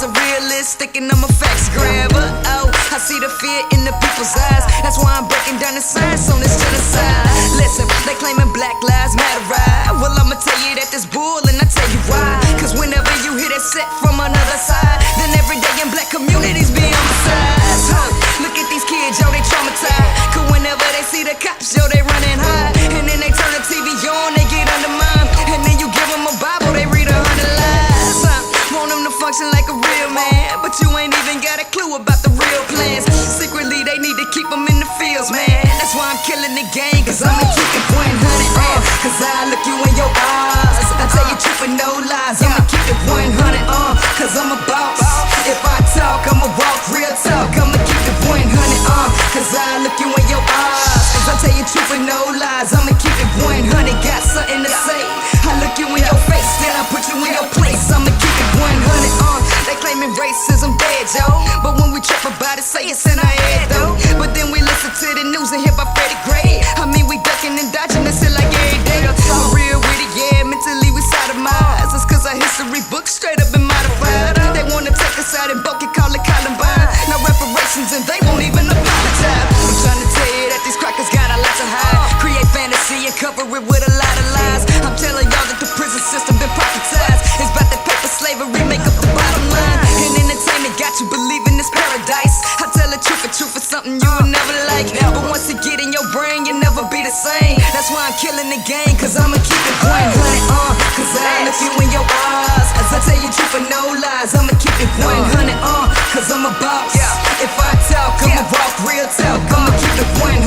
a realist, thinking I'm a facts grabber. Oh, I see the fear in the people's eyes. That's why I'm breaking down the science on this genocide. Listen, they claiming Black Lives Matter, right? Well, I'ma tell you that this bull, and I tell you why. Cause whenever you hear that set from another side, then every day in black communities be homicides. Look at these kids, yo, they traumatized. Cause whenever they see the cops, yo, they running high. And then they turn the TV on, they get undermined. And then you give them a Bible, they read 100 lies. Want them to function like a real man, but you ain't even got a clue about the real plans. Secretly, they need to keep them in the fields, man. That's why I'm killing the game, cause I'ma keep it 100. Cause I look you in your eyes, I tell you truth and no lies. I'ma keep it 100, cause I'm a boss. If I talk, I'ma walk real talk. I'ma keep it 100, cause I look you in your eyes, cause I tell you truth and no lies. I'ma keep it 100, got something to say. I look you in your face, then I put you in your place. I'ma keep it 100, they claiming racism dead, yo. But when we trip about it, say it's in our head, though. But then we listen to the news and hear about Freddie Gray. I mean, we ducking and dodging this shit like every day. I'm real with it, yeah, mentally we sodomized. It's cause our history book straight up been modified. They wanna take us out and bulk it, call it Columbine. No reparations and they won't even apologize. I'm trying to tell you that these crackers got a lot to hide. Create fantasy and cover it with a lot of lies. I'm telling y'all that the prison system been privatized. It's about that paper slavery, make up the bottom line. And entertainment got you believing this paradise. I tell the truth is something you would never like. But once it get in your brain, you'll never be the same. That's why I'm killing the game, cause I'ma keep it 100, cause I look you in your eyes, as I tell you truth and no lies. I'ma keep it 100, cause I'm a boss. If I talk, I'ma walk real talk. I'ma keep it 100,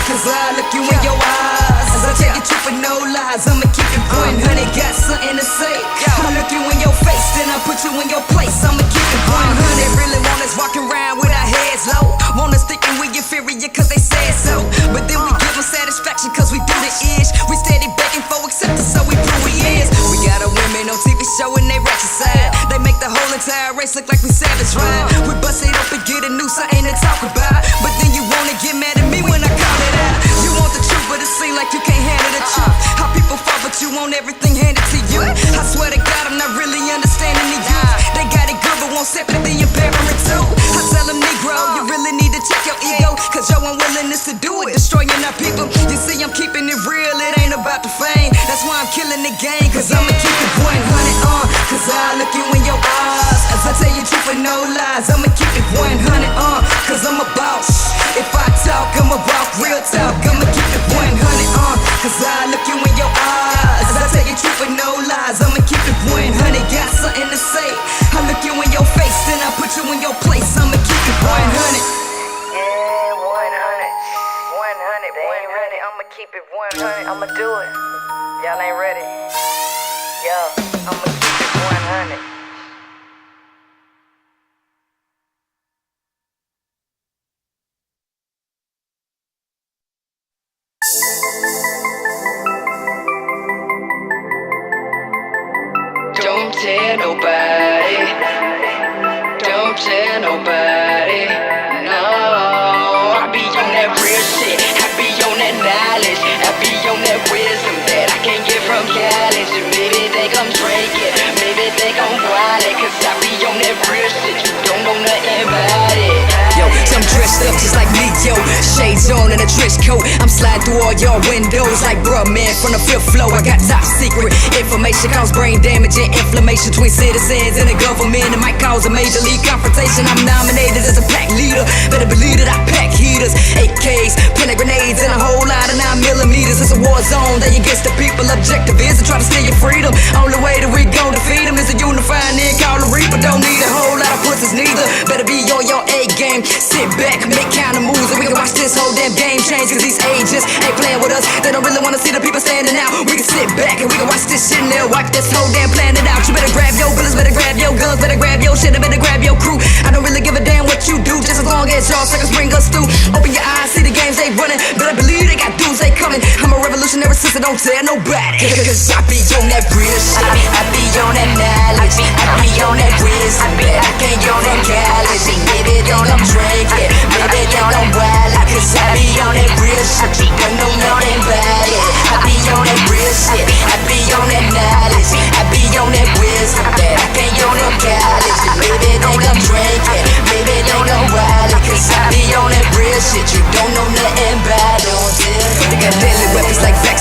cause I look you in your eyes, as I tell you truth and no lies. I'ma keep it 100, got something to say. I look you in your face, then I put you in your place. I'ma keep it 100. They really want us walking around with our heads low. Want us thinking we inferior cause they said so. But then we give them satisfaction cause we do the ish. We steady begging for acceptance so we prove we is. We got our women on TV showing they ratchet side. They make the whole entire race look like we savage, right? We bust it up and get a new something to talk about. But then you wanna get mad at me when I call it out. You want the truth but it seem like you can't handle the truth. How people fall but you want everything handed to you. I swear to God I'm not really understanding the youth. They got it good but won't sympathy and parent too. I tell them Negro, you really need to check your ego, cause your unwillingness to do it destroying our people. You see I'm keeping it real, it ain't about the fame. That's why I'm killing the game, cause I'ma keep it 100, cause I look you in your eyes, as I tell you truth and no lies. I'ma keep it 100, cause I'm a boss. If I talk, I'ma walk real talk. I'ma keep it 100, cause I look you in your eyes, as I tell you truth and no lies. I'ma keep it 100, got something to say. I look you in your face, then I put you in your place. I'ma keep it 100. I'ma keep it 100, I'ma do it. Y'all ain't ready. Yo, I'ma keep it 100. Don't tell nobody. Don't tell nobody. No, I be on that real shit. I be on that knowledge. I be on that wisdom that I can get from college. And maybe think I'm drinking, maybe think I'm wild, cause I be on that real shit. You don't know nothing about it. Yo, so I'm dressed up just like Leo, shades on and a trench coat. I'm sliding through all your windows like bruh man from the 5th floor. I got top secret information, cause brain damage and inflammation between citizens and the government. It might cause a major league confrontation. I'm nominated as a pack leader. Better believe that I pack heaters, AKs, plenty grenades, and a whole lot of 9mm. It's a war zone. They against the people. Objective is to try to steal your freedom. Only way that we gon' defeat them is to unify and then call a reaper. Don't need a whole lot of pussies neither. Better be on your A game. Sit back, make counter moves, and we can watch this whole damn game change. Cause these agents ain't playing with us. They don't really wanna see the people standing out. We can sit back and we can watch this shit and they'll watch this whole damn planet out. You better grab your bullets, better grab your guns, better grab your shit, and better grab your crew. I don't really give a damn what you do, just as long as y'all suckers bring us through. Open your eyes, see the games they running. Better believe they got dudes they coming. I'm a revolutionary sister, don't tell nobody. Cause I be on that real shit. I be on that knowledge. I be on that wisdom. I can't go from college. Maybe don't I'm drinking, maybe don't I'm wild. Cause I be on that real shit. Don't know nothing about it. I be on that real shit. I be on that knowledge. I be on that wisdom. I can't go from college. Maybe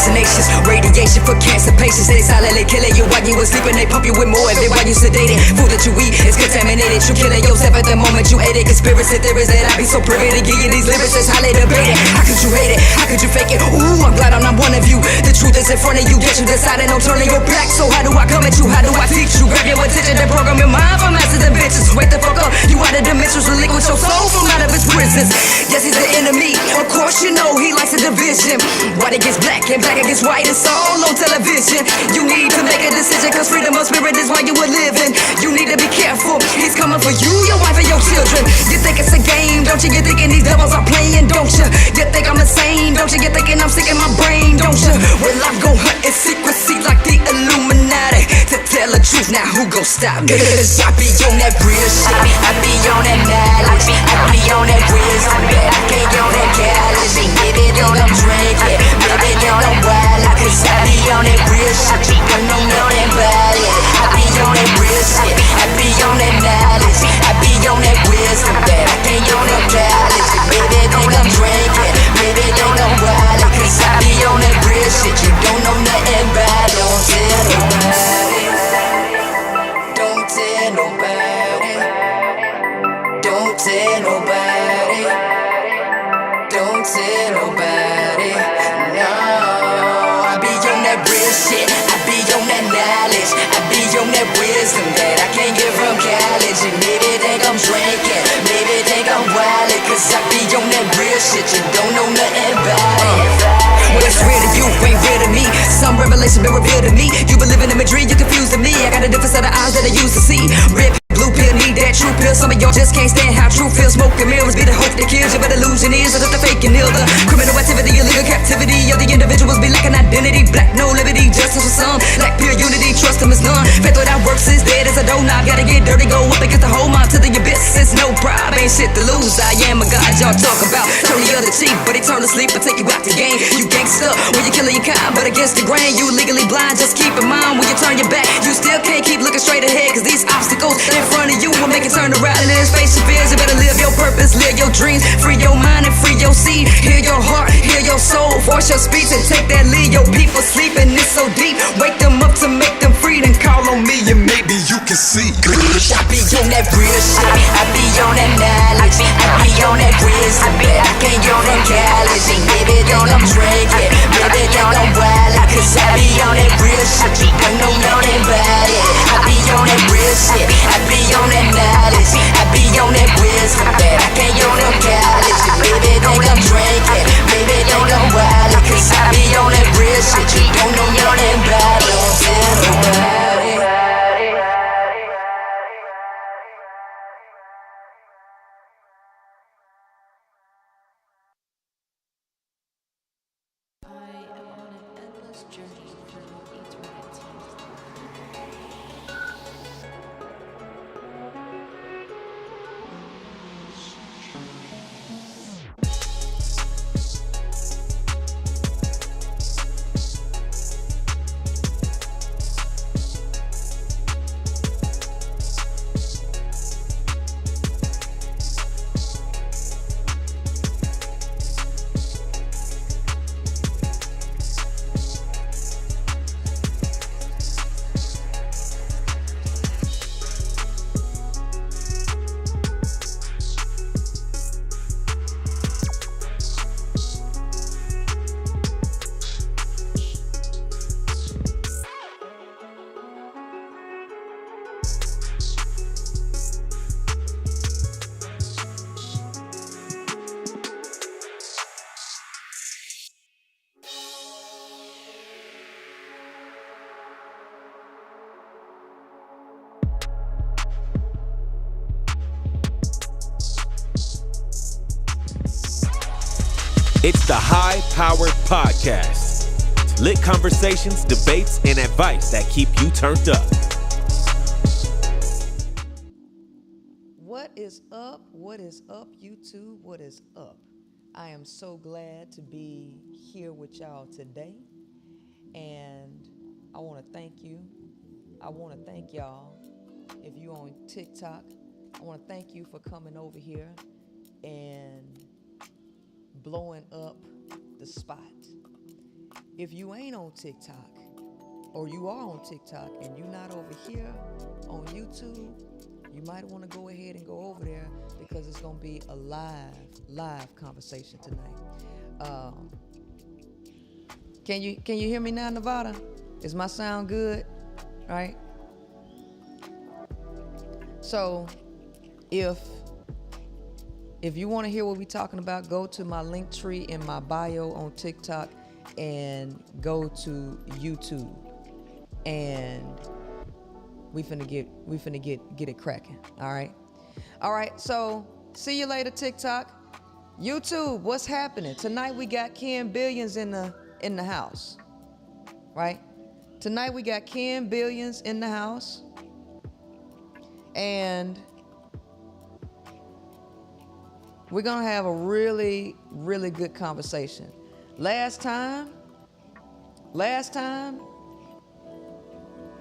vaccinations, radiation for cancer patients. They silently killing you while you was sleeping. They pump you with more of it while you sedated. Food that you eat is contaminated. You killing yourself at the moment you ate it. Conspiracy theories that I be so privy to give you these lyrics is highly debated. How could you hate it? How could you fake it? Ooh, I'm glad I'm not one of you. The truth is in front of you, get you deciding on turning your back. So how do I come at you? How do I teach you? Grab your attention and program your mind for masters and bitches. Wake the fuck up, you out of dimensions, relinquish your soul from out of its prisons. Yes, he's the enemy, of course you know he likes a division. White against black and black against white, it's all on television. You need to make a decision, cause freedom of spirit is why you were living. You need to be careful, he's coming for you, your wife and your children. You think it's a game, don't you? You thinking these devils are playing, don't you? You think I'm insane, don't you? You thinking I'm sick in my brain, don't you? Well, I'm gon' hunt in secrecy like the Illuminati. To tell the truth, now who gon' stop me? Cause I be on that real shit, I be on that knowledge, I be on that wisdom, but I can't on that college. Maybe don't I'm drinking, maybe don't I'm wild. Cause I be on that real shit, I know that body. I be on that real shit, I be on that knowledge, I be on that wisdom, but I can't on that college. Maybe don't I'm drinking, maybe don't I'm wild. Cause I be on that real shit, you don't know nothing about. Don't tell nobody, don't tell nobody, don't tell nobody, don't tell nobody. No, I be on that real shit, I be on that knowledge, I be on that wisdom that I can't get from college. And maybe think I'm drinking, maybe think I'm wild, cause I be on that real shit, you don't know nothing about it. Well, it's real to you, ain't real to me. Some revelation been revealed to me. You been living in my dream, you confusing me. I got a different set of eyes that I used to see. Red pill, blue pill, need that true pill. Some of y'all just can't stand how true feels. Smoking mirrors be the hope that kills you, but illusion is that the fake and ill. The criminal activity, illegal captivity of the individuals be lacking identity. Black, no liberty, justice for some. Lack pure unity, trust them is none. Faith without works is dead as a doorknob. Gotta get dirty, go up against the whole mob to the abyss. It's no problem, ain't shit to lose. I am a god, y'all talk about. Turn the other cheek, but eternal sleep will take you out the game. You gangsta when you're killing your kind, but against the grain, you legally blind. Just keep in mind when you turn your back, you still can't keep looking straight ahead. Cause these obstacles in front of you will make you turn around and then face your fears. You better live your purpose, live your dreams, free your mind and free your seed. Hear your heart, hear your soul, force your speech and take that lead. Your people sleeping, it's so deep. Wake them up to make them free, then call on me and maybe you can see. I be on that real shit, I be on that knowledge, I be on that wisdom, but I can't on that college. And maybe don't I'm drinking, maybe don't I'm wild, cause I be on that real shit, I know nothing about it. I be on that real shit, I be on that knowledge, I be on that wisdom, but I can't on that college. And maybe don't I'm drinking, maybe don't I'm wild, cause I be on that real shit, you don't know nothing about it. Don't tell nobody. It's the High Powered Podcast. Lit conversations, debates, and advice that keep you turned up. What is up? What is up, YouTube? What is up? I am so glad to be here with y'all today. And I want to thank you. I want to thank y'all. If you're on TikTok, I want to thank you for coming over here and blowing up the spot. If you ain't on TikTok, or you are on TikTok and you're not over here on YouTube, you might want to go ahead and go over there because it's going to be a live conversation tonight. Can you hear me now, Nevada? Is my sound good? Right? So if you want to hear what we're talking about, go to my link tree in my bio on TikTok and go to YouTube, and we finna get it cracking. All right. So see you later, TikTok. YouTube, what's happening tonight? We got Ken Billions in the house, right? Tonight we got Ken Billions in the house, and we're gonna have a really, really good conversation. Last time,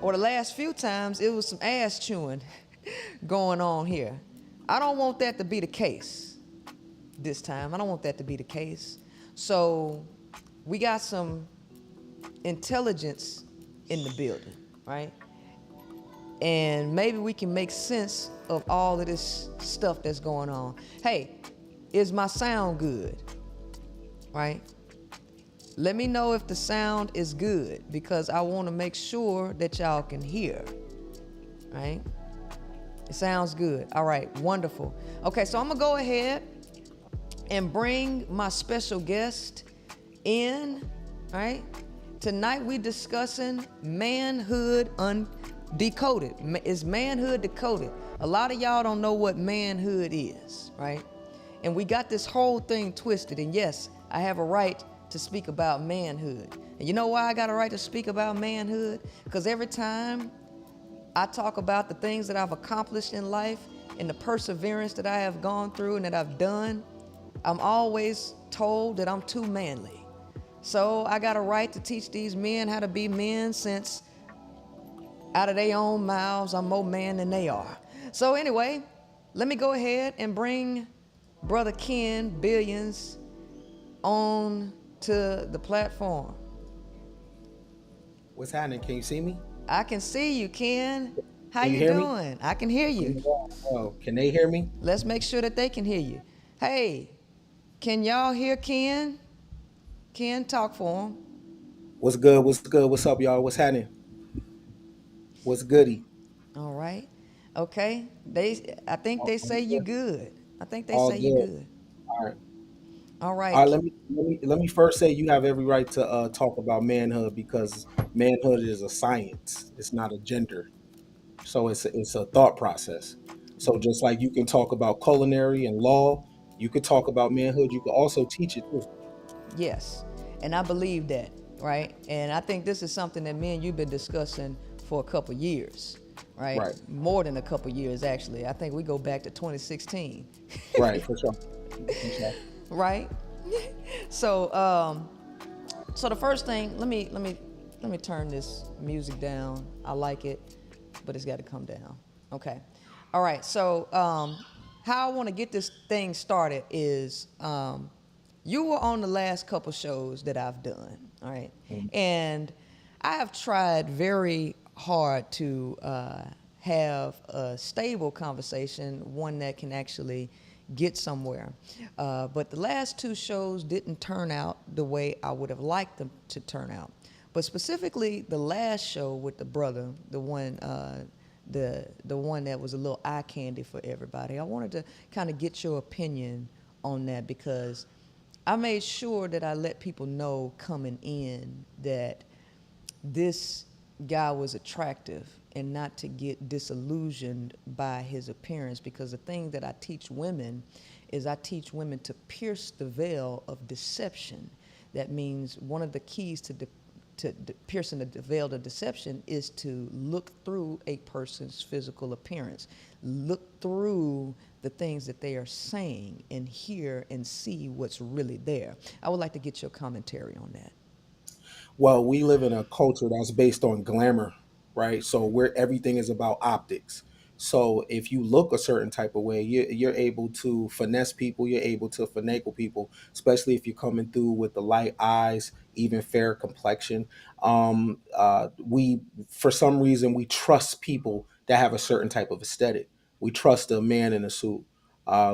or the last few times, it was some ass chewing going on here. I don't want that to be the case this time. I don't want that to be the case. So we got some intelligence in the building, right? And maybe we can make sense of all of this stuff that's going on. Hey, is my sound good? Right? Let me know if the sound is good, because I want to make sure that y'all can hear. Right? It sounds good. All right, wonderful. Okay, so I'm going to go ahead and bring my special guest in, right? Tonight we discussing Manhood Decoded. Is Manhood Decoded? A lot of y'all don't know what manhood is, right? And we got this whole thing twisted. And yes, I have a right to speak about manhood. And you know why I got a right to speak about manhood? Because every time I talk about the things that I've accomplished in life and the perseverance that I have gone through and that I've done, I'm always told that I'm too manly. So I got a right to teach these men how to be men, since out of their own mouths, I'm more man than they are. So anyway, let me go ahead and bring Brother Ken Billions on to the platform. What's happening? Can you see me? I can see you, Ken. How Can you you hear me? doing? I can hear you. Oh, can they hear me? Let's make sure that they can hear you. Hey, can y'all hear Ken? Ken, talk for him. What's good? What's good? What's up, y'all? What's happening? What's goody? All right. Okay. I think they say you good. I think they All say you good. good. All right. All All right. right. Let me first say you have every right to talk about manhood, because manhood is a science. It's not a gender. So it's a thought process. So just like you can talk about culinary and law, you could talk about manhood. You could also teach it too. Yes. And I believe that, right? And I think this is something that me and you've been discussing for a couple years, right? Right. More than a couple years, actually. I think we go back to 2016, Right. For sure. For sure. right? So, so the first thing, let me turn this music down. I like it, but it's got to come down. Okay. All right. So, how I want to get this thing started is, you were on the last couple shows that I've done, all right? And I have tried very hard to have a stable conversation, one that can actually get somewhere. But the last two shows didn't turn out the way I would have liked them to turn out. But specifically, the last show with the brother, the one that was a little eye candy for everybody, I wanted to kind of get your opinion on that, because I made sure that I let people know coming in that this guy was attractive, and not to get disillusioned by his appearance, because the thing that I teach women is I teach women to pierce the veil of deception. That means one of the keys to piercing the veil of deception is to look through a person's physical appearance, look through the things that they are saying, and hear and see what's really there. I would like to get your commentary on that. Well, we live in a culture that's based on glamour, right? So where everything is about optics. So if you look a certain type of way, you're able to finesse people, you're able to finagle people, especially if you're coming through with the light eyes, even fair complexion. We, for some reason, we trust people that have a certain type of aesthetic. We trust a man in a suit.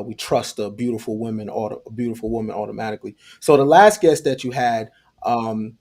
We trust a beautiful woman automatically. So the last guest that you had, um,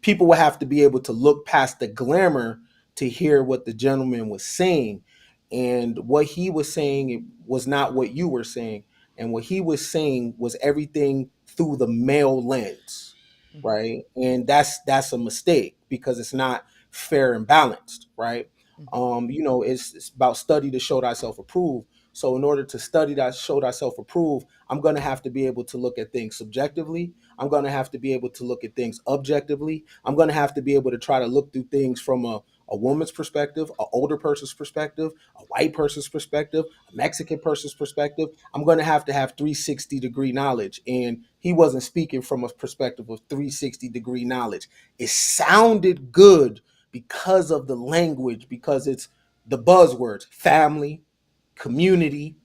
people will have to be able to look past the glamour to hear what the gentleman was saying. And what he was saying was not what you were saying. And what he was saying was everything through the male lens, Mm-hmm. right? And that's a mistake because it's not fair and balanced, right? Mm-hmm. It's about study to show thyself approved. So in order to study that show thyself approved, I'm going to have to be able to look at things subjectively. I'm going to have to be able to look at things objectively. I'm going to have to be able to try to look through things from a woman's perspective, an older person's perspective, a white person's perspective, a Mexican person's perspective. I'm going to have 360-degree knowledge. And he wasn't speaking from a perspective of 360-degree knowledge. It sounded good because of the language, because it's the buzzwords: family, community.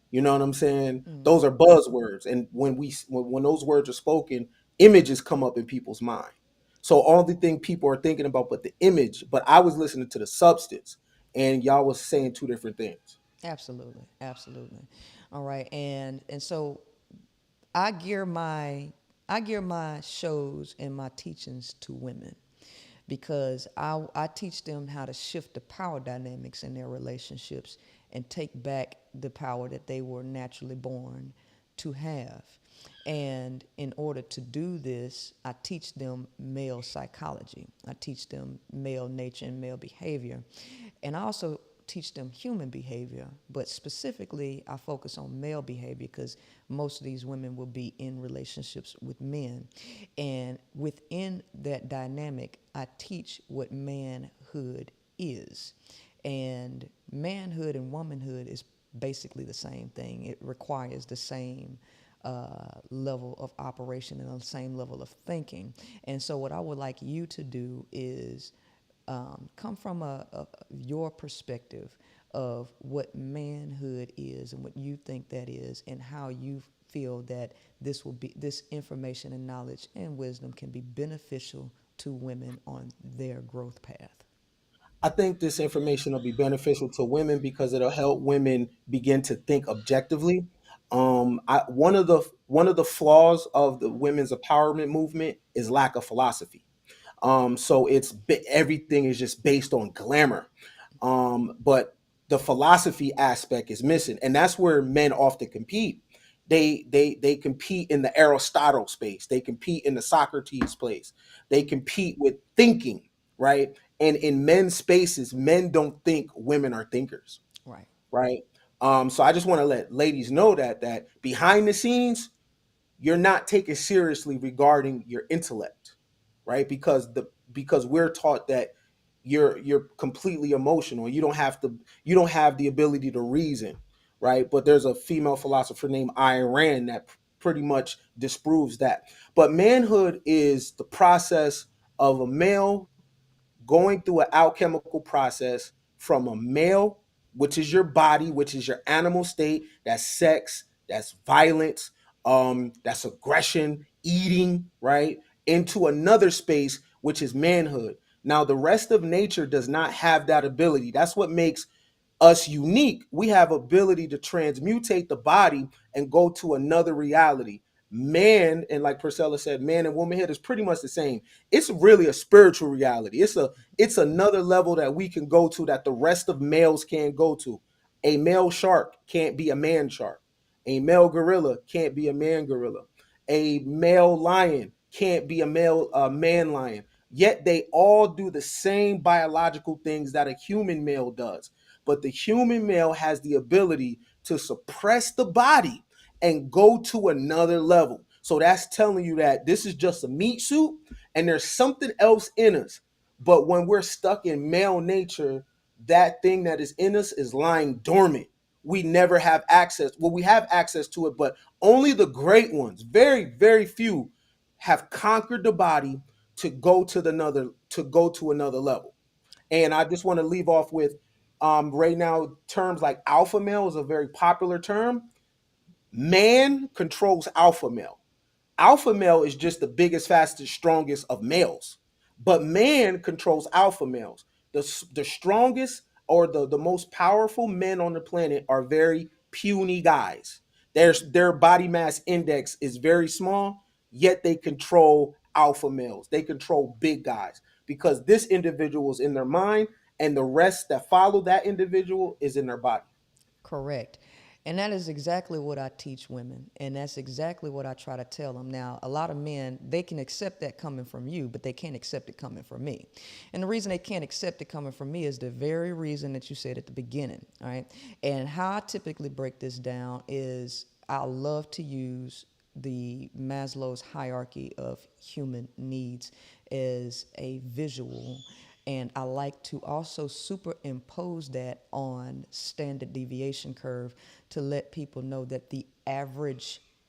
You know what I'm saying? Mm-hmm. Those are buzzwords, and when those words are spoken, images come up in people's mind. So all the thing people are thinking about, but the image. But I was listening to the substance, and y'all was saying two different things. Absolutely, absolutely. All right, and so I gear my I gear my shows and my teachings to women because I teach them how to shift the power dynamics in their relationships and take back the power that they were naturally born to have. And in order to do this, I teach them male psychology. I teach them male nature and male behavior. And I also teach them human behavior, but specifically I focus on male behavior because most of these women will be in relationships with men. And within that dynamic, I teach what manhood is. And manhood and womanhood is basically the same thing. It requires the same level of operation and the same level of thinking. And so, what I would like you to do is come from your perspective of what manhood is and what you think that is, and how you feel that this information and knowledge and wisdom can be beneficial to women on their growth path. I think this information will be beneficial to women because it'll help women begin to think objectively. One of the flaws of the women's empowerment movement is lack of philosophy. So everything is just based on glamour. But the philosophy aspect is missing, and that's where men often compete. They compete in the Aristotle space. They compete in the Socrates place. They compete with thinking, right? And in men's spaces, men don't think women are thinkers, Right. right? So I just want to let ladies know that behind the scenes, you're not taken seriously regarding your intellect, right? Because we're taught that you're completely emotional. You don't have the ability to reason, right? But there's a female philosopher named Ayn Rand that pretty much disproves that. But manhood is the process of a male going through an alchemical process from a male, which is your body, which is your animal state, that's sex, that's violence, that's aggression, eating, right, into another space, which is manhood. Now, the rest of nature does not have that ability. That's what makes us unique. We have ability to transmutate the body and go to another reality. Man, and like Priscilla said, man and womanhood is pretty much the same. It's really a spiritual reality. It's another level that we can go to that the rest of males can't go to. A male shark can't be a man shark. A male gorilla can't be a man gorilla. A male lion can't be a man lion. Yet they all do the same biological things that a human male does. But the human male has the ability to suppress the body and go to another level. So that's telling you that this is just a meat suit and there's something else in us. But when we're stuck in male nature, that thing that is in us is lying dormant. We never have access. Well, we have access to it, but only the great ones, very, very few, have conquered the body to go to another level. And I just want to leave off with Right now, terms like alpha male is a very popular term. Man controls alpha male. Alpha male is just the biggest, fastest, strongest of males. But man controls alpha males. The strongest or the most powerful men on the planet are very puny guys. Their body mass index is very small, yet they control alpha males. They control big guys because this individual is in their mind, and the rest that follow that individual is in their body. Correct. And that is exactly what I teach women. And that's exactly what I try to tell them. Now, a lot of men, they can accept that coming from you, but they can't accept it coming from me. And the reason they can't accept it coming from me is the very reason that you said at the beginning. All right. And how I typically break this down is I love to use the Maslow's hierarchy of human needs as a visual, and I like to also superimpose that on standard deviation curve to let people know that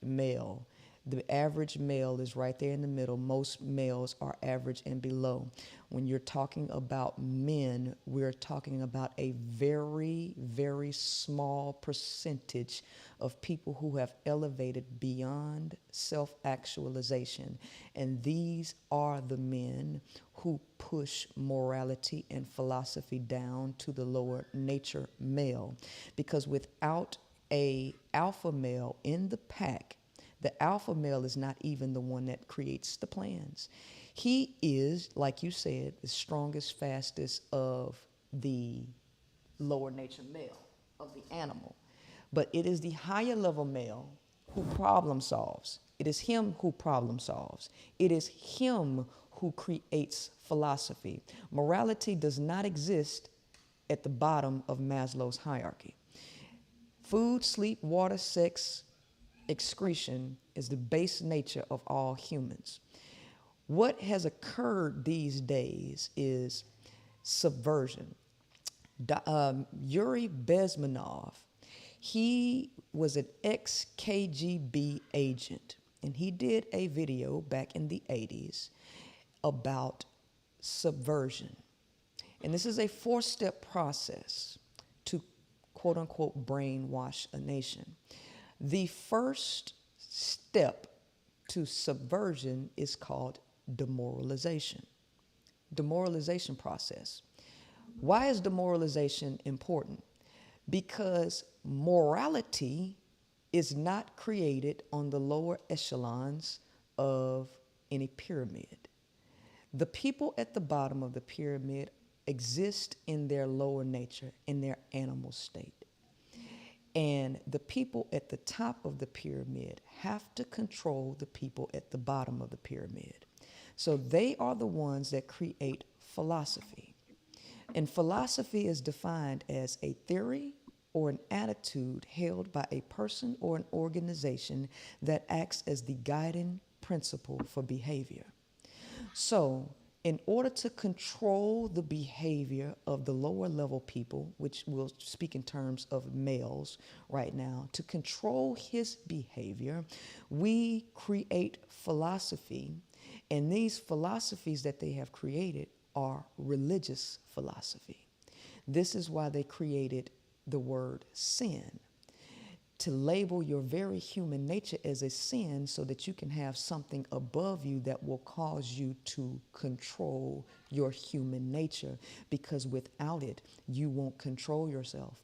male the average male is right there in the middle. Most males are average and below. When you're talking about men, we're talking about a very, very small percentage of people who have elevated beyond self actualization. And these are the men who push morality and philosophy down to the lower nature male. Because without a alpha male in the pack, the alpha male is not even the one that creates the plans. He is, like you said, the strongest, fastest of the lower nature male, of the animal. But it is the higher level male who problem solves. It is him who problem solves. It is him who creates philosophy. Morality does not exist at the bottom of Maslow's hierarchy. Food, sleep, water, sex, excretion is the base nature of all humans. What has occurred these days is subversion. Yuri Bezmenov, he was an ex-KGB agent, and he did a video back in the 80s about subversion. And this is a 4-step process to quote unquote brainwash a nation. The first step to subversion is called demoralization. Demoralization process. Why is demoralization important? Because morality is not created on the lower echelons of any pyramid. The people at the bottom of the pyramid exist in their lower nature, in their animal state. And the people at the top of the pyramid have to control the people at the bottom of the pyramid. So they are the ones that create philosophy. And philosophy is defined as a theory or an attitude held by a person or an organization that acts as the guiding principle for behavior. So, in order to control the behavior of the lower level people, which we'll speak in terms of males right now, to control his behavior, we create philosophy. And these philosophies that they have created are religious philosophy. This is why they created the word sin, to label your very human nature as a sin so that you can have something above you that will cause you to control your human nature, because without it, you won't control yourself.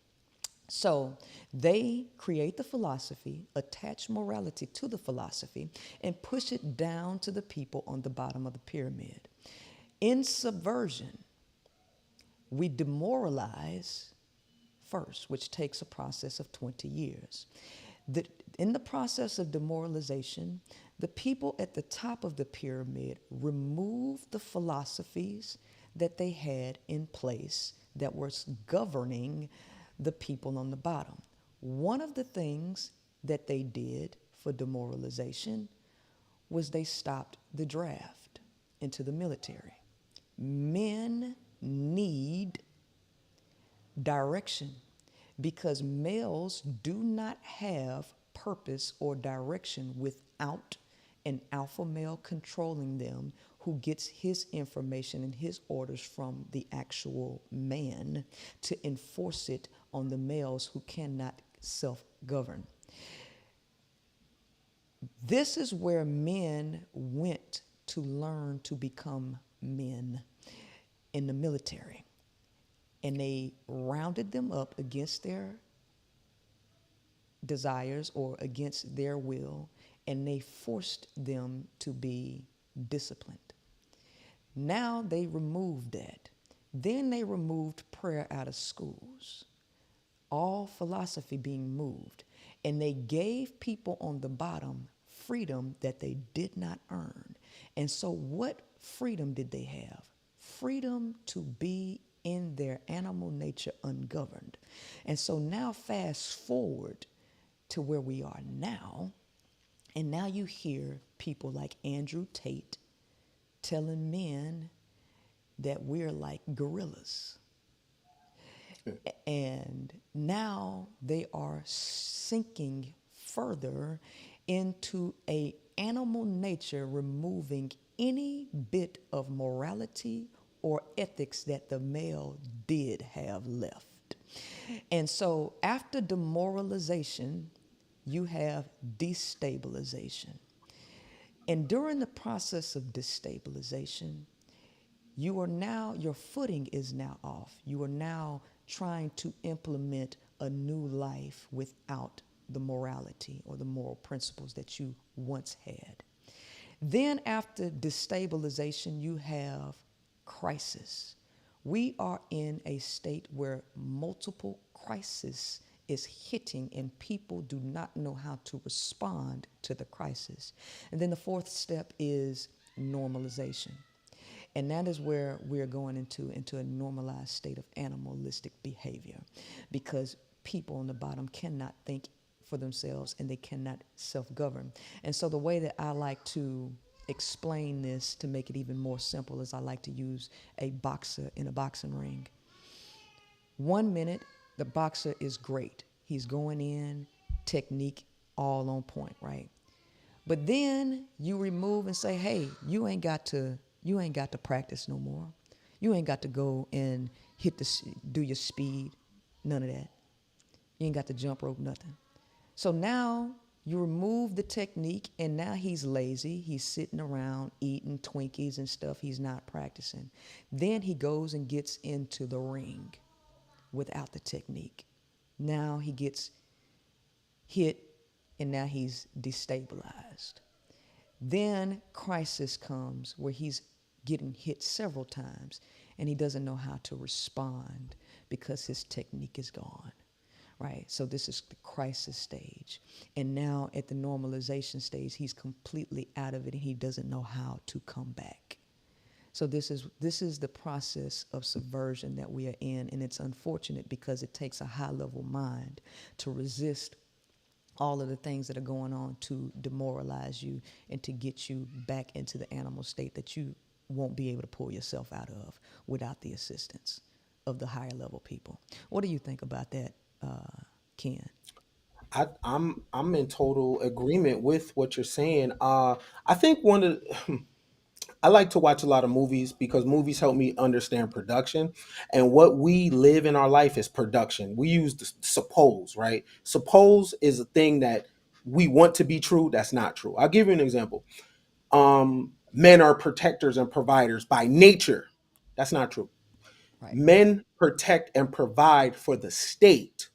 So they create the philosophy, attach morality to the philosophy, and push it down to the people on the bottom of the pyramid. In subversion, we demoralize first, which takes a process of 20 years. In the process of demoralization, the people at the top of the pyramid remove the philosophies that they had in place that was governing the people on the bottom. One of the things that they did for demoralization was they stopped the draft into the military. Men need direction, because males do not have purpose or direction without an alpha male controlling them, who who gets his information and his orders from the actual man to enforce it on the males who cannot self govern. This is where men went to learn to become men in the military. And they rounded them up against their desires or against their will, and they forced them to be disciplined. Now they removed that. Then they removed prayer out of schools, all philosophy being moved. And they gave people on the bottom freedom that they did not earn. And so, what freedom did they have? Freedom to be in their animal nature ungoverned. And so, now fast forward to where we are now. And now you hear people like Andrew Tate telling men that we're like gorillas. And now they are sinking further into a animal nature, removing any bit of morality or ethics that the male did have left. And so after demoralization, you have destabilization. And during the process of destabilization, your footing is now off. You are now trying to implement a new life without the morality or the moral principles that you once had. Then after destabilization, you have crisis. We are in a state where multiple crises is hitting and people do not know how to respond to the crisis. And then the fourth step is normalization. And that is where we're going into a normalized state of animalistic behavior, because people on the bottom cannot think for themselves and they cannot self-govern. And so the way that I like to explain this to make it even more simple is I like to use a boxer in a boxing ring. 1 minute, the boxer is great. He's going in, technique all on point, right? But then you remove and say, hey, you ain't got to practice no more. You ain't got to go and do your speed, none of that. You ain't got to jump rope, nothing. So now you remove the technique and now he's lazy. He's sitting around eating Twinkies and stuff. He's not practicing. Then he goes and gets into the ring without the technique. Now he gets hit and now he's destabilized. Then crisis comes where he's getting hit several times and he doesn't know how to respond because his technique is gone, right? So this is the crisis stage. And now at the normalization stage, he's completely out of it and he doesn't know how to come back. So this is the process of subversion that we are in, and it's unfortunate because it takes a high-level mind to resist all of the things that are going on to demoralize you and to get you back into the animal state that you won't be able to pull yourself out of without the assistance of the higher level people. What do you think about that, Ken? I'm in total agreement with what you're saying. I think one of I like to watch a lot of movies because movies help me understand production. And what we live in our life is production. We use the suppose, right? Suppose is a thing that we want to be true. That's not true. I'll give you an example. Men are protectors and providers by nature. That's not true. Right, Men protect and provide for the state.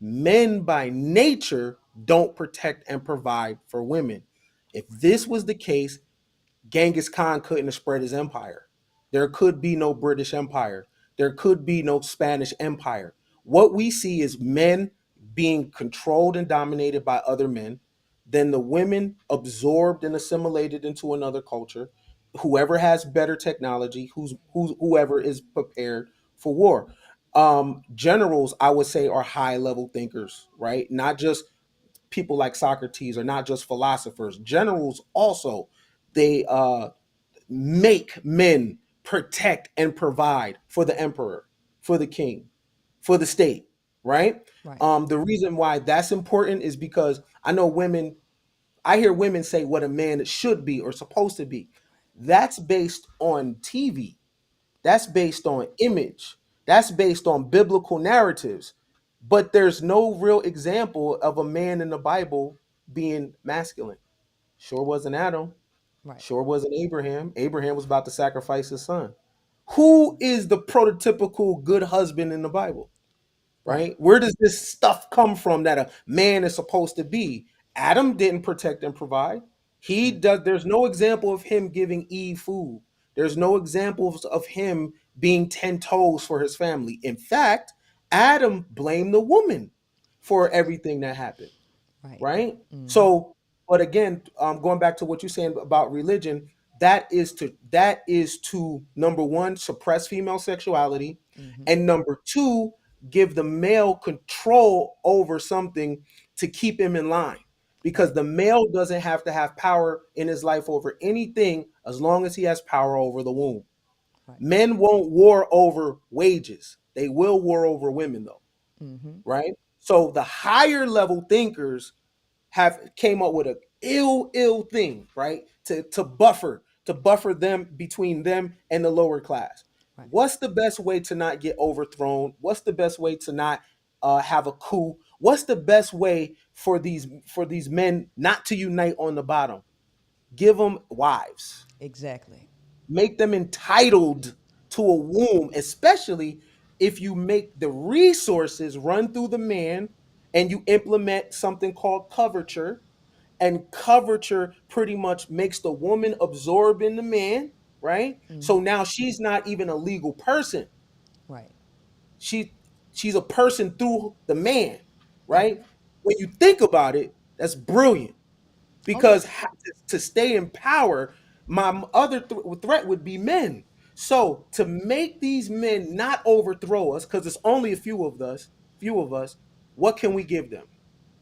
Men by nature don't protect and provide for women. If this was the case, Genghis Khan couldn't have spread his empire. There could be no British Empire. There could be no Spanish Empire. What we see is men being controlled and dominated by other men, then the women absorbed and assimilated into another culture, whoever has better technology, whoever is prepared for war. Generals, I would say, are high level thinkers, right? Not just people like Socrates or not just philosophers. Generals also, they make men protect and provide for the emperor, for the king, for the state, right? right, The reason why that's important is because I know women, I hear women say what a man should be or supposed to be. That's based on TV. That's based on image. That's based on biblical narratives. But there's no real example of a man in the Bible being masculine. Sure wasn't Adam. Right. Sure wasn't Abraham. Abraham was about to sacrifice his son. Who is the prototypical good husband in the Bible? Right. Right? Where does this stuff come from that a man is supposed to be? Adam didn't protect and provide. He Right. does. There's no example of him giving Eve food. There's no examples of him being 10 toes for his family. In fact, Adam blamed the woman for everything that happened, Right. right? Mm-hmm. So, but again, going back to what you're saying about religion, that is to number one, suppress female sexuality, Mm-hmm. and number two, give the male control over something to keep him in line. Because Right. the male doesn't have to have power in his life over anything as long as he has power over the womb. Right. Men won't war over wages. They will war over women though, Mm-hmm. right? So the higher level thinkers have came up with a ill thing, right? To buffer them between them and the lower class. Right. What's the best way to not get overthrown? What's the best way to not have a coup? What's the best way for these men not to unite on the bottom? Give them wives. Exactly. Make them entitled to a womb, especially if you make the resources run through the man and you implement something called coverture. And coverture pretty much makes the woman absorb in the man, right? Mm-hmm. So now she's not even a legal person. Right. She she's a person through the man, Mm-hmm. right? When you think about it, that's brilliant Oh yeah. because to stay in power, my other threat would be men. So to make these men not overthrow us, because it's only a few of us, what can we give them?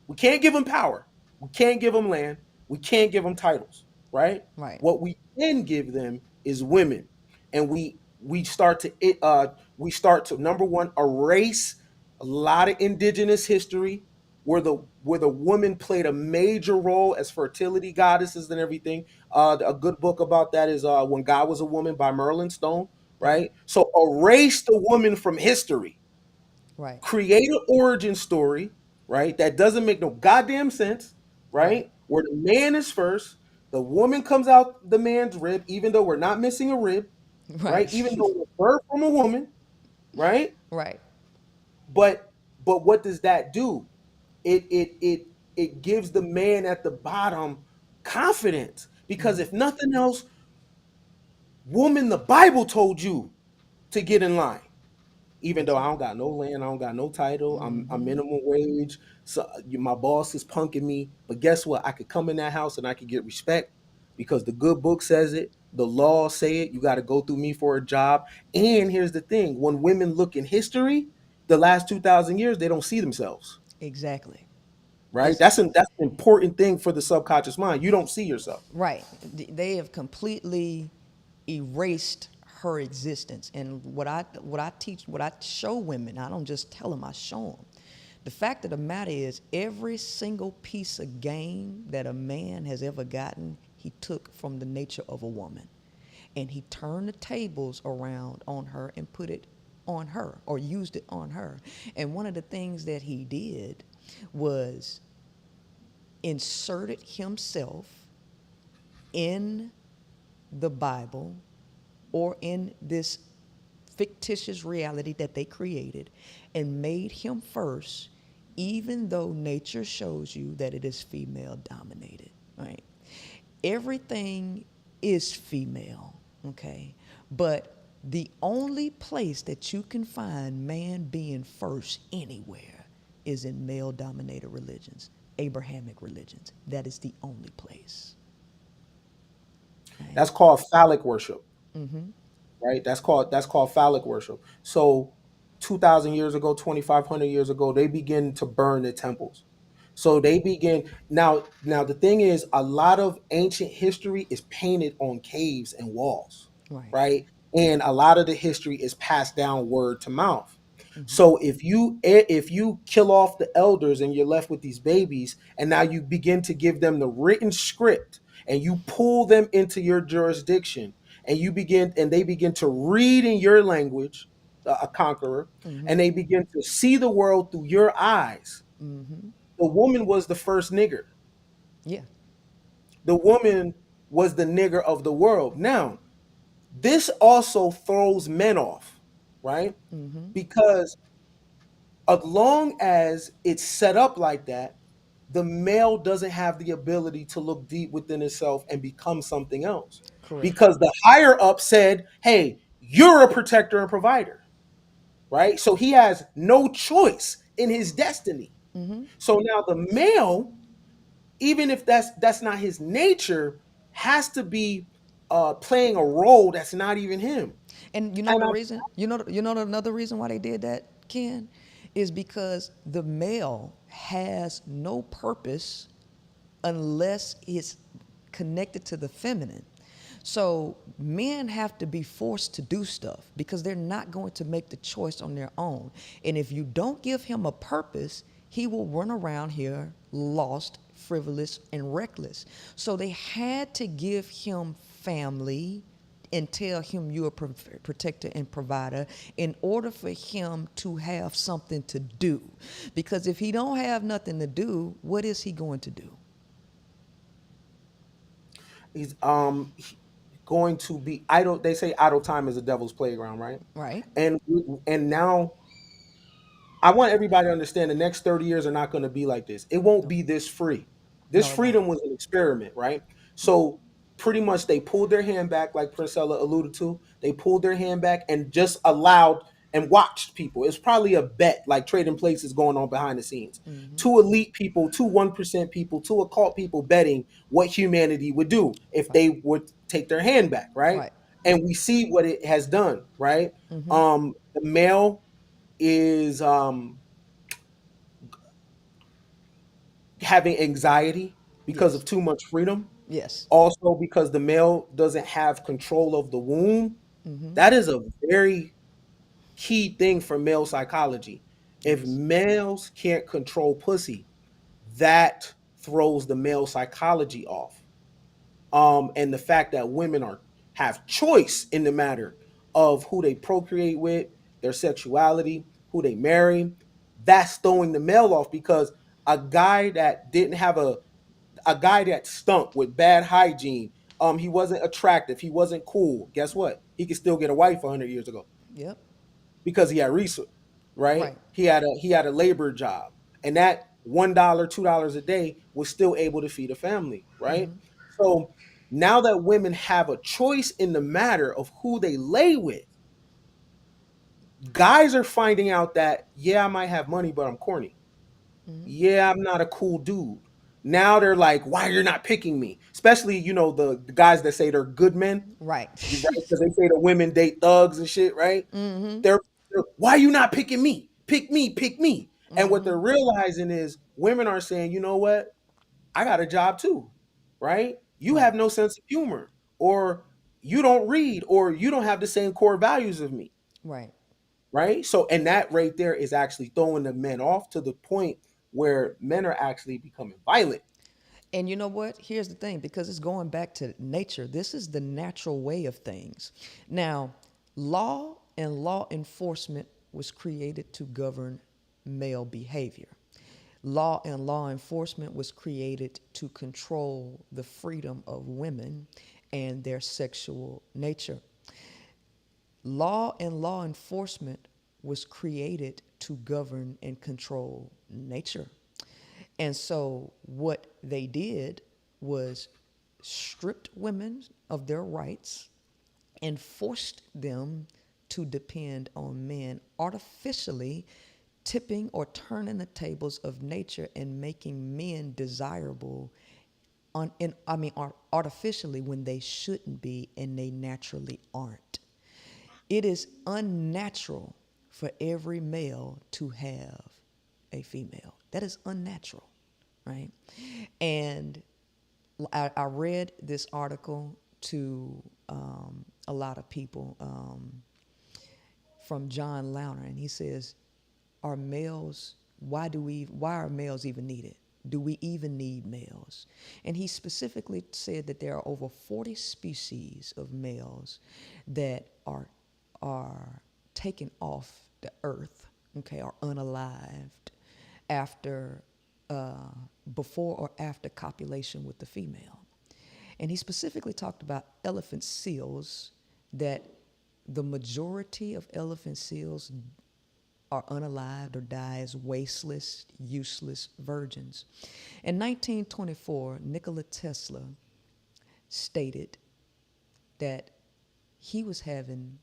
We can't give them power. We can't give them land. We can't give them titles, right? Right. What we can give them is women, and we start to number one erase a lot of indigenous history where the woman played a major role as fertility goddesses and everything. A good book about that is When God Was a Woman by Merlin Stone, Mm-hmm. right? So erase the woman from history, Right. create an origin story, right? That doesn't make no goddamn sense, Right. right? Where the man is first, the woman comes out the man's rib, even though we're not missing a rib, right? Right. Even though we're birthed from a woman, right? Right. But what does that do? It gives the man at the bottom confidence because Mm-hmm. if nothing else, woman, the Bible told you to get in line. Even though I Exactly. don't got no land, I don't got no title, I'm Mm-hmm. minimum wage. So my boss is punking me, but guess what? I could come in that house and I could get respect because the good book says it, the law say it. You got to go through me for a job. And here's the thing: when women look in history, the last 2,000 years, they don't see themselves. Exactly. Right? It's That's an important thing for the subconscious mind. You don't see yourself. right. They have completely erased her existence. And what I teach, what I show women, I don't just tell them, I show them. The fact of the matter is, every single piece of game that a man has ever gotten, he took from the nature of a woman. And he turned the tables around on her and put it on her or used it on her. And one of the things that he did was inserted himself in the Bible or in this fictitious reality that they created and made him first, even though nature shows you that it is female dominated, right? Everything is female, okay? But the only place that you can find man being first anywhere is in male dominated religions, Abrahamic religions. That is the only place. Okay? That's called phallic worship. Mm-hmm. Right? That's called phallic worship. So 2,000 years ago, 2,500 years ago, they begin to burn the temples. So they begin now. Now the thing is, a lot of ancient history is painted on caves and walls, Right. right? And a lot of the history is passed down word to mouth. So if you kill off the elders and you're left with these babies, and now you begin to give them the written script, and you pull them into your jurisdiction, and they begin to read in your language, a conqueror, and they begin to see the world through your eyes. The woman was the first nigger. Yeah. The woman was the nigger of the world. Now, this also throws men off, right? Because as long as it's set up like that, the male doesn't have the ability to look deep within himself and become something else. Correct. Because the higher up said, hey, you're a protector and provider, right? So he has no choice in his destiny. So now the male, even if that's not his nature, has to be playing a role that's not even him. And you know And the I, reason? You know another reason why they did that, Ken, is because the male has no purpose unless it's connected to the feminine. So men have to be forced to do stuff because they're not going to make the choice on their own. And if you don't give him a purpose, he will run around here lost, frivolous, and reckless. So they had to give him family and tell him you're a protector and provider in order for him to have something to do. Because if he don't have nothing to do, what is he going to do? he's going to be idle. They say idle time is a devil's playground, right? Right? And and now I want everybody to understand the next 30 years are not going to be like this. It won't No, be this free. This no, it won't. freedom was an experiment, right? So pretty much they pulled their hand back, like Princella alluded to. They pulled their hand back and just allowed and watched people. It's probably a bet, like trading places going on behind the scenes. Two elite people, two 1% people, two occult people betting what humanity would do if Right. they would take their hand back, right? Right. And we see what it has done, right? The male is having anxiety because Yes. of too much freedom. Yes. Also, because the male doesn't have control of the womb. That is a very key thing for male psychology. If Yes. males can't control pussy, that throws the male psychology off. And the fact that women are have choice in the matter of who they procreate with, their sexuality, who they marry, that's throwing the male off because a guy that didn't have a guy that stunk with bad hygiene, he wasn't attractive, he wasn't cool. Guess what? He could still get a wife 100 years ago Yep. because he had research, right? Right. He had a labor job, and that $1, $2 a day was still able to feed a family, right? So now that women have a choice in the matter of who they lay with, guys are finding out that yeah, I might have money, but I'm corny. Yeah, I'm not a cool dude. Now they're like, why you're not picking me? Especially, the guys that say they're good men, Right. right? Because they say the women date thugs and shit, right? They're why you not picking me? Pick me, pick me. And what they're realizing is women are saying, you know what? I got a job too, right? You Right. have no sense of humor, or you don't read, or you don't have the same core values of me, Right. right? So, and that right there is actually throwing the men off to the point where men are actually becoming violent. And you know what? Here's the thing, because it's going back to nature. This is the natural way of things. Now, law and law enforcement was created to govern male behavior. Law and law enforcement was created to control the freedom of women and their sexual nature. Law and law enforcement was created to govern and control nature. And so what they did was stripped women of their rights and forced them to depend on men, artificially tipping or turning the tables of nature and making men desirable artificially when they shouldn't be and they naturally aren't. It is unnatural for every male to have a female. That is unnatural, right? And I read this article to a lot of people from John Lowner, and he says, are males, why are males even needed? Do we even need males? And he specifically said that there are over 40 species of males that are taken off the earth, okay, are unalived after uh, before or after copulation with the female. And he specifically talked about elephant seals, that the majority of elephant seals are unalived or die as wasteless, useless virgins. In 1924, Nikola Tesla stated that he was having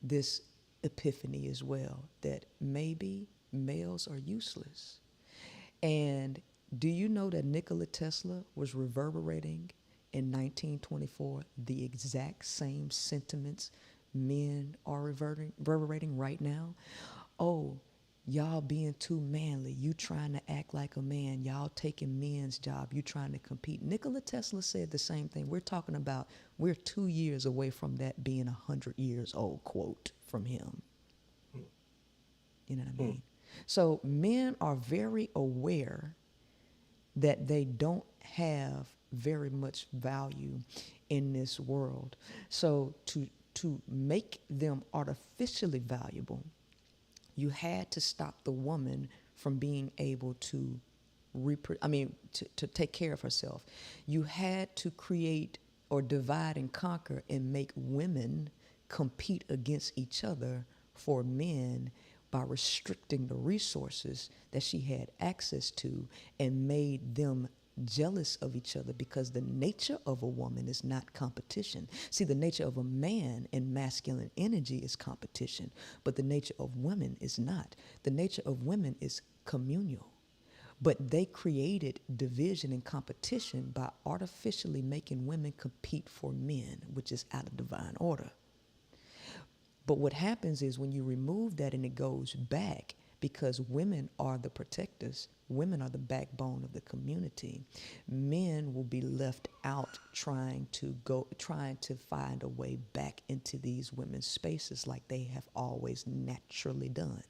this epiphany as well, that maybe males are useless. And do you know that Nikola Tesla was reverberating in 1924 the exact same sentiments men are reverberating right now? Oh, y'all being too manly. You trying to act like a man. Y'all taking men's job. You trying to compete. Nikola Tesla said the same thing. We're 2 years away from that being 100 years old quote from him. You know what I mean? So men are very aware that they don't have very much value in this world. So to make them artificially valuable, you had to stop the woman from being able to to take care of herself. You had to create or divide and conquer and make women compete against each other for men by restricting the resources that she had access to, and made them jealous of each other, because the nature of a woman is not competition. See, the nature of a man in masculine energy is competition, but the nature of women is not. The nature of women is communal. But they created division and competition by artificially making women compete for men, which is out of divine order. But what happens is when you remove that and it goes back, because women are the protectors, women are the backbone of the community, men will be left out trying to find a way back into these women's spaces like they have always naturally done.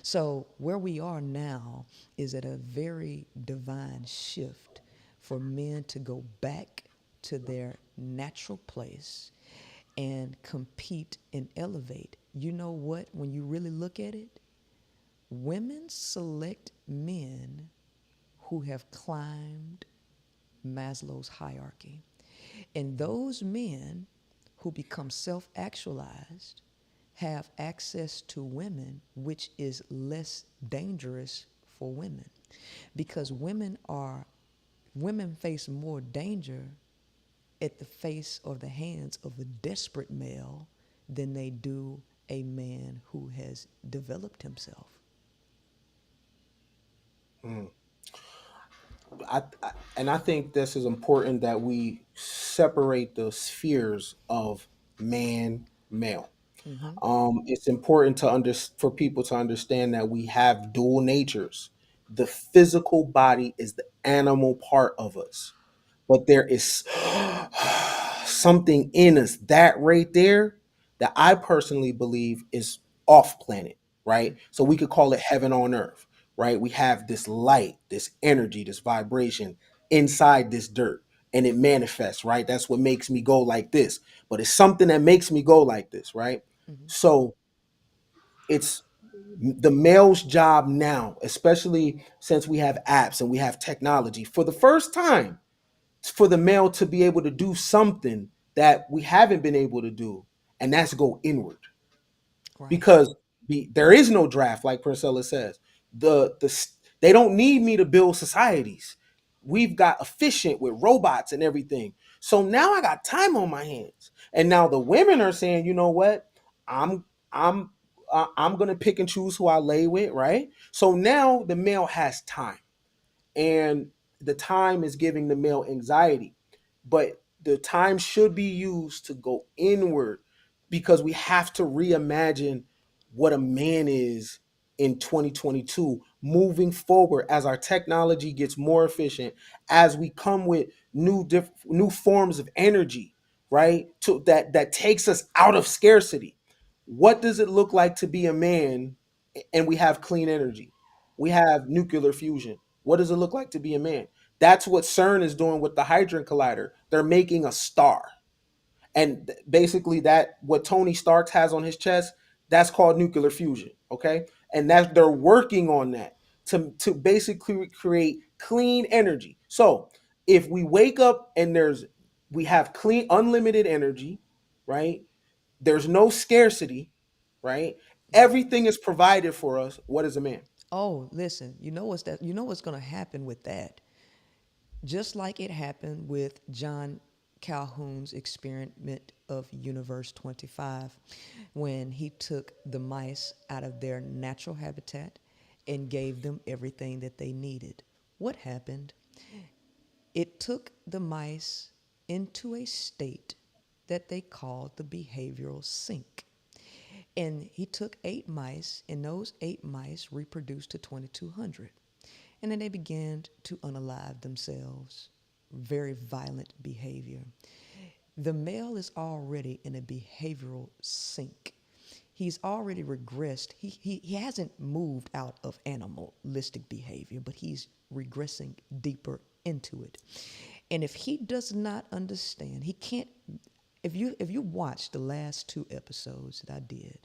So where we are now is at a very divine shift for men to go back to their natural place and compete and elevate. You know what? When you really look at it, women select men who have climbed Maslow's hierarchy. And those men who become self actualized have access to women, which is less dangerous for women. Because women face more danger at the face or the hands of a desperate male than they do a man who has developed himself. And I think this is important that we separate the spheres of man, male. It's important for people to understand that we have dual natures. The physical body is the animal part of us, but there is something in us that right there that I personally believe is off planet, right? So we could call it heaven on earth, right? We have this light, this energy, this vibration inside this dirt, and it manifests, right? That's what makes me go like this. But it's something that makes me go like this, right? So it's the male's job now, especially since we have apps and we have technology, for the first time, for the male to be able to do something that we haven't been able to do, and that's go inward. Right. Because there is no draft, like Priscilla says. They don't need me to build societies. We've got efficient with robots and everything. So now I got time on my hands, and now the women are saying, you know what, I'm I'm I'm gonna pick and choose who I lay with, right? So now the male has time, and the time is giving the male anxiety, but the time should be used to go inward, because we have to reimagine what a man is in 2022 moving forward, as our technology gets more efficient, as we come with new forms of energy, right, that takes us out of scarcity. What does it look like to be a man and we have clean energy. We have nuclear fusion. What does it look like to be a man? That's what CERN is doing with the Hadron Collider. They're making a star. And basically that what Tony Stark has on his chest, that's called nuclear fusion, okay? And that they're working on that to basically create clean energy. So, if we wake up and we have clean unlimited energy, right? There's no scarcity, right? Everything is provided for us. What is a man? Oh, listen, you know what's going to happen with that? Just like it happened with John Calhoun's experiment of Universe 25, when he took the mice out of their natural habitat and gave them everything that they needed. What happened? It took the mice into a state that they called the behavioral sink. And he took 8 mice, and those 8 mice reproduced to 2,200. And then they began to unalive themselves. Very violent behavior. The male is already in a behavioral sink. He's already regressed. He hasn't moved out of animalistic behavior, but he's regressing deeper into it. And if he does not understand, he can't. If you watch the last 2 episodes that I did,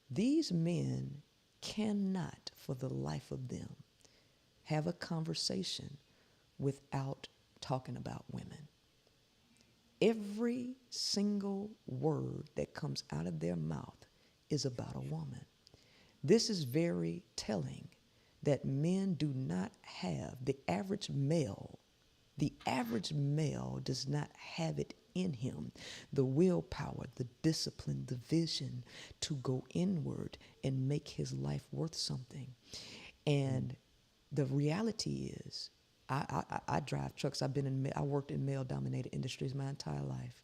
these men cannot, for the life of them, have a conversation without talking about women. Every single word that comes out of their mouth is about a woman. This is very telling that men do not have the average male does not have it in him, the willpower, the discipline, the vision to go inward and make his life worth something. And the reality is, I drive trucks. I worked in male-dominated industries my entire life.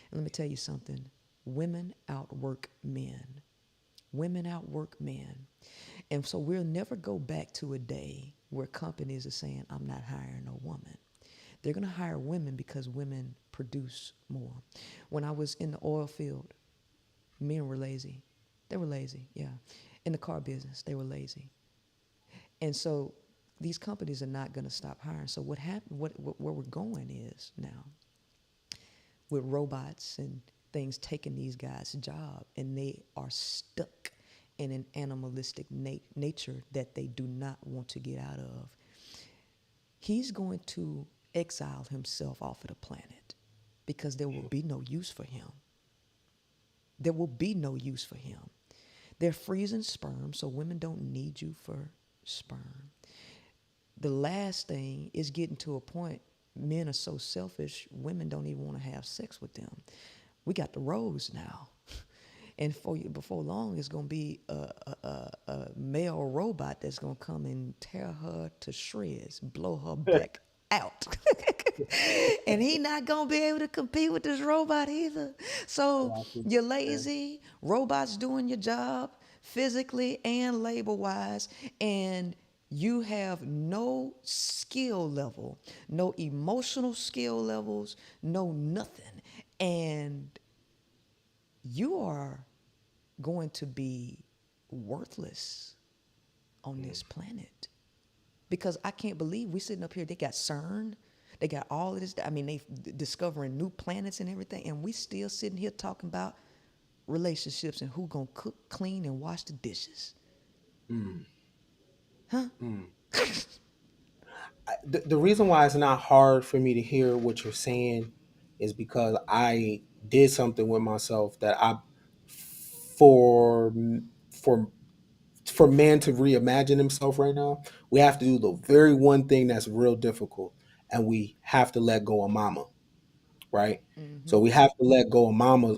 And let me tell you something: women outwork men. Women outwork men. And so we'll never go back to a day where companies are saying, "I'm not hiring a woman." They're going to hire women because women produce more. When I was in the oil field, men were lazy. They were lazy, yeah. In the car business, they were lazy. And so these companies are not going to stop hiring. So what happened? Where we're going is now with robots and things taking these guys' job, and they are stuck in an animalistic nature that they do not want to get out of. He's going to exile himself off of the planet because there will be no use for him. There will be no use for him. They're freezing sperm, so women don't need you for sperm. The last thing is getting to a point, men are so selfish, women don't even want to have sex with them. We got the roles now. And before long, it's going to be a male robot that's going to come and tear her to shreds, blow her back out. And he not going to be able to compete with this robot either. So you're lazy, robots doing your job physically and labor-wise, and you have no skill level, no emotional skill levels, no nothing. And you are going to be worthless on this planet. Because I can't believe we're sitting up here, they got CERN, they got all of this, I mean, they discovering new planets and everything, and we still sitting here talking about relationships and who gonna cook, clean, and wash the dishes. Huh? The reason why it's not hard for me to hear what you're saying is because I did something with myself that for for for man to reimagine himself right now, we have to do the very one thing that's real difficult, and we have to let go of mama, right? Mm-hmm. So we have to let go of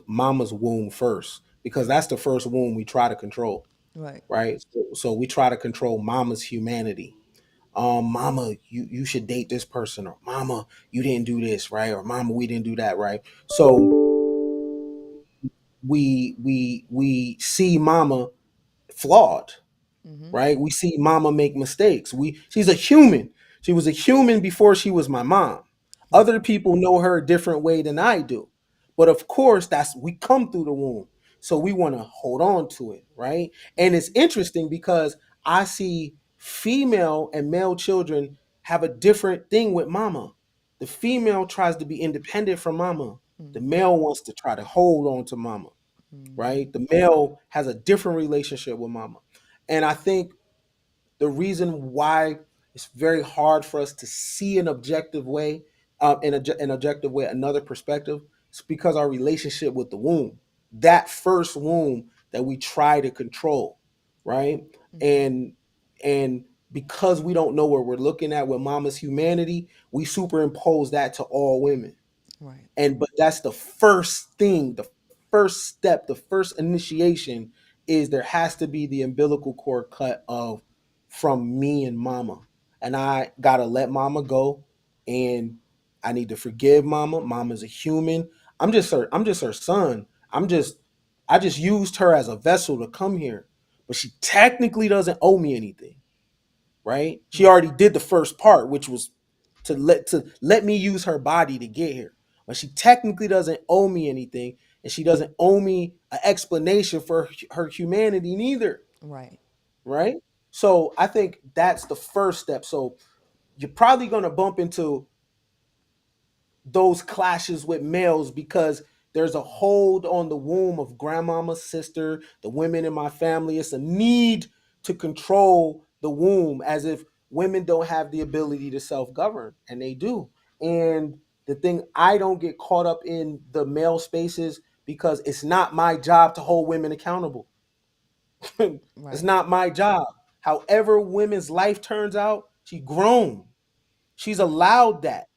mama's womb first, because that's the first womb we try to control, Right. right? So we try to control mama's humanity. Mama, you should date this person, or mama, you didn't do this, right? Or mama, we didn't do that, right? So we see mama flawed, Mm-hmm. right? We see mama make mistakes. She's a human. She was a human before she was my mom. Right. Other people know her a different way than I do. But of course, we come through the womb. So we want to hold on to it, right? And it's interesting because I see female and male children have a different thing with mama. The female tries to be independent from mama. The male wants to try to hold on to mama, right? The male has a different relationship with mama. And I think the reason why it's very hard for us to see an objective way, an objective way, another perspective, is because our relationship with the womb, that first womb that we try to control, right? And and because we don't know what we're looking at with mama's humanity, we superimpose that to all women. Right. And but that's the first thing, the first step, the first initiation is there has to be the umbilical cord cut of from me and mama. And I gotta let mama go, and I need to forgive mama. Mama's a human. I'm just her son. I just used her as a vessel to come here. But she technically doesn't owe me anything, right? She Right. already did the first part, which was to let me use her body to get here. But she technically doesn't owe me anything, and she doesn't owe me an explanation for her humanity neither, Right. right? So I think that's the first step. So you're probably going to bump into those clashes with males because there's a hold on the womb of grandmama's sister, the women in my family. It's a need to control the womb as if women don't have the ability to self-govern, and they do. And the thing, I don't get caught up in the male spaces because it's not my job to hold women accountable. It's Right. not my job. However women's life turns out, she grown. She's allowed that.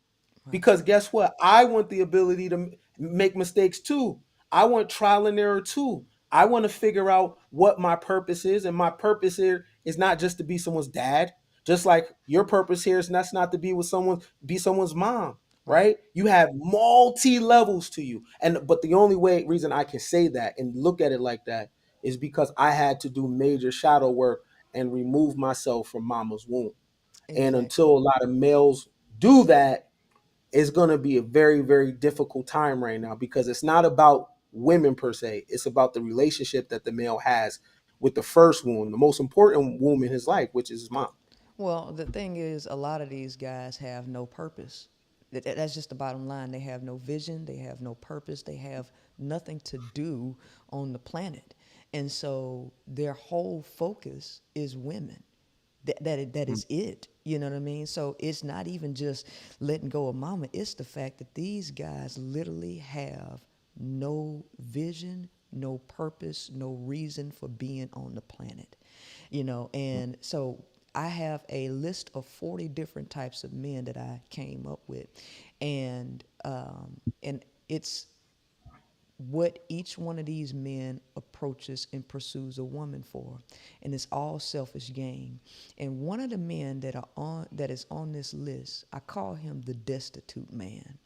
Right. Because guess what? I want the ability to make mistakes too. I want trial and error too. I want to figure out what my purpose is. And my purpose here is not just to be someone's dad, just like your purpose here is that's not to be with someone, be someone's mom, Right. right? You have multi levels to you. And but the only reason I can say that and look at it like that is because I had to do major shadow work and remove myself from mama's womb. And until Exactly. a lot of males do that, it's going to be a very, very difficult time right now because it's not about women per se. It's about the relationship that the male has with the first womb, the most important womb in his life, which is his mom. Well, the thing is, a lot of these guys have no purpose. That's just the bottom line. They have no vision. They have no purpose. They have nothing to do on the planet. And so their whole focus is women. That Mm. is it. You know what I mean? So it's not even just letting go of mama. It's the fact that these guys literally have no vision, no purpose, no reason for being on the planet. And so I have a list of 40 different types of men that I came up with, and it's what each one of these men approaches and pursues a woman for, and it's all selfish gain. And one of the men that is on this list, I call him the destitute man.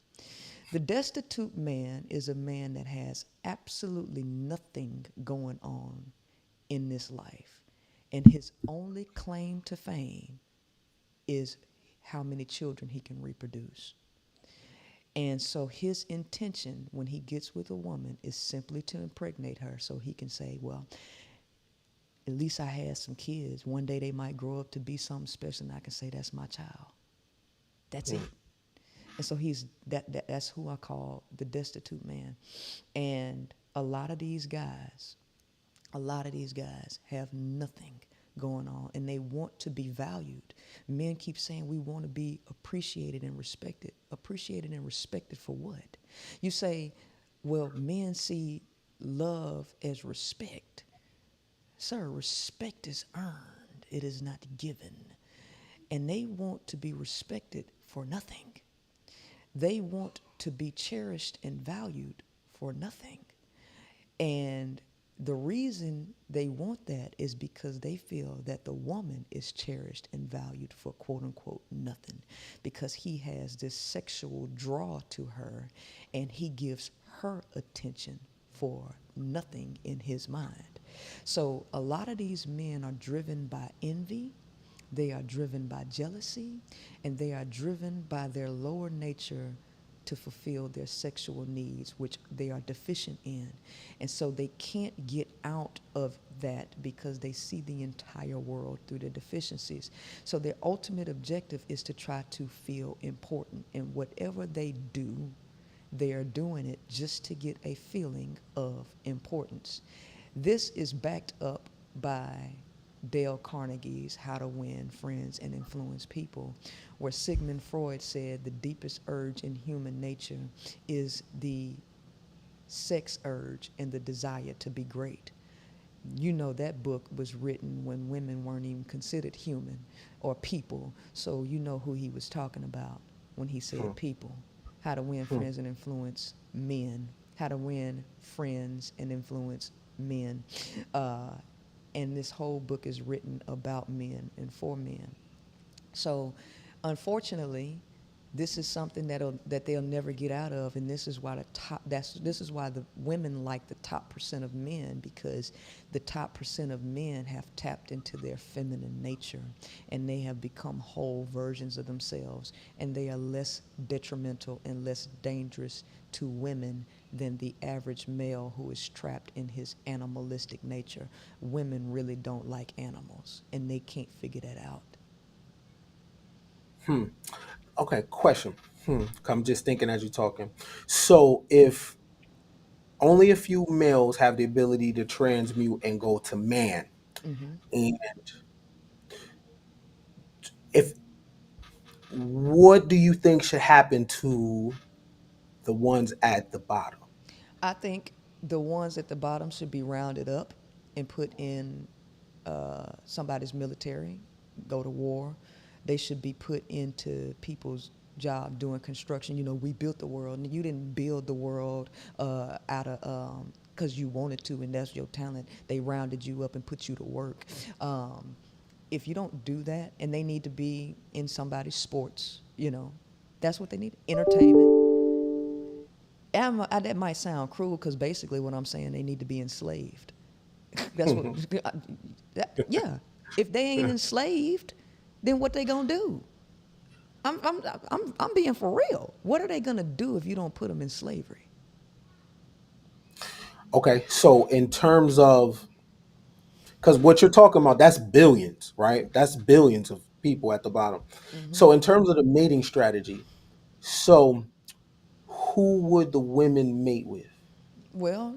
The destitute man is a man that has absolutely nothing going on in this life, and his only claim to fame is how many children he can reproduce. And so his intention when he gets with a woman is simply to impregnate her so he can say, well, at least I had some kids. One day they might grow up to be something special and I can say that's my child. That's it. Mm. And so that's who I call the destitute man. And a lot of these guys have nothing going on and they want to be valued. Men keep saying we want to be appreciated and respected. Appreciated and respected for what? You say, well, men see love as respect. Sir, respect is earned, it is not given. And they want to be respected for nothing. They want to be cherished and valued for nothing. And the reason they want that is because they feel that the woman is cherished and valued for quote unquote nothing, because he has this sexual draw to her and he gives her attention for nothing in his mind. So a lot of these men are driven by envy, they are driven by jealousy, and they are driven by their lower nature to fulfill their sexual needs, which they are deficient in. And so they can't get out of that because they see the entire world through their deficiencies. So their ultimate objective is to try to feel important. And whatever they do, they are doing it just to get a feeling of importance. This is backed up by Dale Carnegie's How to Win Friends and Influence People, where Sigmund Freud said the deepest urge in human nature is the sex urge and the desire to be great. You know that book was written when women weren't even considered human or people, so you know who he was talking about when he said people. How to Win Friends and Influence Men. How to Win Friends and Influence Men. And this whole book is written about men and for men. So, unfortunately, this is something that they'll never get out of, and this is why this is why the women like the top percent of men, because the top percent of men have tapped into their feminine nature, and they have become whole versions of themselves, and they are less detrimental and less dangerous to women than the average male who is trapped in his animalistic nature. Women really don't like animals, and they can't figure that out. Okay, question. I'm just thinking as you're talking. So if only a few males have the ability to transmute and go to man, and if what do you think should happen to the ones at the bottom? I think the ones at the bottom should be rounded up and put in somebody's military, go to war. They should be put into people's job doing construction. You know, we built the world, and you didn't build the world out of because you wanted to, and that's your talent. They rounded you up and put you to work. If you don't do that, and they need to be in somebody's sports, you know, that's what they need. Entertainment. That might sound cruel because basically what I'm saying, they need to be enslaved. That's what. Yeah. If they ain't enslaved, then what they gonna do? I'm being for real. What are they gonna do if you don't put them in slavery? Okay, so in terms of, because what you're talking about, that's billions, right? That's billions of people at the bottom. So in terms of the mating strategy, so who would the women mate with? Well,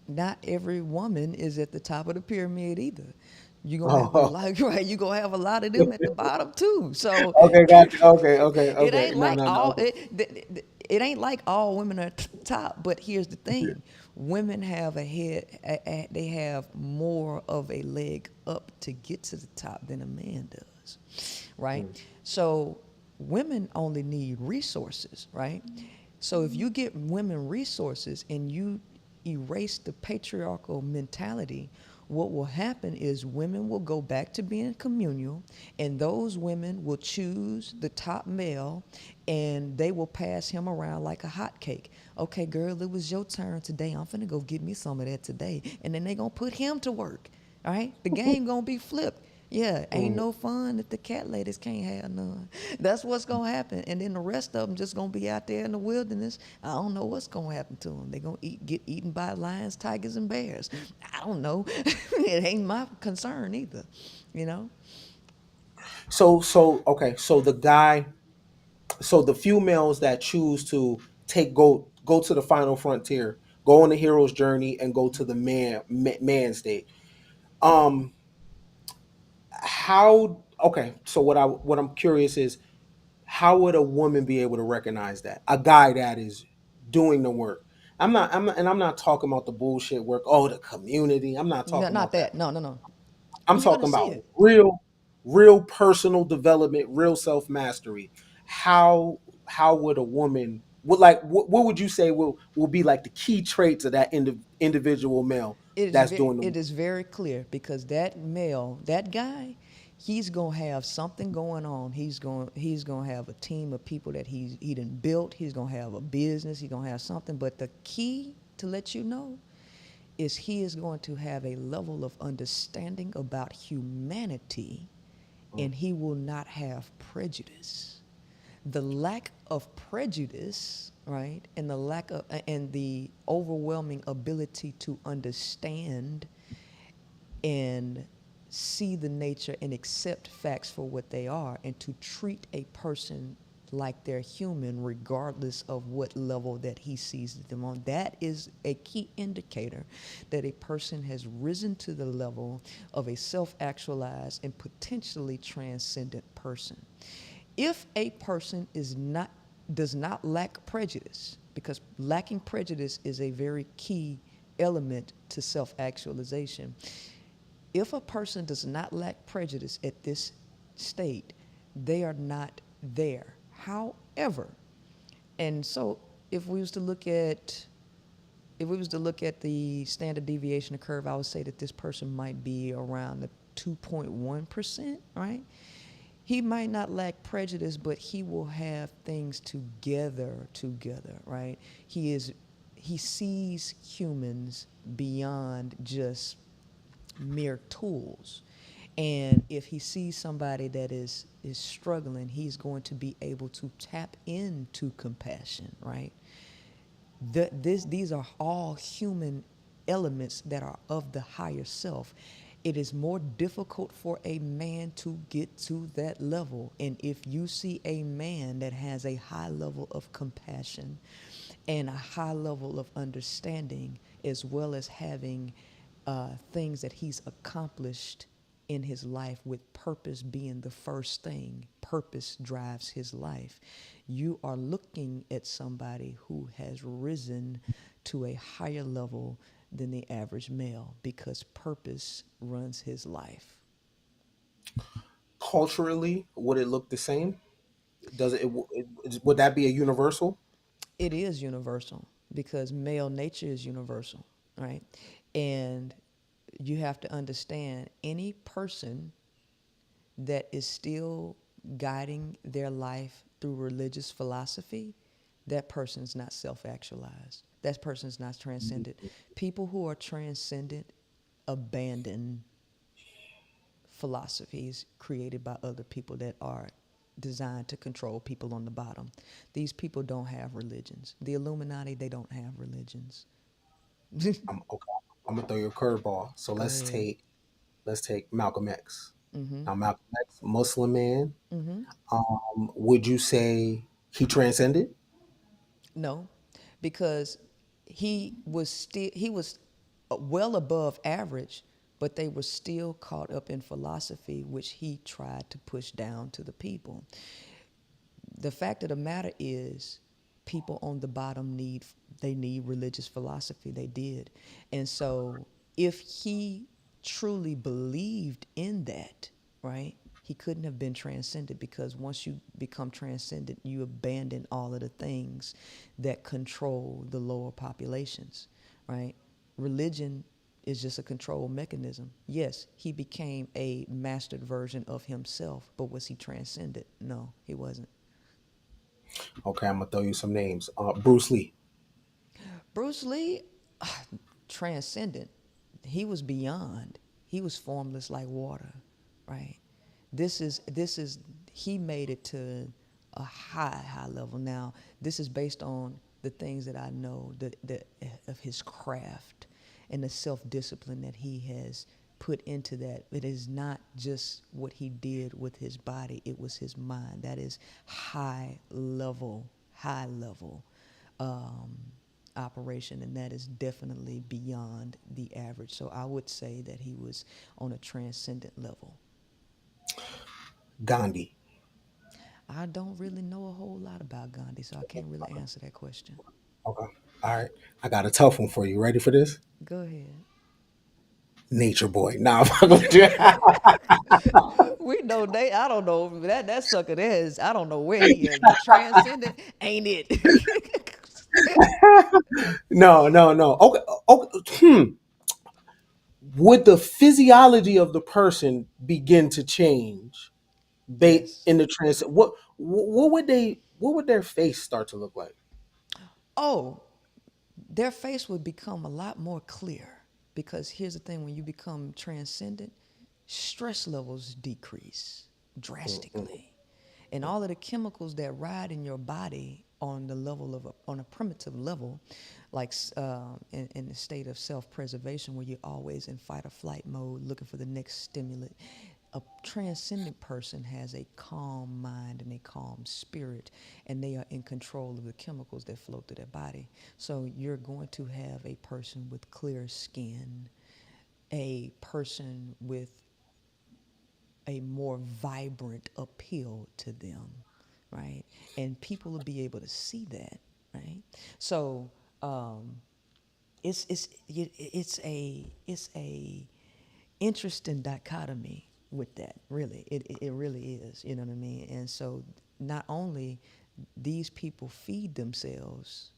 not every woman is at the top of the pyramid either. You're gonna have a Oh, lot, right? You're gonna have a lot of them at the bottom too. So okay, got you. Okay, okay, it okay. ain't No, like no, no. all Okay. it ain't like all women are top. But here's the thing: women have they have more of a leg up to get to the top than a man does, right? So women only need resources, right? So if you get women resources and you erase the patriarchal mentality, what will happen is women will go back to being communal, and those women will choose the top male, and they will pass him around like a hot cake. Okay, girl, it was your turn today. I'm finna go get me some of that today. And then they gonna put him to work. All right? The game gonna be flipped. Yeah, ain't no fun if the cat ladies can't have none. That's what's gonna happen, and then the rest of them just gonna be out there in the wilderness. I don't know what's gonna happen to them. They gonna get eaten by lions, tigers, and bears. I don't know. It ain't my concern either. You know. Okay, so the guy, so the few males that choose to go to the final frontier, go on the hero's journey, and go to the man state. Um, how? Okay, so what I'm curious is, how would a woman be able to recognize that a guy that is doing the work? I'm not talking about the bullshit work. Oh, the community. I'm not No, talking not about that. that. No, no, no. I'm You gotta talking see about it. real personal development, real self mastery. How would a woman what would you say will be like the key traits of that individual male that's doing the It work? is very clear because that male, that guy, he's gonna have something going on. He's gonna have a team of people that he done built. He's gonna have a business. He's gonna have something. But the key to let you know is he is going to have a level of understanding about humanity, and he will not have prejudice. The lack of prejudice, right, and the lack of and the overwhelming ability to understand and see the nature and accept facts for what they are, and to treat a person like they're human regardless of what level that he sees them on. That is a key indicator that a person has risen to the level of a self-actualized and potentially transcendent person. If a person is not does not lack prejudice, because lacking prejudice is a very key element to self-actualization. If a person does not lack prejudice at this state, they are not there. However, and so if we was to look at the standard deviation of curve, I would say that this person might be around the 2.1%, right? He might not lack prejudice, but he will have things together, right? He sees humans beyond just mere tools. And if he sees somebody that is struggling, he's going to be able to tap into compassion, right? These are all human elements that are of the higher self. It is more difficult for a man to get to that level. And if you see a man that has a high level of compassion and a high level of understanding, as well as having things that he's accomplished in his life, with purpose being the first thing, purpose drives his life. You are looking at somebody who has risen to a higher level than the average male, because purpose runs his life. Culturally, would it look the same? Does would that be a universal? It is universal, because male nature is universal, right? And you have to understand, any person that is still guiding their life through religious philosophy, that person's not self-actualized. That person's not transcendent. People who are transcendent abandon philosophies created by other people that are designed to control people on the bottom. These people don't have religions. The Illuminati, they don't have religions. Okay. I'm gonna throw you a curveball. So Go ahead. let's take Malcolm X. Mm-hmm. Now Malcolm X, Muslim man. Mm-hmm. Would you say he transcended? No, because he was well above average, but they were still caught up in philosophy, which he tried to push down to the people. The fact of the matter is, people on the bottom need religious philosophy. They did. And so if he truly believed in that, right, he couldn't have been transcended, because once you become transcendent, you abandon all of the things that control the lower populations, right? Religion is just a control mechanism. Yes, he became a mastered version of himself, but was he transcended? No, he wasn't. Okay, I'm gonna throw you some names. Bruce Lee. Bruce Lee, transcendent. He was beyond. He was formless like water, right? This is he made it to a high level. Now, this is based on the things that I know that of his craft and the self-discipline that he has put into that. It is not just what he did with his body, it was his mind. That is high level um, operation, and that is definitely beyond the average. So I would say that he was on a transcendent level. Gandhi. I don't really know a whole lot about Gandhi, so I can't really answer that question. Okay. All right. I got a tough one for you. Ready for this? Go ahead. Nature boy. Nah, I'm fucking with you. We know they. I don't know that sucker. There is. I don't know where he is, but transcendent ain't it? No, no, no. Okay, okay. Would the physiology of the person begin to change Yes. in the trans? What would their face start to look like? Oh, their face would become a lot more clear, because here's the thing: when you become transcendent, stress levels decrease Mm-mm. drastically. And all of the chemicals that ride in your body on the level of on a primitive level, like in the state of self-preservation, where you're always in fight or flight mode, looking for the next stimulant. A transcendent person has a calm mind and a calm spirit, and they are in control of the chemicals that flow through their body. So you're going to have a person with clear skin, a person with a more vibrant appeal to them, right? And people will be able to see that, right? So it's a interesting dichotomy with that. Really, it really is. You know what I mean? And so not only these people feed themselves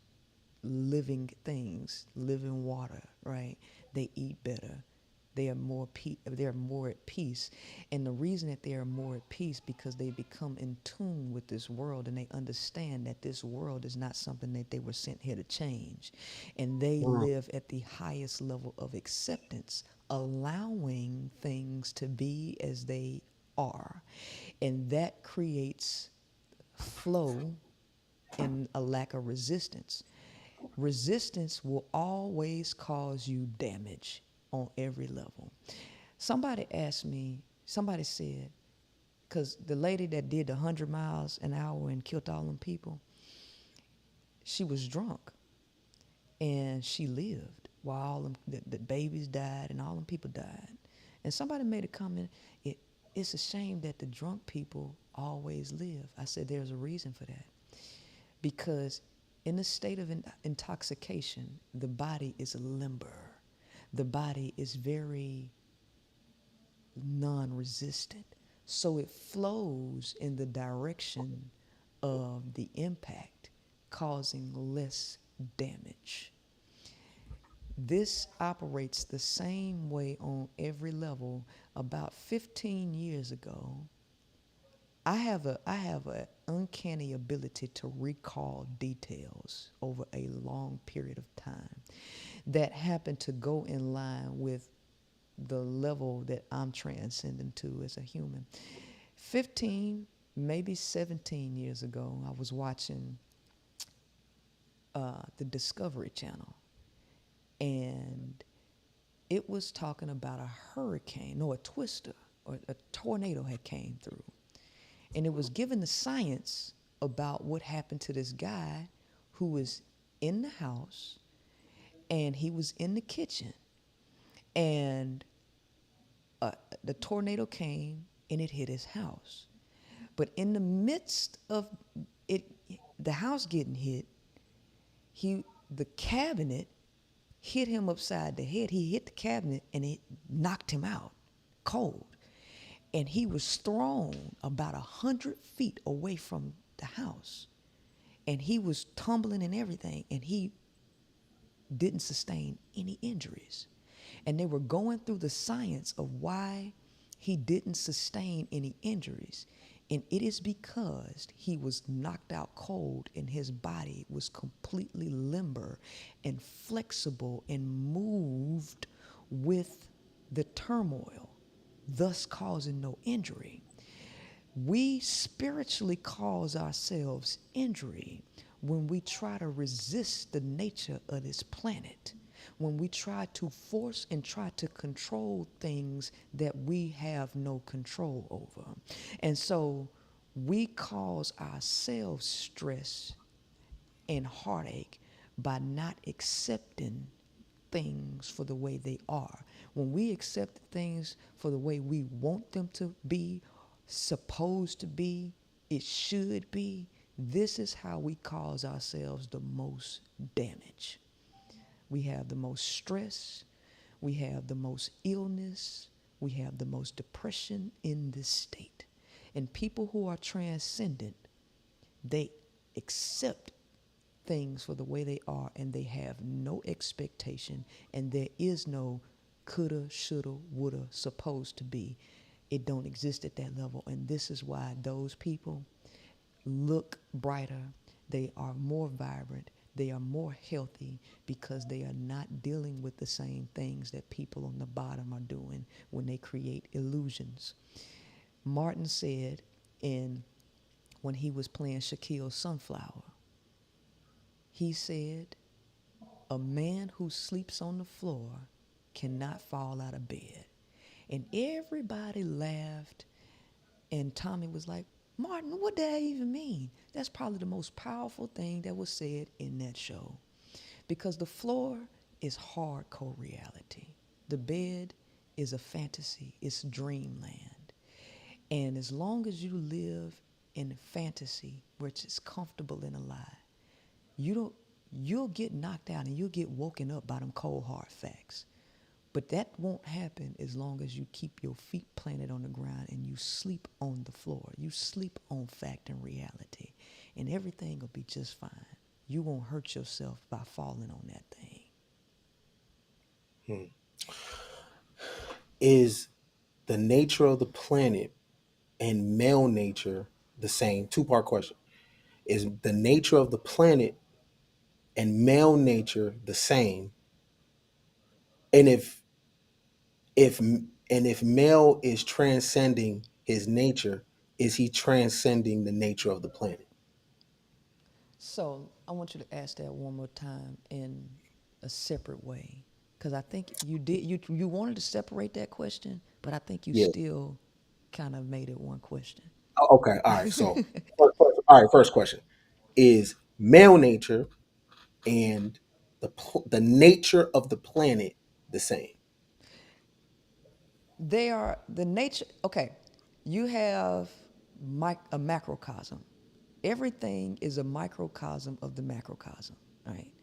living things, living water, right? They eat better. They're more at peace. And the reason that they are more at peace because they become in tune with this world, and they understand that this world is not something that they were sent here to change. And they live at the highest level of acceptance, allowing things to be as they are. And that creates flow and a lack of resistance. Resistance will always cause you damage on every level. Somebody asked me, somebody said, because the lady that did the 100 miles an hour and killed all them people, she was drunk and she lived while all them, the babies died and all them people died. And somebody made a comment, it's a shame that the drunk people always live. I said, there's a reason for that. Because in a state of intoxication, the body is limber. The body is very non-resistant. So it flows in the direction of the impact, causing less damage. This operates the same way on every level. About 15 years ago, I have an uncanny ability to recall details over a long period of time that happen to go in line with the level that I'm transcending to as a human. 15, maybe 17 years ago, I was watching the Discovery Channel, and it was talking about a hurricane, no, a twister, or a tornado had came through. And it was given the science about what happened to this guy who was in the house, and he was in the kitchen, and the tornado came and it hit his house. But in the midst of it, the house getting hit, the cabinet hit him upside the head. He hit the cabinet and it knocked him out cold. And he was thrown about 100 feet away from the house. And he was tumbling and everything, and he didn't sustain any injuries. And they were going through the science of why he didn't sustain any injuries. And it is because he was knocked out cold and his body was completely limber and flexible and moved with the turmoil, thus causing no injury. We spiritually cause ourselves injury when we try to resist the nature of this planet, when we try to force and try to control things that we have no control over. And so we cause ourselves stress and heartache by not accepting things for the way they are. When we accept things for the way we want them to be, supposed to be, it should be, this is how we cause ourselves the most damage. We have the most stress, we have the most illness, we have the most depression in this state. And people who are transcendent, they accept things for the way they are, and they have no expectation, and there is no coulda, shoulda, woulda, supposed to be. It don't exist at that level. And this is why those people look brighter, they are more vibrant, they are more healthy, because they are not dealing with the same things that people on the bottom are doing when they create illusions. Martin said in when he was playing Shaquille's Sunflower. He said, "A man who sleeps on the floor cannot fall out of bed." And everybody laughed. And Tommy was like, "Martin, what did that even mean?" That's probably the most powerful thing that was said in that show. Because the floor is hardcore reality. The bed is a fantasy, it's dreamland. And as long as you live in fantasy, which is comfortable in a lie, you don't you'll get knocked out and you'll get woken up by them cold hard facts. But that won't happen as long as you keep your feet planted on the ground and you sleep on the floor. You sleep on fact and reality. And everything will be just fine. You won't hurt yourself by falling on that thing. Is the nature of the planet and male nature the same? Two-part question. Is the nature of the planet and male nature the same? And if male is transcending his nature, is he transcending the nature of the planet? So I want you to ask that one more time in a separate way. Because I think you wanted to separate that question, but I think you Yeah. still kind of made it one question. Okay. All right. So, all right. First question: is male nature and the nature of the planet the same? They are the nature. Okay, you have a macrocosm. Everything is a microcosm of the macrocosm, right?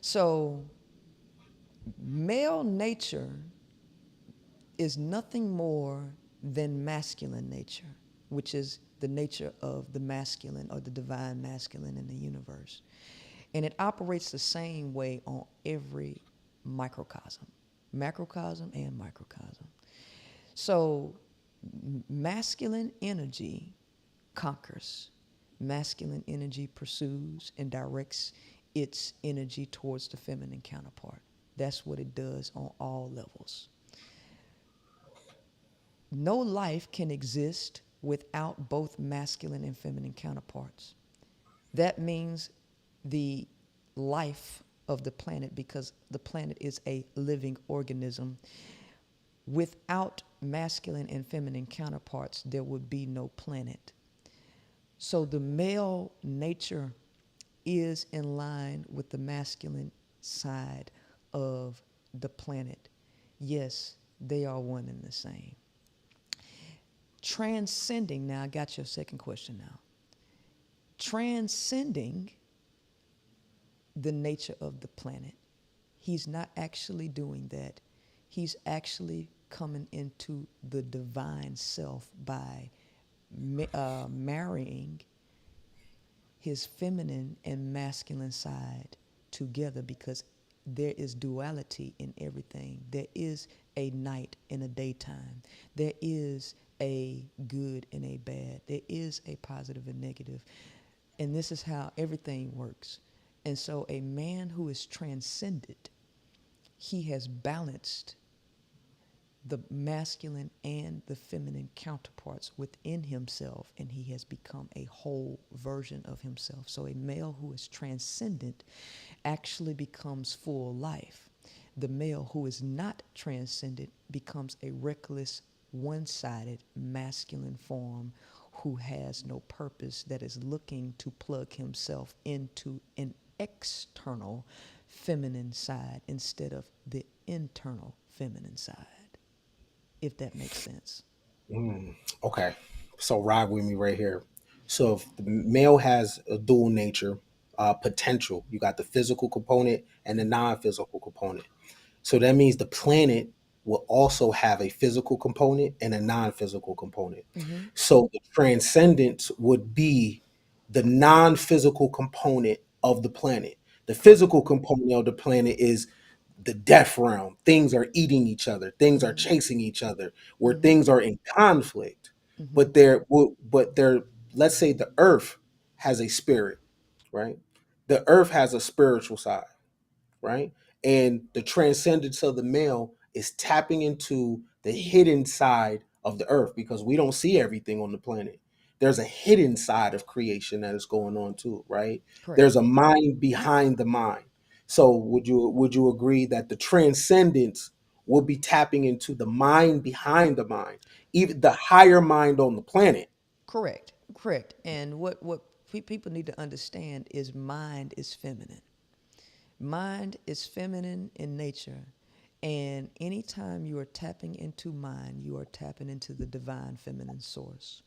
So male nature is nothing more than masculine nature, which is the nature of the masculine or the divine masculine in the universe. And it operates the same way on every microcosm, macrocosm and microcosm. So masculine energy conquers. Masculine energy pursues and directs its energy towards the feminine counterpart. That's what it does on all levels. No life can exist without both masculine and feminine counterparts. That means the life of the planet, because the planet is a living organism. Without masculine and feminine counterparts, there would be no planet. So the male nature is in line with the masculine side of the planet. Yes, they are one and the same. Transcending, now I got your second question now. Transcending the nature of the planet. He's not actually doing that. He's actually coming into the divine self by marrying his feminine and masculine side together, because there is duality in everything. There is a night and a daytime. There is a good and a bad. There is a positive and negative. And this is how everything works. And so a man who is transcended, he has balanced the masculine and the feminine counterparts within himself, and he has become a whole version of himself. So a male who is transcendent actually becomes full life. The male who is not transcendent becomes a reckless, one-sided masculine form who has no purpose, that is looking to plug himself into an external feminine side instead of the internal feminine side, if that makes sense. Okay. So ride with me right here. So if the male has a dual nature, potential, you got the physical component and the non-physical component. So that means the planet will also have a physical component and a non-physical component. Mm-hmm. So the transcendence would be the non-physical component of the planet. The physical component of the planet is the death realm. Things are eating each other. Things are chasing each other. Where Mm-hmm. things are in conflict. Mm-hmm. But they're, let's say the earth has a spirit, right? The earth has a spiritual side, right? And the transcendence of the male is tapping into the hidden side of the earth, because we don't see everything on the planet. there's a hidden side of creation that is going on too, right? Correct. There's a mind behind the mind. So would you agree that the transcendence will be tapping into the mind behind the mind, even the higher mind on the planet? Correct. Correct. And what people need to understand is mind is feminine. Mind is feminine in nature. And anytime you are tapping into mind, you are tapping into the divine feminine source.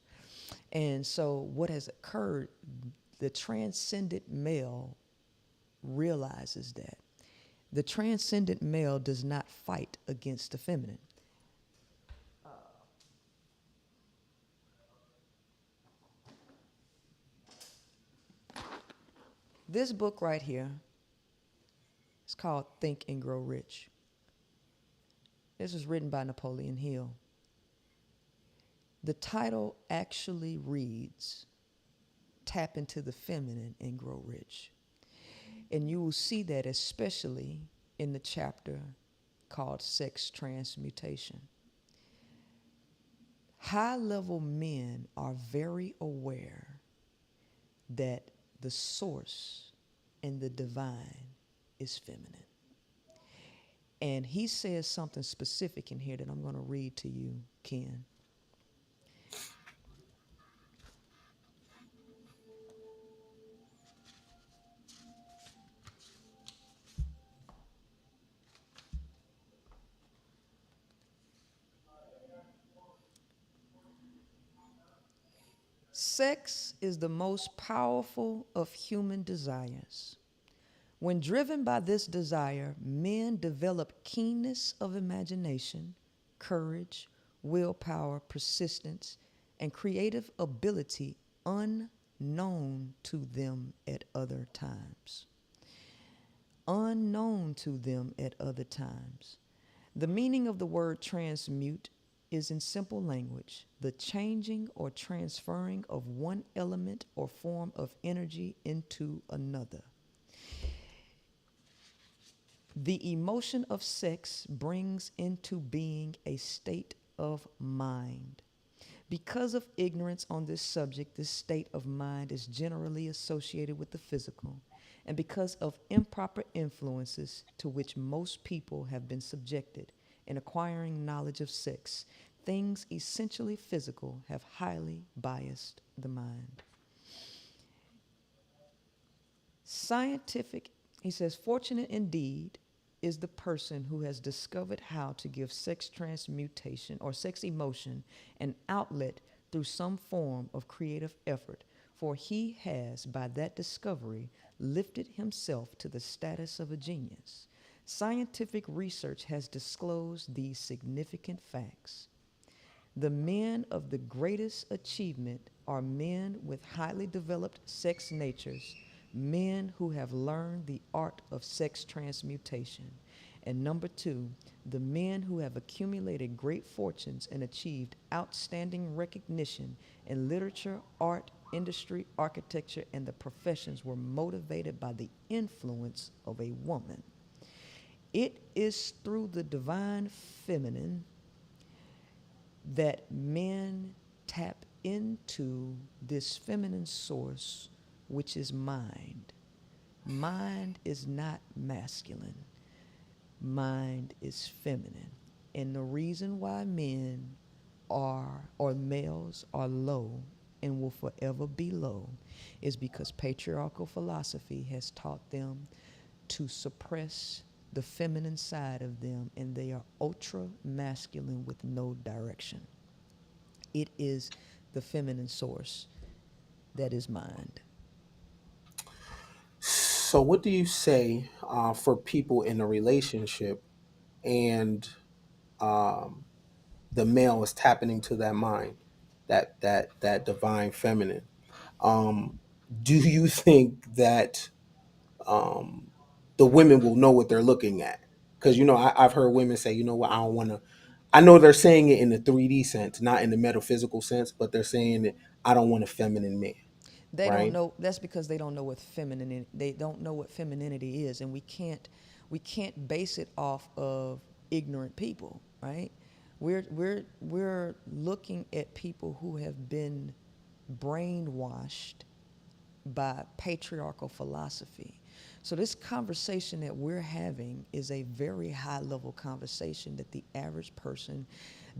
And so, what has occurred, the transcendent male realizes that. The transcendent male does not fight against the feminine. This book right here is called Think and Grow Rich. This was written by Napoleon Hill. The title actually reads Tap into the Feminine and Grow Rich. And you will see that especially in the chapter called Sex Transmutation. High level men are very aware that the source and the divine is feminine. And he says something specific in here that I'm going to read to you, Ken. Sex is the most powerful of human desires. When driven by this desire, men develop keenness of imagination, courage, willpower, persistence, and creative ability unknown to them at other times. Unknown to them at other times. The meaning of the word transmute is in simple language the changing or transferring of one element or form of energy into another. The emotion of sex brings into being a state of mind. Because of ignorance on this subject, this state of mind is generally associated with the physical, and because of improper influences to which most people have been subjected in acquiring knowledge of sex, things essentially physical have highly biased the mind. Scientific, he says, fortunate indeed is the person who has discovered how to give sex transmutation or sex emotion an outlet through some form of creative effort, for he has, by that discovery, lifted himself to the status of a genius. Scientific research has disclosed these significant facts. The men of the greatest achievement are men with highly developed sex natures, men who have learned the art of sex transmutation. And number two, the men who have accumulated great fortunes and achieved outstanding recognition in literature, art, industry, architecture, and the professions were motivated by the influence of a woman. It is through the divine feminine that men tap into this feminine source, which is mind. Mind is not masculine, mind is feminine. And the reason why men are, or males are low and will forever be low, is because patriarchal philosophy has taught them to suppress the feminine side of them, and they are ultra masculine with no direction. It is the feminine source that is mind. So what do you say for people in a relationship and um, the male is tapping into that mind, that divine feminine? Um, do you think that um, the women will know what they're looking at? Because I've heard women say, you know what, I don't want to. I know they're saying it in the 3D sense, not in the metaphysical sense, but they're saying that I don't want a feminine man, They don't right? know. That's because they don't know what feminine. They don't know what femininity is, and we can't base it off of ignorant people, right? We're looking at people who have been brainwashed by patriarchal philosophy. So, this conversation that we're having is a very high level conversation that the average person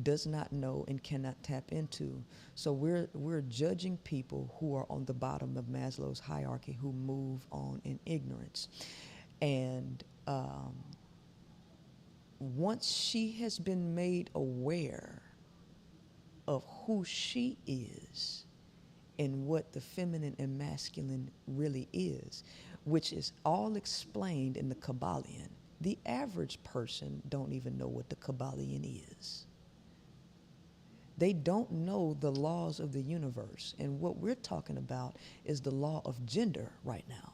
does not know and cannot tap into. So, we're judging people who are on the bottom of Maslow's hierarchy who move on in ignorance. And once she has been made aware of who she is and what the feminine and masculine really is, which is all explained in the Kabbalion. The average person don't even know what the Kabbalion is. They don't know the laws of the universe. And what we're talking about is the law of gender right now.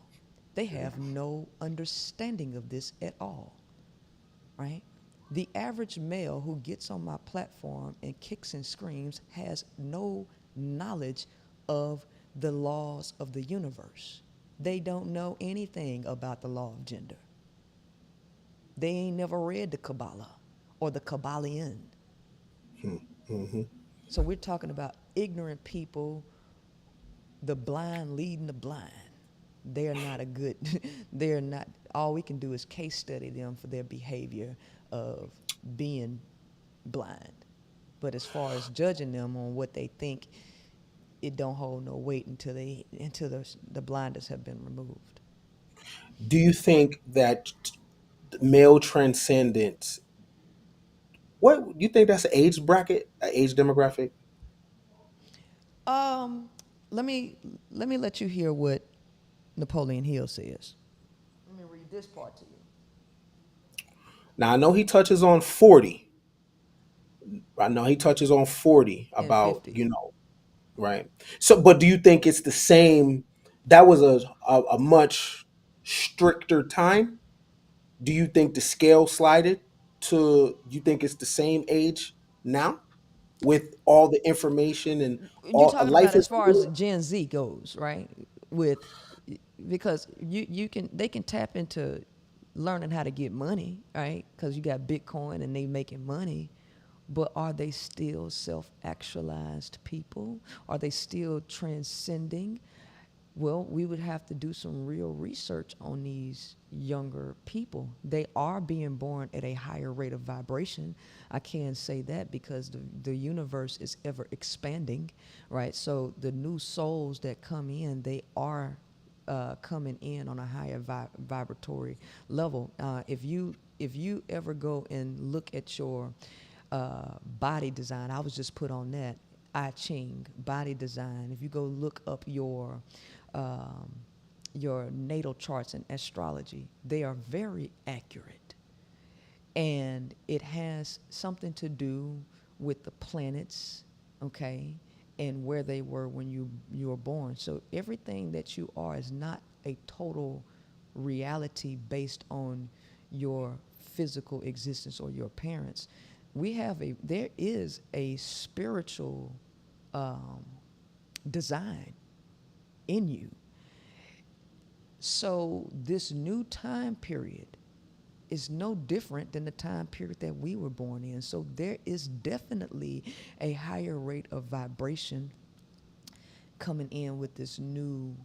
They have no understanding of this at all, right? The average male who gets on my platform and kicks and screams has no knowledge of the laws of the universe. They don't know anything about the law of gender. They ain't never read the Kabbalah or the Kabbalion. Mm-hmm. So we're talking about ignorant people, the blind leading the blind. They're not a good, they're not, all we can do is case study them for their behavior of being blind. But as far as judging them on what they think, it don't hold no weight until the blinders have been removed. Do you think that male transcendence? What you think that's an age bracket, an age demographic? Um, let me let you hear what Napoleon Hill says. Let me read this part to you. Now I know he touches on 40. I know he touches on 40 And about 50. right. So, but do you think it's the same? That was a much stricter time. Do you think the scale slided to? You think it's the same age now with all the information and You're all talking life about as is far as fluid? Gen Z goes, right? With because you can they can tap into learning how to get money, right? Because you got Bitcoin and they making money, but are they still self-actualized people? Are they still transcending? Well, we would have to do some real research on these younger people. They are being born at a higher rate of vibration. I can say that because the universe is ever expanding, right? So the new souls that come in, they are coming in on a higher vibratory level. If you ever go and look at your body design, I was just put on that I Ching body design. If you go look up um, your natal charts and astrology, they are very accurate, and it has something to do with the planets, okay, and where they were when you were born. So everything that you are is not a total reality based on your physical existence or your parents. There is a spiritual um, design in you. So this new time period is no different than the time period that we were born in. So there is definitely a higher rate of vibration coming in with these new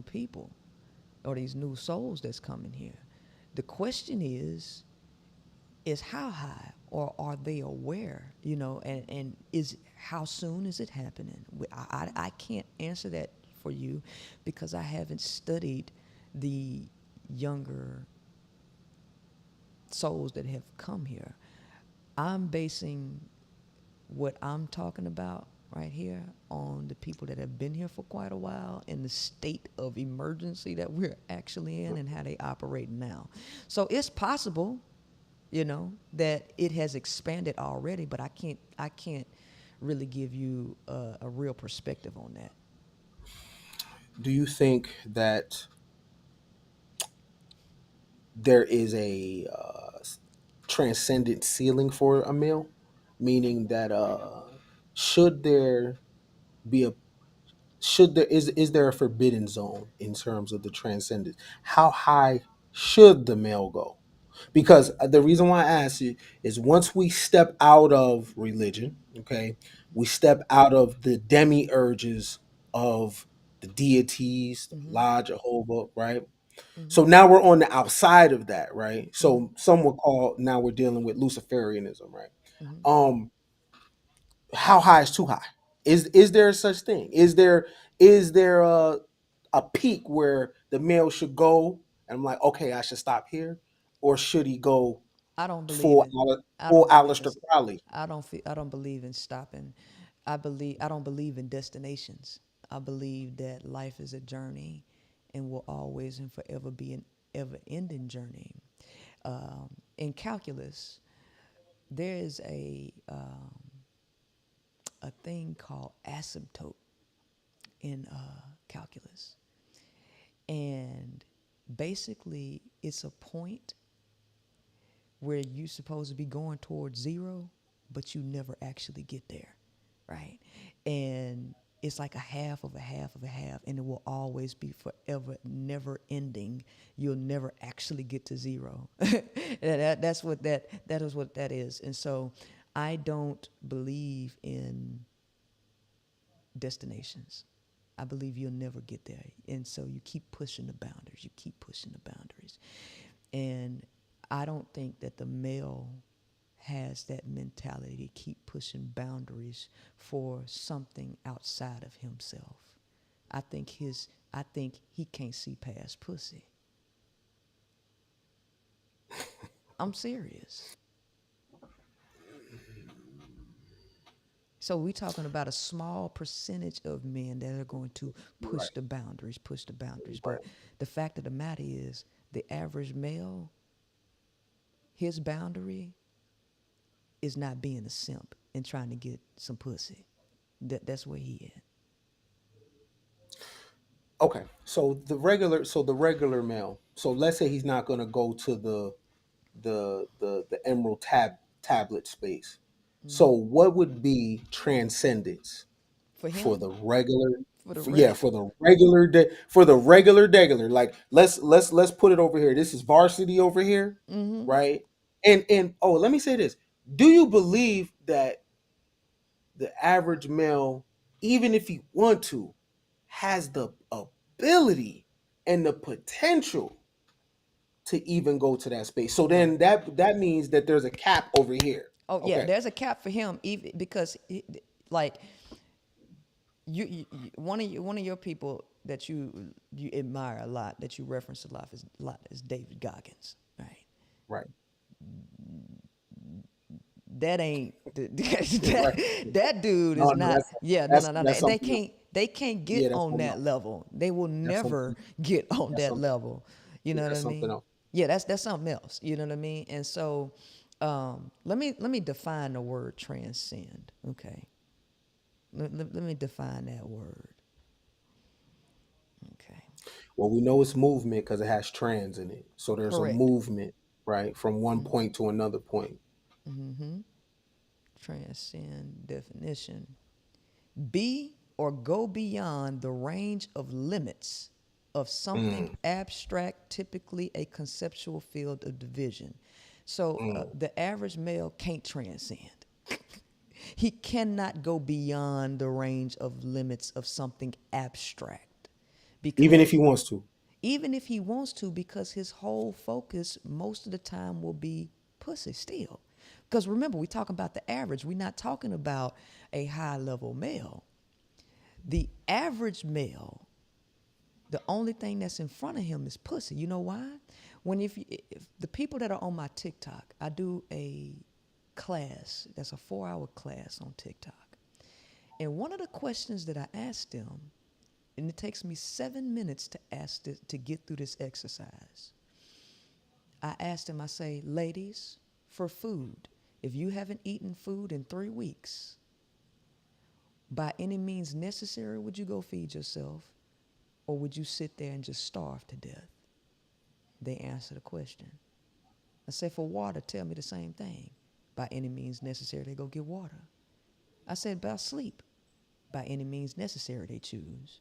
people or these new souls that's coming here. The question is how high, or are they aware, and is how soon is it happening? I can't answer that for you because I haven't studied the younger souls that have come here. I'm basing what I'm talking about right here on the people that have been here for quite a while and the state of emergency that we're actually in and how they operate now. So it's possible, that it has expanded already, but I can't really give you a real perspective on that. Do you think that there is a transcendent ceiling for a male, meaning that should there be a should there is there a forbidden zone in terms of the transcendence? How high should the male go? Because the reason why I ask you is once we step out of religion, okay, We step out of the demiurges of the deities, Mm-hmm. Lodge, Jehovah, right? Mm-hmm. So now we're on the outside of that, right? Mm-hmm. So some would call now we're dealing with Luciferianism, right? Mm-hmm. Um, how high is too high? Is there such thing? Is there a peak where the male should go and I'm like, okay, I should stop here, or should he go I don't believe full in. I full don't believe in. Aleister Crowley? I don't believe in stopping. I don't believe in destinations. I believe that life is a journey, and will always and forever be an ever-ending journey. In calculus, there is a thing called asymptote in calculus, and basically, it's a point where you're supposed to be going towards zero, but you never actually get there, right? And it's like a half of a half of a half, and it will always be forever, never ending. You'll never actually get to zero. That's what that is what that is. And so, I don't believe in destinations. I believe you'll never get there. And so you keep pushing the boundaries. You keep pushing the boundaries. And I don't think that the male has that mentality to keep pushing boundaries for something outside of himself. I think he can't see past pussy. I'm serious. So we're talking about a small percentage of men that are going to Right, push the boundaries. right. But the fact of the matter is, the average male, his boundary is not being a simp and trying to get some pussy. That's where he at. Okay, so the regular male. So let's say he's not going to go to the Emerald tablet space. So what would be transcendence For for him, the regular? for the Yeah, reg, for the regular for the regular. Like let's put it over here. This is varsity over here, right? And oh, let me say this: do you believe that the average male, even if he want to, has the ability and the potential to even go to that space? So no. then that means that there's a cap over here. Oh yeah, Okay, there's a cap for him, even because like one of your people that you admire a lot, that you reference a lot is David Goggins, right? right, That ain't right. that dude No, is no, not. Yeah, no, no, no. that's They something else. can't get Yeah, that's on something that else. level. They will That's never something. get on That's that something. level. You Yeah, know what I that's something mean? else. Yeah, that's something else. You know what I mean? And so, let me define the word transcend. Okay, let me define that word. Okay, Well, we know it's movement because it has trans in it. So there's a correct. movement, right, from one point to another point. Transcend definition. Be or go beyond the range of limits of something Mm, abstract, typically a conceptual field of division. So the average male can't transcend. He cannot go beyond the range of limits of something abstract, even if because he wants to. even if he wants to, because his whole focus most of the time will be pussy still. Because remember, we're talking about the average. We're not talking about a high level male. The average male, the only thing that's in front of him is pussy. You know why? If the people that are on my TikTok, I do a class that's a 4-hour class on TikTok. And one of the questions that I asked them, and it takes me 7 minutes to to get through this exercise. I asked them, I say, ladies, for food, if you haven't eaten food in 3 weeks, by any means necessary, would you go feed yourself? Or would you sit there and just starve to death? They answer the question. I said, for water, tell me the same thing. By any means necessary, they go get water. I said, about sleep. By any means necessary, they choose.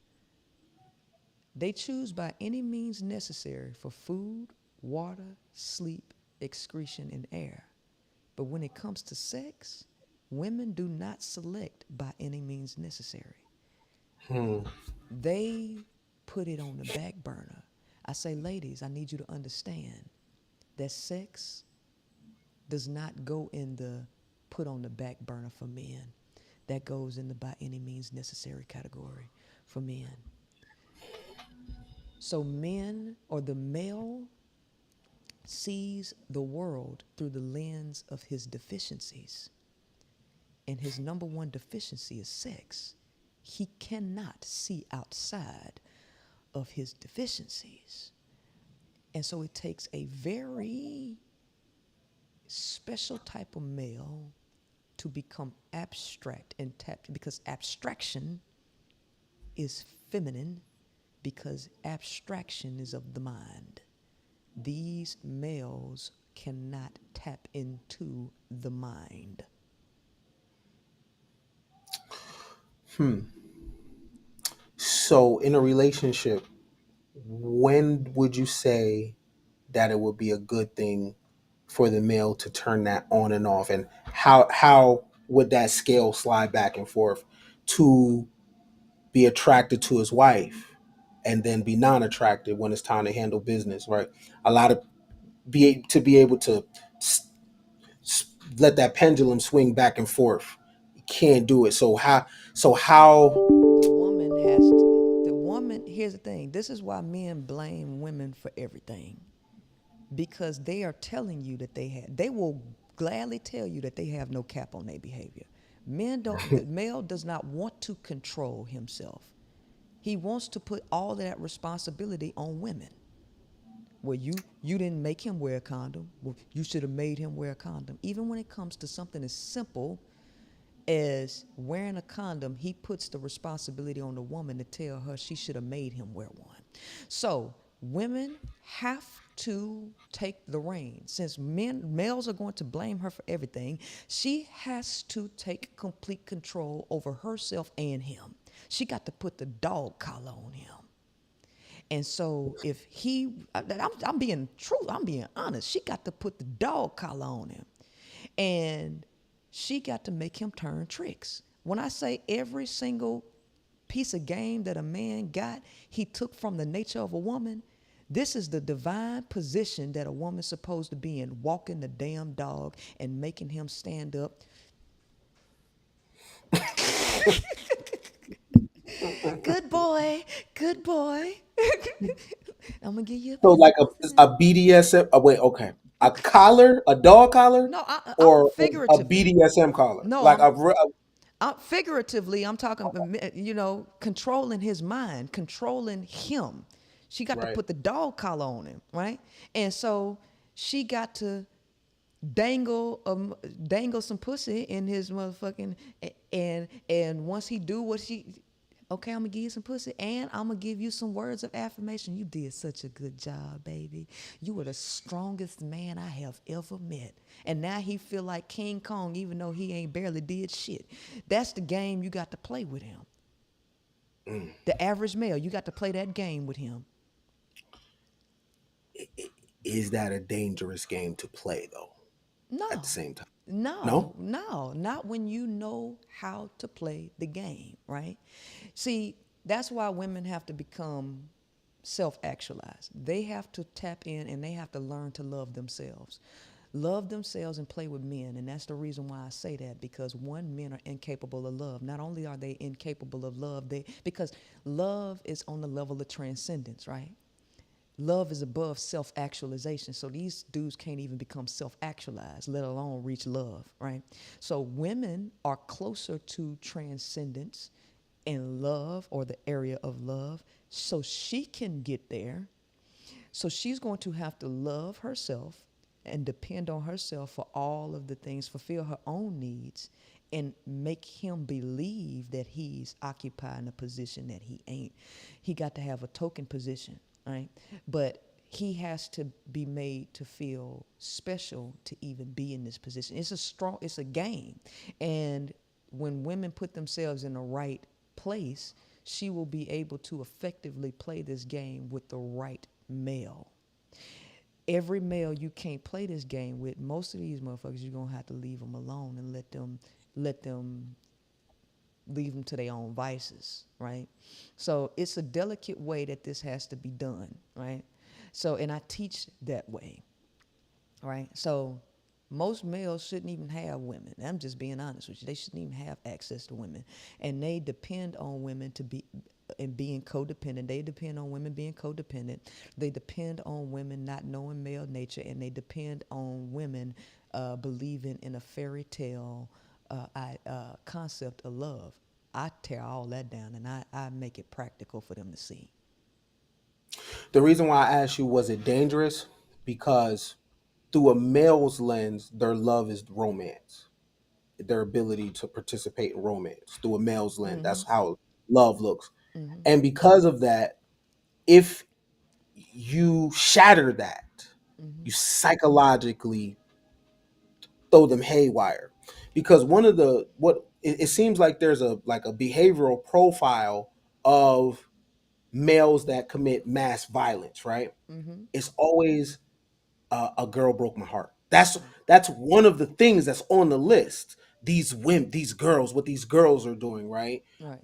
They choose by any means necessary for food, water, sleep, excretion, and air. But when it comes to sex, Women do not select by any means necessary. They put it on the back burner. I say, ladies, I need you to understand that sex does not go in the put on the back burner for men. That goes in the by any means necessary category for men. So men, or the male, sees the world through the lens of his deficiencies. And his number one deficiency is sex. He cannot see outside of his deficiencies. And so it takes a very special type of male to become abstract and tap, because abstraction is feminine, because abstraction is of the mind. These males cannot tap into the mind. So in a relationship, when would you say that it would be a good thing for the male to turn that on and off, and how would that scale slide back and forth to be attracted to his wife and then be non-attracted when it's time to handle business, right? A lot of be able to let that pendulum swing back and forth. You can't do it. So how The woman has to, the woman, here's the thing. This is why men blame women for everything. Because they are telling you that they will gladly tell you that they have no cap on their behavior. The male does not want to control himself. He wants to put all of that responsibility on women. Well, you didn't make him wear a condom. Well, you should have made him wear a condom. Even when it comes to something as simple as wearing a condom, he puts the responsibility on the woman to tell her she should have made him wear one. So women have to take the reins. Since males are going to blame her for everything, she has to take complete control over herself and him. She got to put the dog collar on him. And so if I'm being true, I'm being honest. She got to put the dog collar on him. And she got to make him turn tricks. When I say every single piece of game that a man got, he took from the nature of a woman, this is the divine position that a woman's supposed to be in, walking the damn dog and making him stand up. Good boy, good boy. I'm gonna give you a so piece like of pussy. a BDSM? Wait, okay, a collar, a dog collar, No, I'm or a figuratively. BDSM collar, No, like figuratively, I'm talking, controlling his mind, controlling him. She got to right. put the dog collar on him, right? And so she got to dangle dangle some pussy in his motherfucking, and once he do what she, okay, I'm gonna give you some pussy and I'm gonna give you some words of affirmation. You did such a good job, baby. You were the strongest man I have ever met. And now he feel like King Kong even though he ain't barely did shit. That's the game you got to play with him. The average male, you got to play that game with him. Is that a dangerous game to play though? At the No. same time, No, no. no, not when you know how to play the game, right? See, that's why women have to become self actualized. They have to tap in and they have to learn to love themselves. Love themselves and play with men. And that's the reason why I say that, because one, men are incapable of love. Not only are they incapable of love, because love is on the level of transcendence, right? Love is above self-actualization. So these dudes can't even become self-actualized, let alone reach love, right? So women are closer to transcendence and love, or the area of love. So she can get there. So she's going to have to love herself and depend on herself for all of the things, fulfill her own needs, and make him believe that he's occupying a position that he ain't. He got to have a token position, right? But he has to be made to feel special to even be in this position. It's a game. And when women put themselves in the right place, she will be able to effectively play this game with the right male. Every male you can't play this game with, most of these motherfuckers, you're going to have to leave them alone and let them let them leave them to their own vices, right? So it's a delicate way that this has to be done, right? So, and I teach that way, right? So most males shouldn't even have women. I'm just being honest with you. They shouldn't even have access to women. And they depend on women to be and being codependent. They depend on women being codependent. They depend on women not knowing male nature, and they depend on women believing in a fairy tale concept of love. I tear all that down and I make it practical for them to see. The reason why I asked you, was it dangerous? Because through a male's lens, their love is romance, their ability to participate in romance through a male's lens. Mm-hmm. That's how love looks. Mm-hmm. And because of that, if you shatter that, Mm-hmm. you psychologically throw them haywire. Because one of the what it seems like there's a like a behavioral profile of males that commit mass violence, right? Mm-hmm. It's always a girl broke my heart. That's Right. that's one of the things that's on the list. These women, these girls, what these girls are doing, right? Right.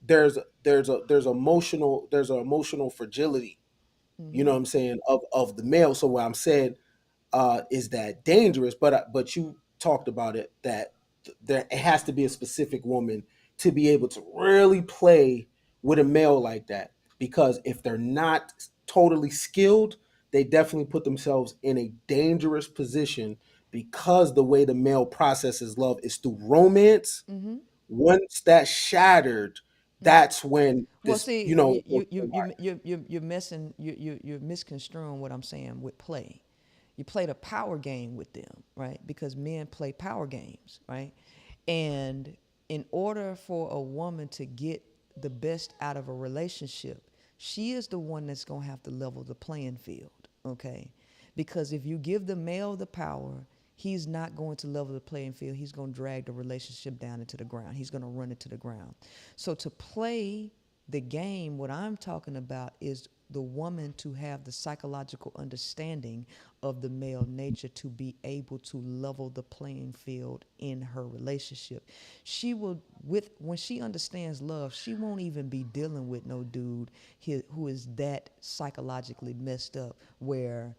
There's an emotional fragility, you Mm-hmm. know what I'm saying, of the male. So what I'm saying is that dangerous? But you talked about it, that there it has to be a specific woman to be able to really play with a male like that. Because if they're not totally skilled, they definitely put themselves in a dangerous position, because the way the male processes love is through romance. Mm-hmm. Once that's shattered, Mm-hmm. that's when Well, this, see, you know, you're messing you're misconstruing what I'm saying with play. You played a power game with them, right? Because men play power games, right? And in order for a woman to get the best out of a relationship, she is the one that's gonna have to level the playing field, okay? Because if you give the male the power, he's not going to level the playing field. He's going to drag the relationship down into the ground. He's going to run it to the ground. So to play the game, what I'm talking about is the woman to have the psychological understanding of the male nature to be able to level the playing field in her relationship. She will, with when she understands love, she won't even be dealing with no dude who is that psychologically messed up where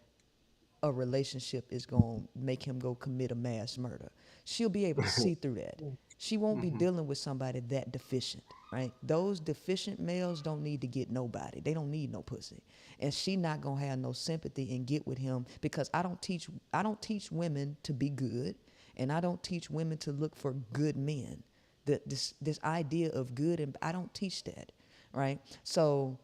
a relationship is going to make him go commit a mass murder. She'll be able to see through that. She won't be Mhm. dealing with somebody that deficient, right? Those deficient males don't need to get nobody. They don't need no pussy. And she not going to have no sympathy and get with him, because I don't teach women to be good, and I don't teach women to look for good men. This idea of good, and I don't teach that, right? So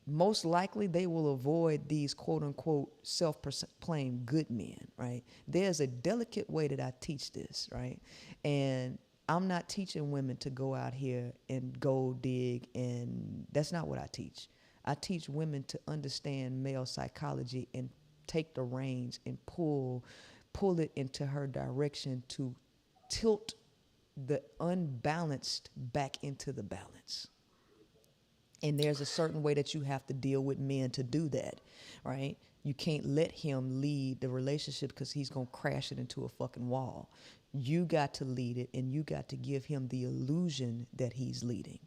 most likely they will avoid these quote unquote self proclaimed good men, right? There's a delicate way that I teach this, right? And I'm not teaching women to go out here and gold dig, and that's not what I teach. I teach women to understand male psychology and take the reins and pull it into her direction to tilt the unbalanced back into the balance. And there's a certain way that you have to deal with men to do that, right? You can't let him lead the relationship, because he's going to crash it into a fucking wall. You got to lead it, and you got to give him the illusion that he's leading,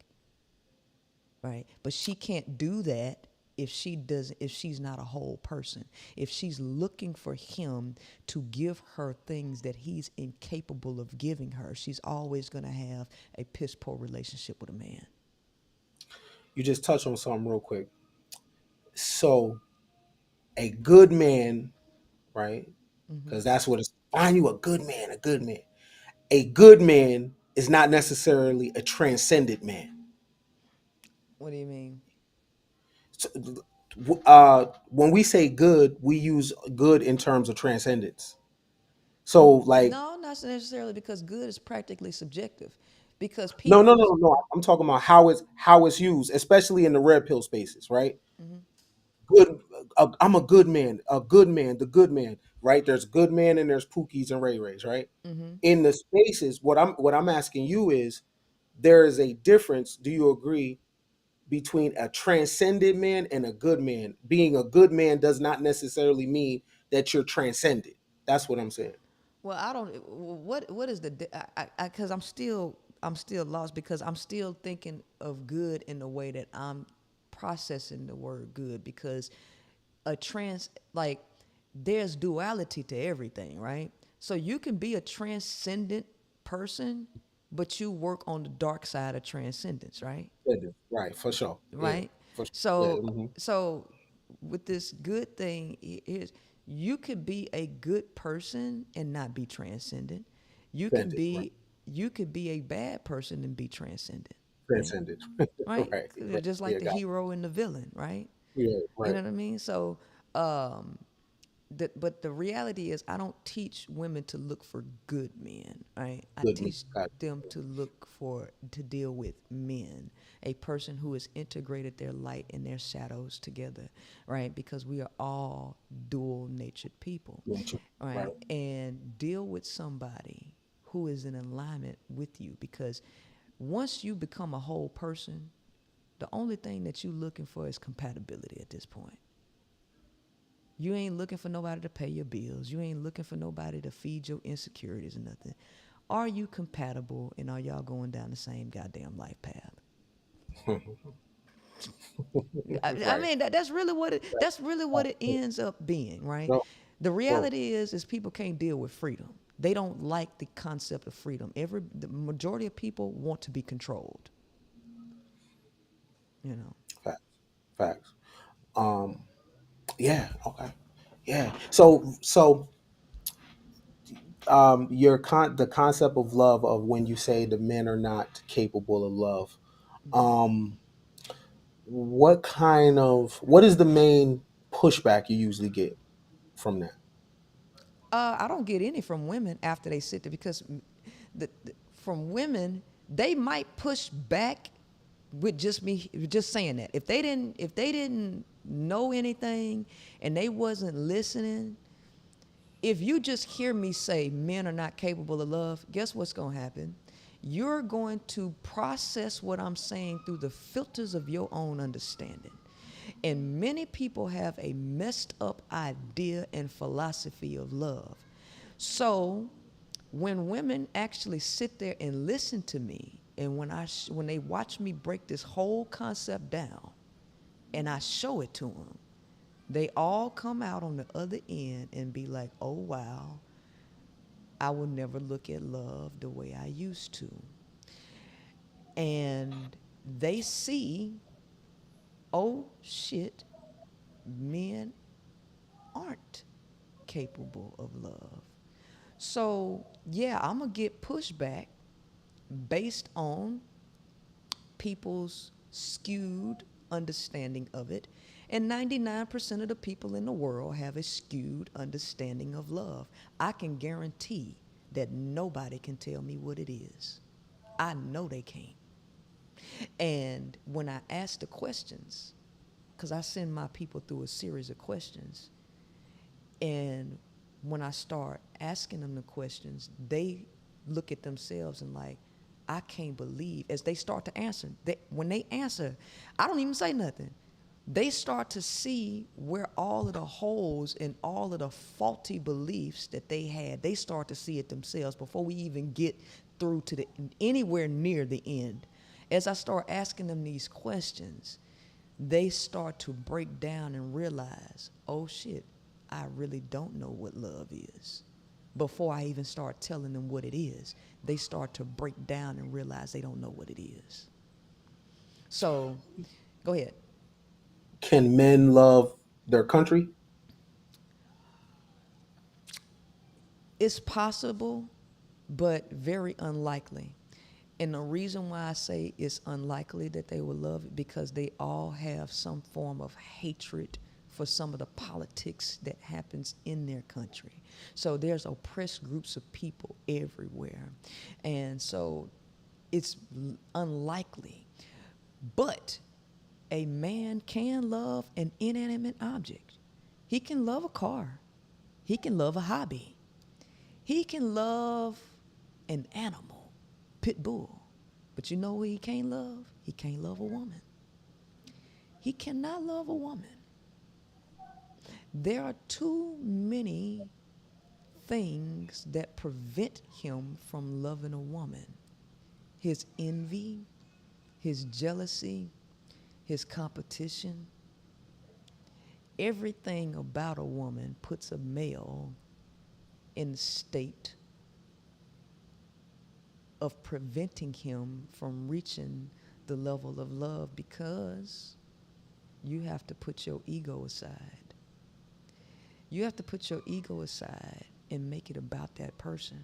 right? But she can't do that if she's not a whole person. If she's looking for him to give her things that he's incapable of giving her, she's always going to have a piss poor relationship with a man. You just touched on something real quick. So a good man, right? Mm-hmm. Because that's what it's, find you a good man, a good man. A good man is not necessarily a transcendent man. What do you mean? So, when we say good, we use good in terms of transcendence. So like, No, not necessarily, because good is practically subjective. Because no, no, people, no, no. I'm talking about how it's used, especially in the red pill spaces, right? mm-hmm, Good. I'm a good man, a good man, the good man, right? There's good man and there's Pookies and Ray Rays, right? mm-hmm. In the spaces, what I'm asking you is, there is a difference. Do you agree between a transcended man and a good man? Being a good man does not necessarily mean that you're transcended. That's what I'm saying. Well, I don't. What is the? Because I'm still lost because I'm still thinking of good in the way that I'm processing the word good because a trans like there's duality to everything, right? So you can be a transcendent person, but you work on the dark side of transcendence, right? Right, for sure. Yeah, Right? for sure. Yeah. So so with this good thing is you could be a good person and not be transcendent. You can Right. be you could be a bad person and be transcendent, right? Transcended. Right? Right. Right. Just like Yeah, the got hero and the villain, right? it. Yeah, You right. know what I mean? So um but the reality is I don't teach women to look for good men, right? I Good man. teach Got them to deal with men, a person who has integrated their light and their shadows together, right? Because we are all dual natured people, it. Right. right? And deal with somebody who is in alignment with you because once you become a whole person, the only thing that you're looking for is compatibility at this point. You ain't looking for nobody to pay your bills. You ain't looking for nobody to feed your insecurities or nothing. Are you compatible and are y'all going down the same goddamn life path? I Right. mean that's really what it Right. that's really what Right. it ends up being, right? No, The no. reality is people can't deal with freedom. They don't like the concept of freedom. The majority of people want to be controlled, you know. Facts. Facts. Um. Yeah. Okay. Yeah. So the concept of love of when you say the men are not capable of love. Um. What is the main pushback you usually get from that? I don't get any from women after they sit there because from women they might push back with just me just saying that if they didn't know anything and they wasn't listening. If you just hear me say men are not capable of love, guess what's going to happen? You're going to process what I'm saying through the filters of your own understanding. And many people have a messed up idea and philosophy of love. So when women actually sit there and listen to me, and when they watch me break this whole concept down, and I show it to them, they all come out on the other end and be like, oh, wow, I will never look at love the way I used to. And they see, oh, shit, men aren't capable of love. So, yeah, I'm going to get pushback based on people's skewed understanding of it. And 99% of the people in the world have a skewed understanding of love. I can guarantee that nobody can tell me what it is. I know they can't. And when I ask the questions, because I send my people through a series of questions, and when I start asking them the questions, they look at themselves and like, I can't believe, as they start to answer, when they answer, I don't even say nothing. They start to see where all of the holes and all of the faulty beliefs that they had, they start to see it themselves before we even get through to the anywhere near the end. As I start asking them these questions, they start to break down and realize, oh shit, I really don't know what love is. Before I even start telling them what it is, they start to break down and realize they don't know what it is. So, go ahead. Can men love their country? It's possible, but very unlikely. And the reason why I say it's unlikely that they will love it because they all have some form of hatred for some of the politics that happens in their country. So there's oppressed groups of people everywhere. And so it's unlikely. But a man can love an inanimate object. He can love a car. He can love a hobby. He can love an animal, pit bull. But you know what he can't love? He can't love a woman. He cannot love a woman. There are too many things that prevent him from loving a woman: his envy, his jealousy, his competition. Everything about a woman puts a male in the state of preventing him from reaching the level of love, because you have to put your ego aside. You have to put your ego aside and make it about that person.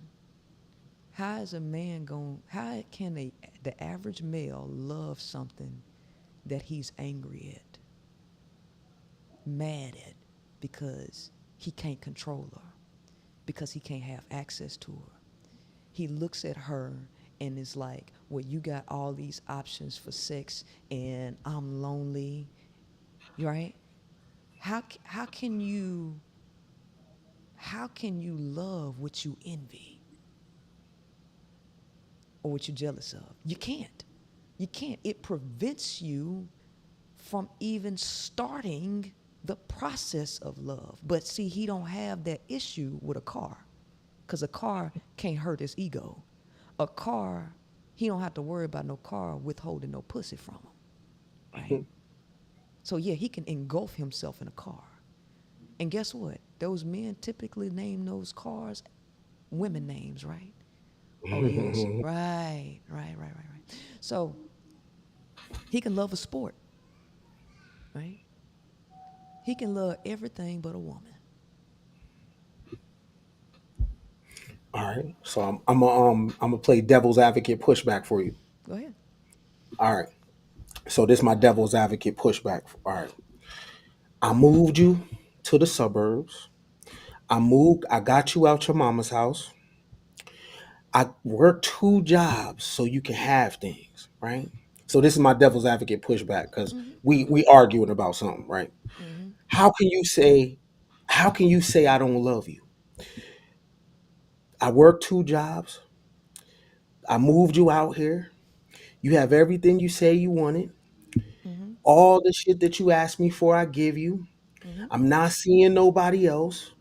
How is a man going, how can the average male love something that he's angry at, mad at, because he can't control her, because he can't have access to her? He looks at her and is like, well, you got all these options for sex and I'm lonely, right? How can you love what you envy or what you're jealous of? You can't. You can't. It prevents you from even starting the process of love. But see, he don't have that issue with a car, because a car can't hurt his ego. A car, he don't have to worry about no car withholding no pussy from him, right? So yeah, he can engulf himself in a car. And guess what? Those men typically name those cars women names, right? Oh yes, right. So he can love a sport, right? He can love everything but a woman. All right. So I'm gonna play devil's advocate pushback for you. Go ahead. All right. So this is my devil's advocate pushback. All right. I moved you to the suburbs. I got you out your mama's house. I worked 2 jobs so you can have things, right? So this is my devil's advocate pushback because we arguing about something, right? How can you say, how can you say I don't love you? I worked 2 jobs. I moved you out here. You have everything you say you wanted. All the shit that you asked me for, I give you. I'm not seeing nobody else.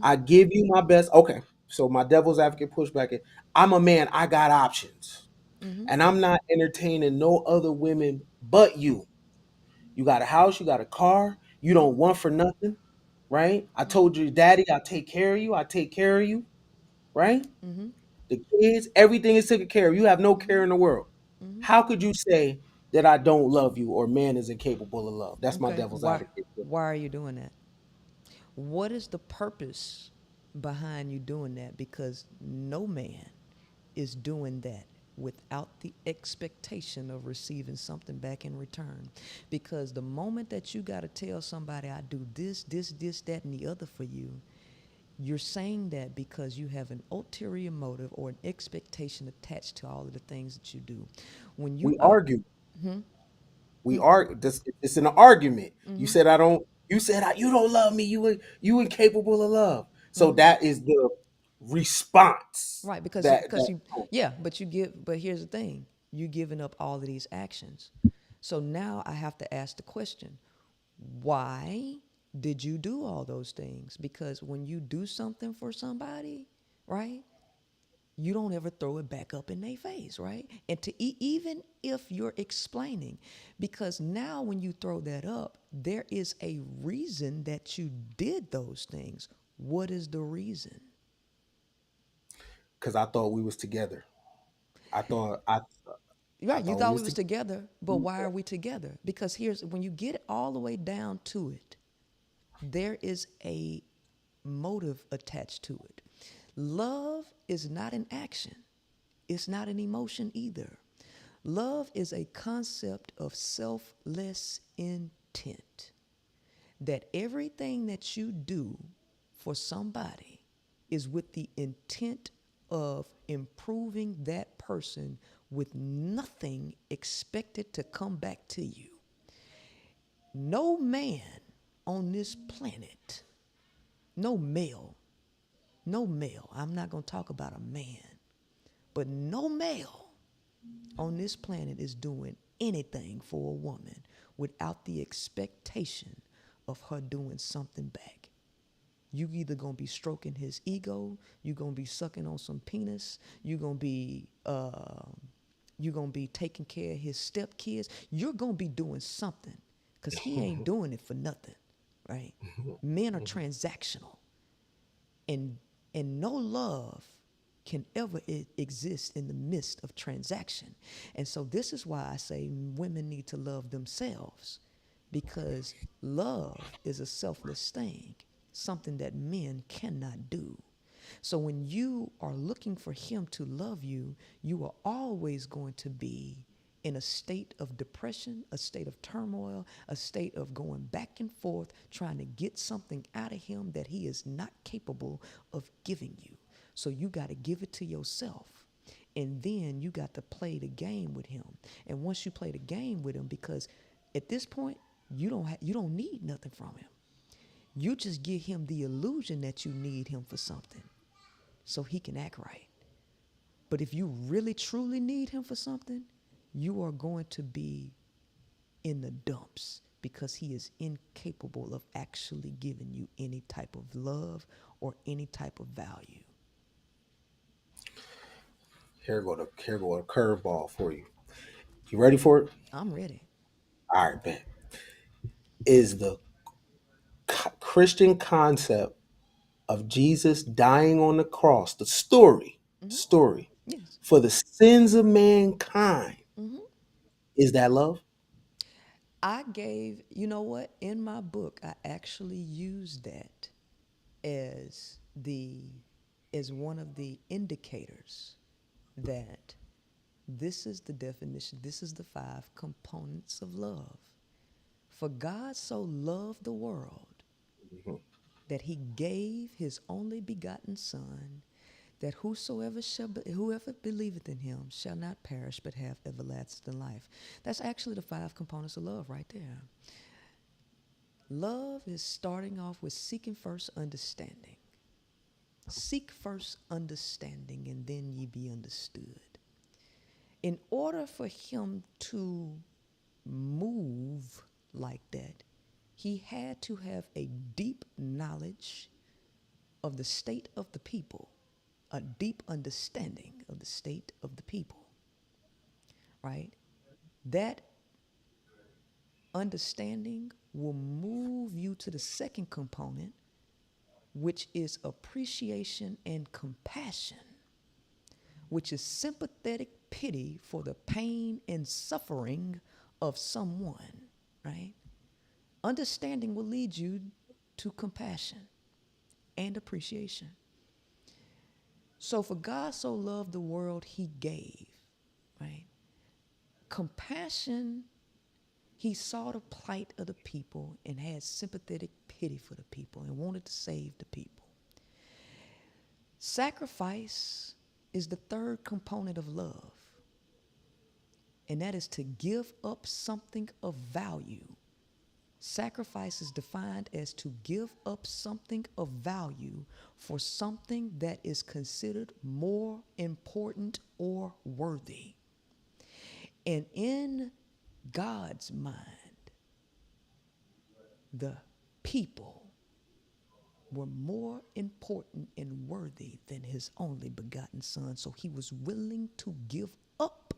I give you my best. Okay. So my devil's advocate pushback is I'm a man, I got options. And I'm not entertaining no other women but you. You got a house, you got a car, you don't want for nothing, right? I told you, daddy, I take care of you, I take care of you, right? The kids, everything is taken care of. You have no care in the world. How could you say that I don't love you or man is incapable of love? That's my Okay. devil's Why advocate. why are you doing that? What is the purpose behind you doing that? Because no man is doing that without the expectation of receiving something back in return. Because the moment that you got to tell somebody, I do this, that, and the other for you, you're saying that because you have an ulterior motive or an expectation attached to all of the things that you do. When you We out, argue. We are this. It's an argument. You said I don't. You said you don't love me. You incapable of love. So that is the response. right? Because That because that you, yeah, but you give. But here's the thing: you giving up all of these actions. So now I have to ask the question: why did you do all those things? Because when you do something for somebody, right? You don't ever throw it back up in their face, right? And to even if you're explaining, because now when you throw that up, there is a reason that you did those things. What is the reason? because I thought we was together. I thought I Right, you thought we thought was we was together. together, but why are we together? Because here's when you get all the way down to it, there is a motive attached to it. Love is not an action. It's not an emotion either. Love is a concept of selfless intent. That everything that you do for somebody is with the intent of improving that person with nothing expected to come back to you. No man on this planet, no male, I'm not going to talk about a man, but no male on this planet is doing anything for a woman without the expectation of her doing something back. You either gonna be stroking his ego, you gonna be sucking on some penis, you gonna be taking care of his stepkids. You're gonna be doing something, cause he ain't doing it for nothing, right? Men are transactional, and no love can ever exist in the midst of transaction. And so this is why I say women need to love themselves, because love is a selfless thing, something that men cannot do. So when you are looking for him to love you, you are always going to be in a state of depression, a state of turmoil, a state of going back and forth, trying to get something out of him that he is not capable of giving you. So you got to give it to yourself. And then you got to play the game with him. And once you play the game with him, because at this point, you don't need nothing from him. You just give him the illusion that you need him for something so he can act right. But if you really truly need him for something, you are going to be in the dumps, because he is incapable of actually giving you any type of love or any type of value. Here go a curveball for you. You ready for it? I'm ready. All right, bet. Is the Christian concept of Jesus dying on the cross, the story Yes. for the sins of mankind, is that love? I gave, you know what? In my book, I actually used that as one of the indicators that this is the definition, this is the 5 components of love. For God so loved the world that he gave his only begotten Son, that whoever believeth in him shall not perish but have everlasting life. That's actually the 5 components of love right there. Love is starting off with seeking first understanding. Seek first understanding, and then ye be understood. In order for him to move like that, he had to have a deep knowledge of the state of the people, a deep understanding of the state of the people, right? That understanding will move you to the second component, which is appreciation and compassion, which is sympathetic pity for the pain and suffering of someone, right? Understanding will lead you to compassion and appreciation. So for God so loved the world, he gave, right? Compassion, he saw the plight of the people and had sympathetic pity for the people and wanted to save the people. Sacrifice is the 3rd component of love, and that is to give up something of value. Sacrifice is defined as to give up something of value for something that is considered more important or worthy. And in God's mind, the people were more important and worthy than his only begotten Son. So he was willing to give up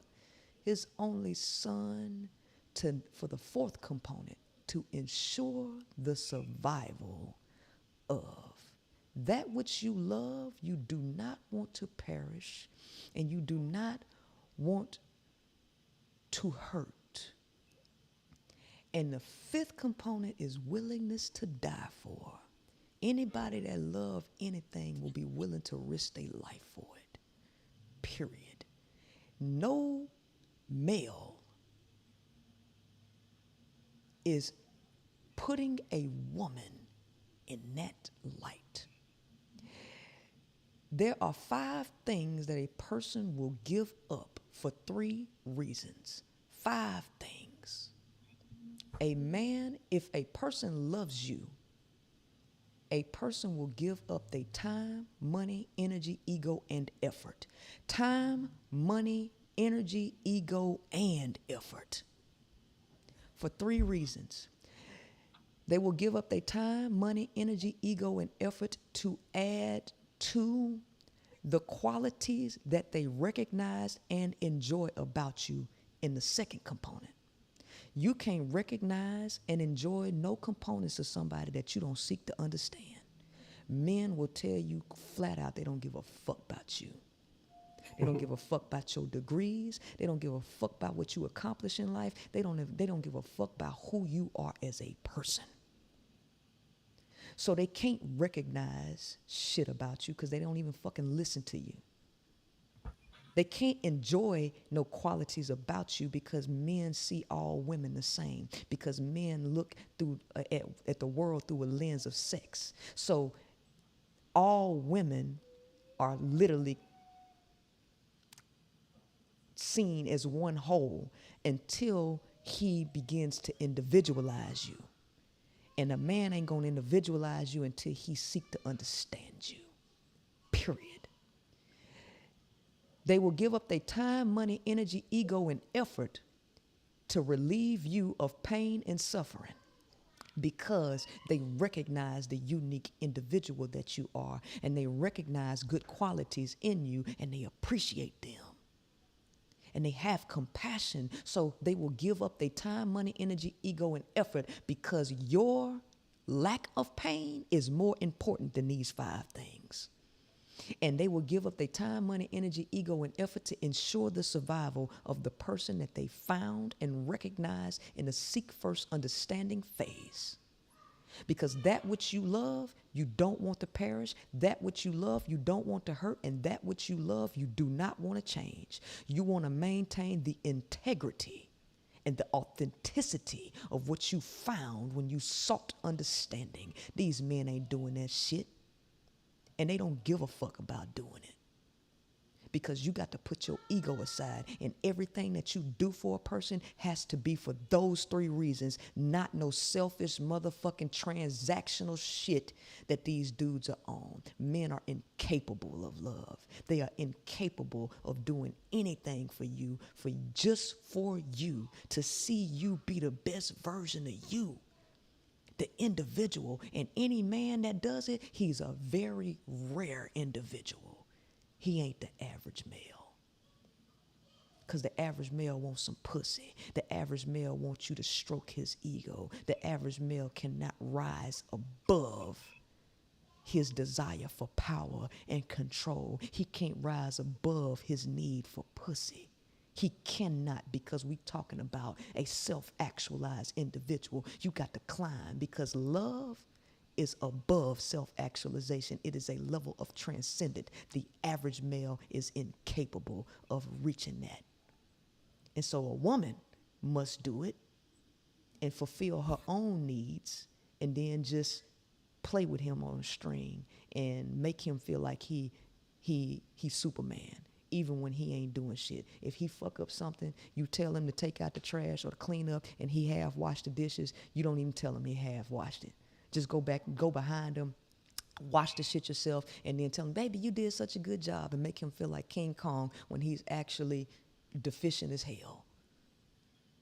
his only Son for the 4th component, to ensure the survival of that which you love. You do not want to perish, and you do not want to hurt. And the 5th component is willingness to die for. Anybody that loves anything will be willing to risk their life for it. Period. No male is putting a woman in that light. There are 5 things that a person will give up for 3 reasons. 5 things. A man, if a person loves you, a person will give up their time, money, energy, ego, and effort. Time, money, energy, ego, and effort. For 3 reasons. They will give up their time, money, energy, ego, and effort to add to the qualities that they recognize and enjoy about you in the second component. You can't recognize and enjoy no components of somebody that you don't seek to understand. Men will tell you flat out they don't give a fuck about you. They don't give a fuck about your degrees. They don't give a fuck about what you accomplish in life. They don't give a fuck about who you are as a person. So they can't recognize shit about you because they don't even fucking listen to you. They can't enjoy no qualities about you because men see all women the same. Because men look through at the world through a lens of sex. So all women are literally seen as one whole until he begins to individualize you. And a man ain't gonna individualize you until he seek to understand you. Period. They will give up their time, money, energy, ego, and effort to relieve you of pain and suffering because they recognize the unique individual that you are, and they recognize good qualities in you, and they appreciate them. And they have compassion, so they will give up their time, money, energy, ego, and effort because your lack of pain is more important than these 5 things. And they will give up their time, money, energy, ego, and effort to ensure the survival of the person that they found and recognized in the seek first understanding phase. Because that which you love, you don't want to perish. That which you love, you don't want to hurt. And that which you love, you do not want to change. You want to maintain the integrity and the authenticity of what you found when you sought understanding. These men ain't doing that shit. And they don't give a fuck about doing it. Because you got to put your ego aside, and everything that you do for a person has to be for those 3 reasons, not no selfish motherfucking transactional shit that these dudes are on. Men are incapable of love. They are incapable of doing anything for you, just for you, to see you be the best version of you. The individual, and any man that does it, he's a very rare individual. He ain't the average male. Because the average male wants some pussy. The average male wants you to stroke his ego. The average male cannot rise above his desire for power and control. He can't rise above his need for pussy. He cannot, because we're talking about a self-actualized individual. You got to climb, because love is above self-actualization. It is a level of transcendent. The average male is incapable of reaching that. And so a woman must do it and fulfill her own needs, and then just play with him on a string and make him feel like he's Superman, even when he ain't doing shit. If he fuck up something, you tell him to take out the trash or to clean up, and he half washed the dishes. You don't even tell him he half washed it. Just go back and go behind him, wash the shit yourself, and then tell him, baby, you did such a good job, and make him feel like King Kong when he's actually deficient as hell.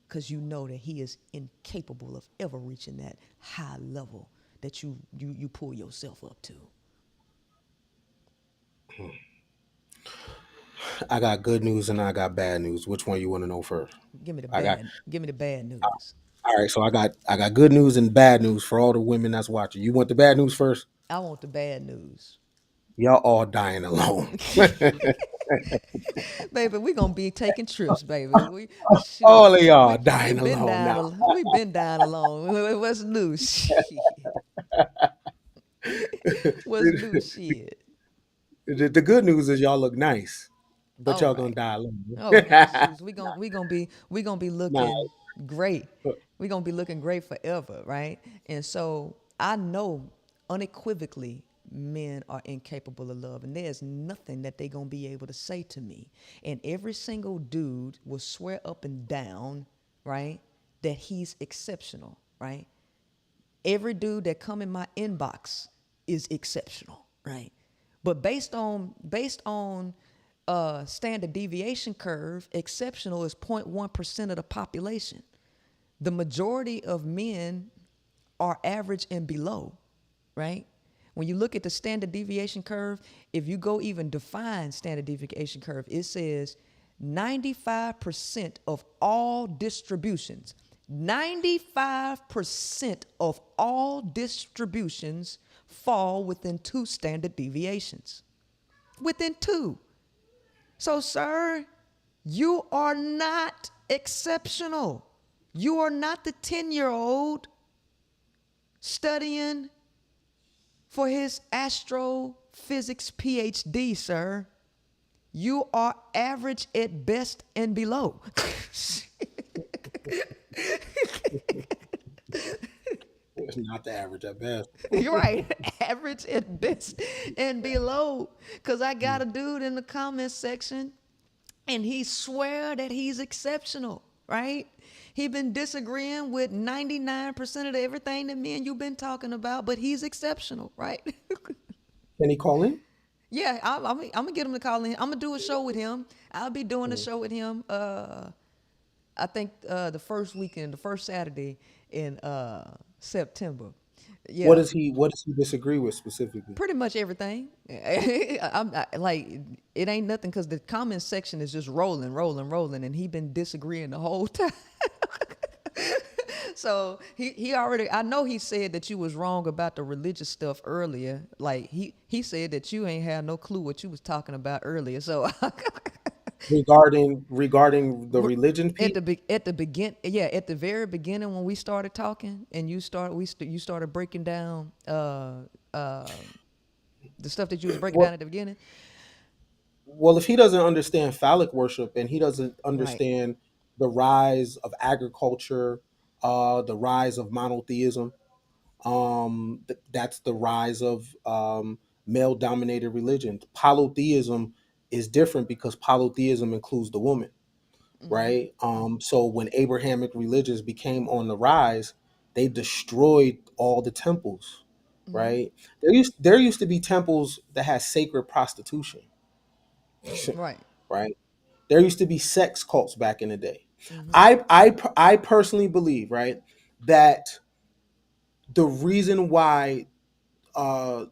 Because you know that he is incapable of ever reaching that high level that you pull yourself up to. I got good news and I got bad news. Which one you want to know first? Give me the I got bad news. All right, so I got good news and bad news for all the women that's watching. You want the bad news first? I want the bad news. Y'all all dying alone. Baby, we gonna be taking trips, baby. All of y'all We dying been alone down now. we been down alone. What's new? Shit. What's new? Shit. The good news is y'all look nice, but All y'all gonna right. die alone. Okay, shoes. We gonna be Nah, looking great. We gonna be looking great forever, right? And so I know unequivocally men are incapable of love, and there's nothing that they gonna be able to say to me. And every single dude will swear up and down, right, that he's exceptional, right? Every dude that come in my inbox is exceptional, right? But based on standard deviation curve, exceptional is 0.1% of the population. The majority of men are average and below, right? When you look at the standard deviation curve, if you go even define standard deviation curve, it says 95% of all distributions, 95% of all distributions fall within two standard deviations. Within two. So, sir, you are not exceptional. You are not the 10-year-old studying for his astrophysics PhD, sir. You are average at best and below. It's not the average at best. You're right. Average at best and below. Because I got a dude in the comment section and he swear that he's exceptional, right? He been disagreeing with 99% of everything that me and you've been talking about, but he's exceptional, right? Can he call in? Yeah, I'm gonna get him to call in. I'm gonna do a show with him. I'll be doing a Mm. show with him. I think the first weekend, the first Saturday in September. Yeah, What does he disagree with specifically? pretty much everything. Like it ain't nothing because the comment section is just rolling, rolling, rolling, and he been disagreeing the whole time. So he already, I know he said that you was wrong about the religious stuff earlier. Like he said that you ain't had no clue what you was talking about earlier. So Regarding the religion at piece. the begin, yeah, at the very beginning when we started talking and you started breaking down the stuff that you was breaking Well, down at the beginning. well, if he doesn't understand phallic worship and he doesn't Right. understand the rise of agriculture, the rise of monotheism, that's the rise of male-dominated religions. Polytheism is different because polytheism includes the woman, right? So when Abrahamic religions became on the rise, they destroyed all the temples, right? There used to be temples that had sacred prostitution, Right. right? There used to be sex cults back in the day. I personally believe, right, that the reason why uh,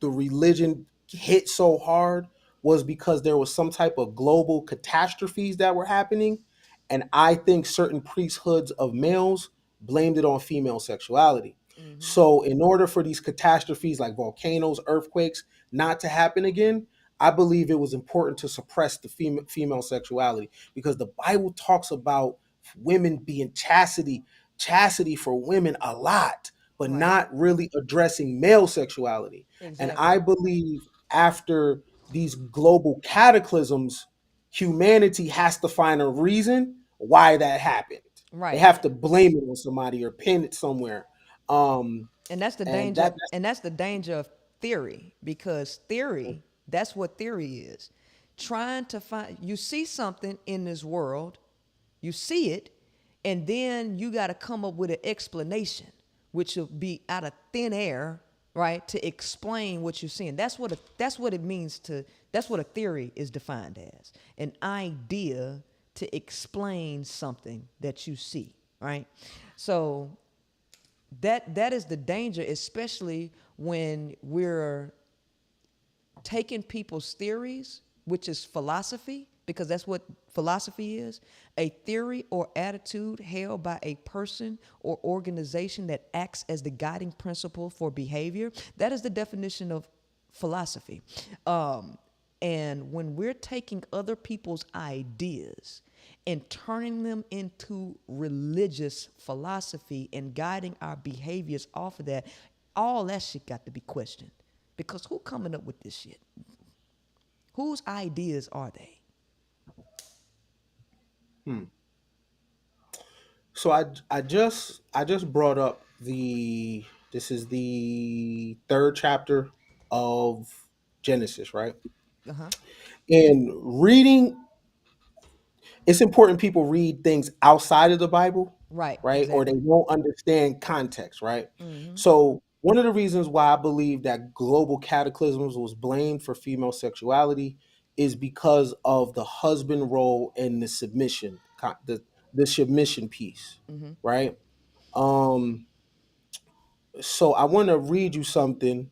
the religion hit so hard was because there was some type of global catastrophes that were happening, and I think certain priesthoods of males blamed it on female sexuality. So in order for these catastrophes like volcanoes, earthquakes not to happen again, I believe it was important to suppress the female sexuality, because the Bible talks about women being chastity for women a lot, but Right. not really addressing male sexuality. And I Exactly. believe after these global cataclysms, humanity has to find a reason why that happened. They Right. have to blame it on somebody or pin it somewhere. Um, And that's the and danger, that's and that's the danger of theory, because theory, that's what theory is. Trying to find, you see something in this world, you see it, and then you got to come up with an explanation, which will be out of thin air, right, to explain what you're seeing. That's what it means to, that's what a theory is defined as, an idea to explain something that you see, right? So that is the danger, especially when we're taking people's theories, which is philosophy, because that's what philosophy is, a theory or attitude held by a person or organization that acts as the guiding principle for behavior. That is the definition of philosophy. And when we're taking other people's ideas and turning them into religious philosophy and guiding our behaviors off of that, all that shit got to be questioned. Because who coming up with this shit? Whose ideas are they? so I just brought up the this is the third chapter of Genesis, right? Uh huh. And reading, it's important people read things outside of the Bible, Right. right? Or they Exactly. won't understand context, right? So one of the reasons why I believe that global cataclysms was blamed for female sexuality is because of the husband role and the the submission piece, right? Um, So I want to read you something.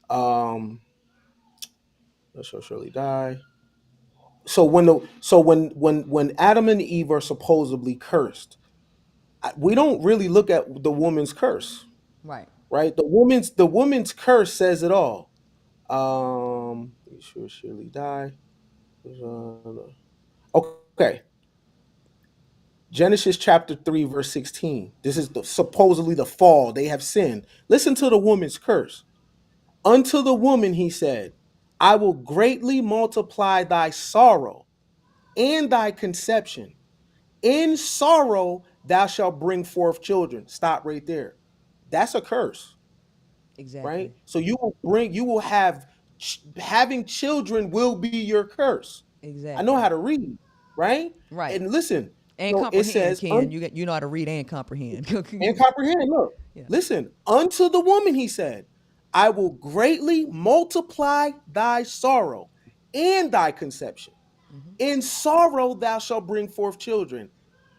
Um, that shall surely die. So when Adam and Eve are supposedly cursed, we don't really look at the woman's curse, Right. right? The woman's curse says it all. He shall surely die. Okay, Genesis chapter 3 verse 16. This is supposedly the fall. They have sinned. Listen to the woman's curse. Unto the woman he said, I will greatly multiply thy sorrow and thy conception. In sorrow thou shalt bring forth children. Stop right there. That's a curse, right? Exactly. So you will have, having children will be your curse. I know Exactly. how to read, right? Right. And listen, And so it comprehend, says, Ken. You know how to read and comprehend. and comprehend. Look, Yeah. listen. Unto the woman he said, I will greatly multiply thy sorrow and thy conception. Mm-hmm. In sorrow thou shalt bring forth children,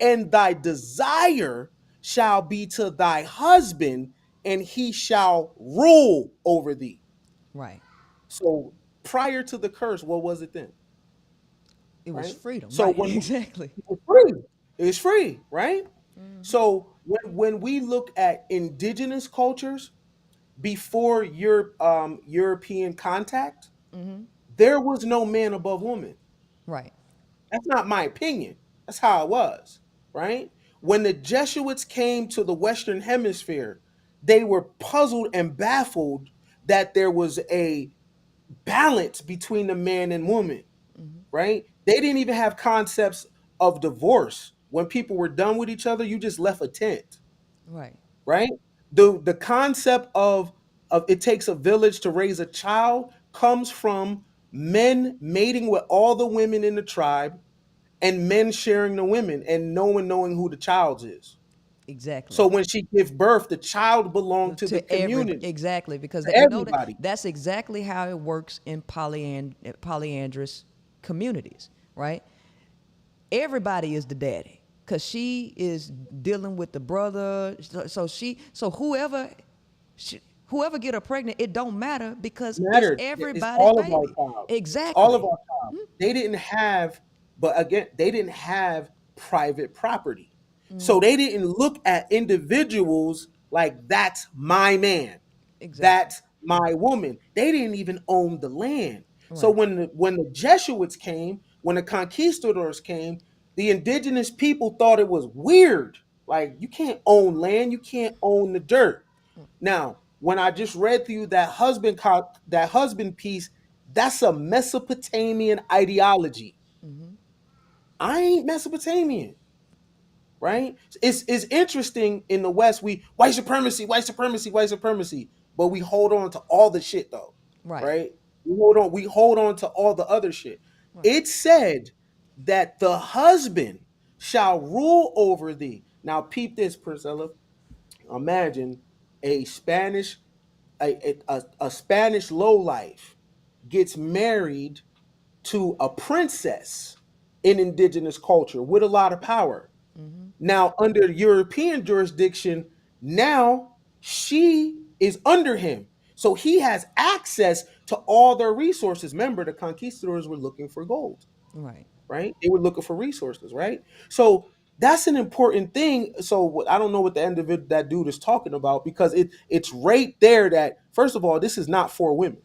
and thy desire shall be to thy husband, and he shall rule over thee. Right. So prior to the curse, what was it then? It was Right? freedom. So Right. when Exactly. it was free, it was free, right? Mm-hmm. So when we look at indigenous cultures before European contact, Mm-hmm. there was no man above woman. Right. That's not my opinion. That's how it was, right? When the Jesuits came to the Western Hemisphere, they were puzzled and baffled that there was a balance between the man and woman, Mm-hmm. right? They didn't even have concepts of divorce. When people were done with each other, you just left a tent, Right. right? The concept of it takes a village to raise a child comes from men mating with all the women in the tribe and men sharing the women and no one knowing who the child is. Exactly. So when she gives birth, the child belonged to the To everybody, community, exactly, because to that, you know that everybody. that's exactly how it works in polyandrous communities, right? Everybody is the daddy because she is dealing with the brother. So whoever get her pregnant, it don't matter because it's Mattered. It's everybody's all of our baby. child. It's all of Exactly. our child. They didn't have, but again, they didn't have private property. So Mm-hmm. they didn't look at individuals like that's my man. Exactly. That's my woman. They didn't even own the land. So Right. when the Jesuits came, when the conquistadors came, the indigenous people thought it was weird. Like you can't own land, you can't own the dirt. Now, when I just read to you that husband piece, that's a Mesopotamian ideology. Mm-hmm. I ain't Mesopotamian, right? It's interesting in the West. We white supremacy, white supremacy, white supremacy, but we hold on to all the shit though, Right. right? We hold on to all the other shit. Right. It said that the husband shall rule over thee. Now, peep this, Priscilla. Imagine a Spanish a Spanish lowlife gets married to a princess in indigenous culture with a lot of power. Mm-hmm. Now, under European jurisdiction, now she is under him. So he has access to all their resources. Remember, the conquistadors were looking for gold, Right. right? They were looking for resources, right? So that's an important thing. So I don't know what the individual that dude is talking about because it's right there that first of all, this is not for women.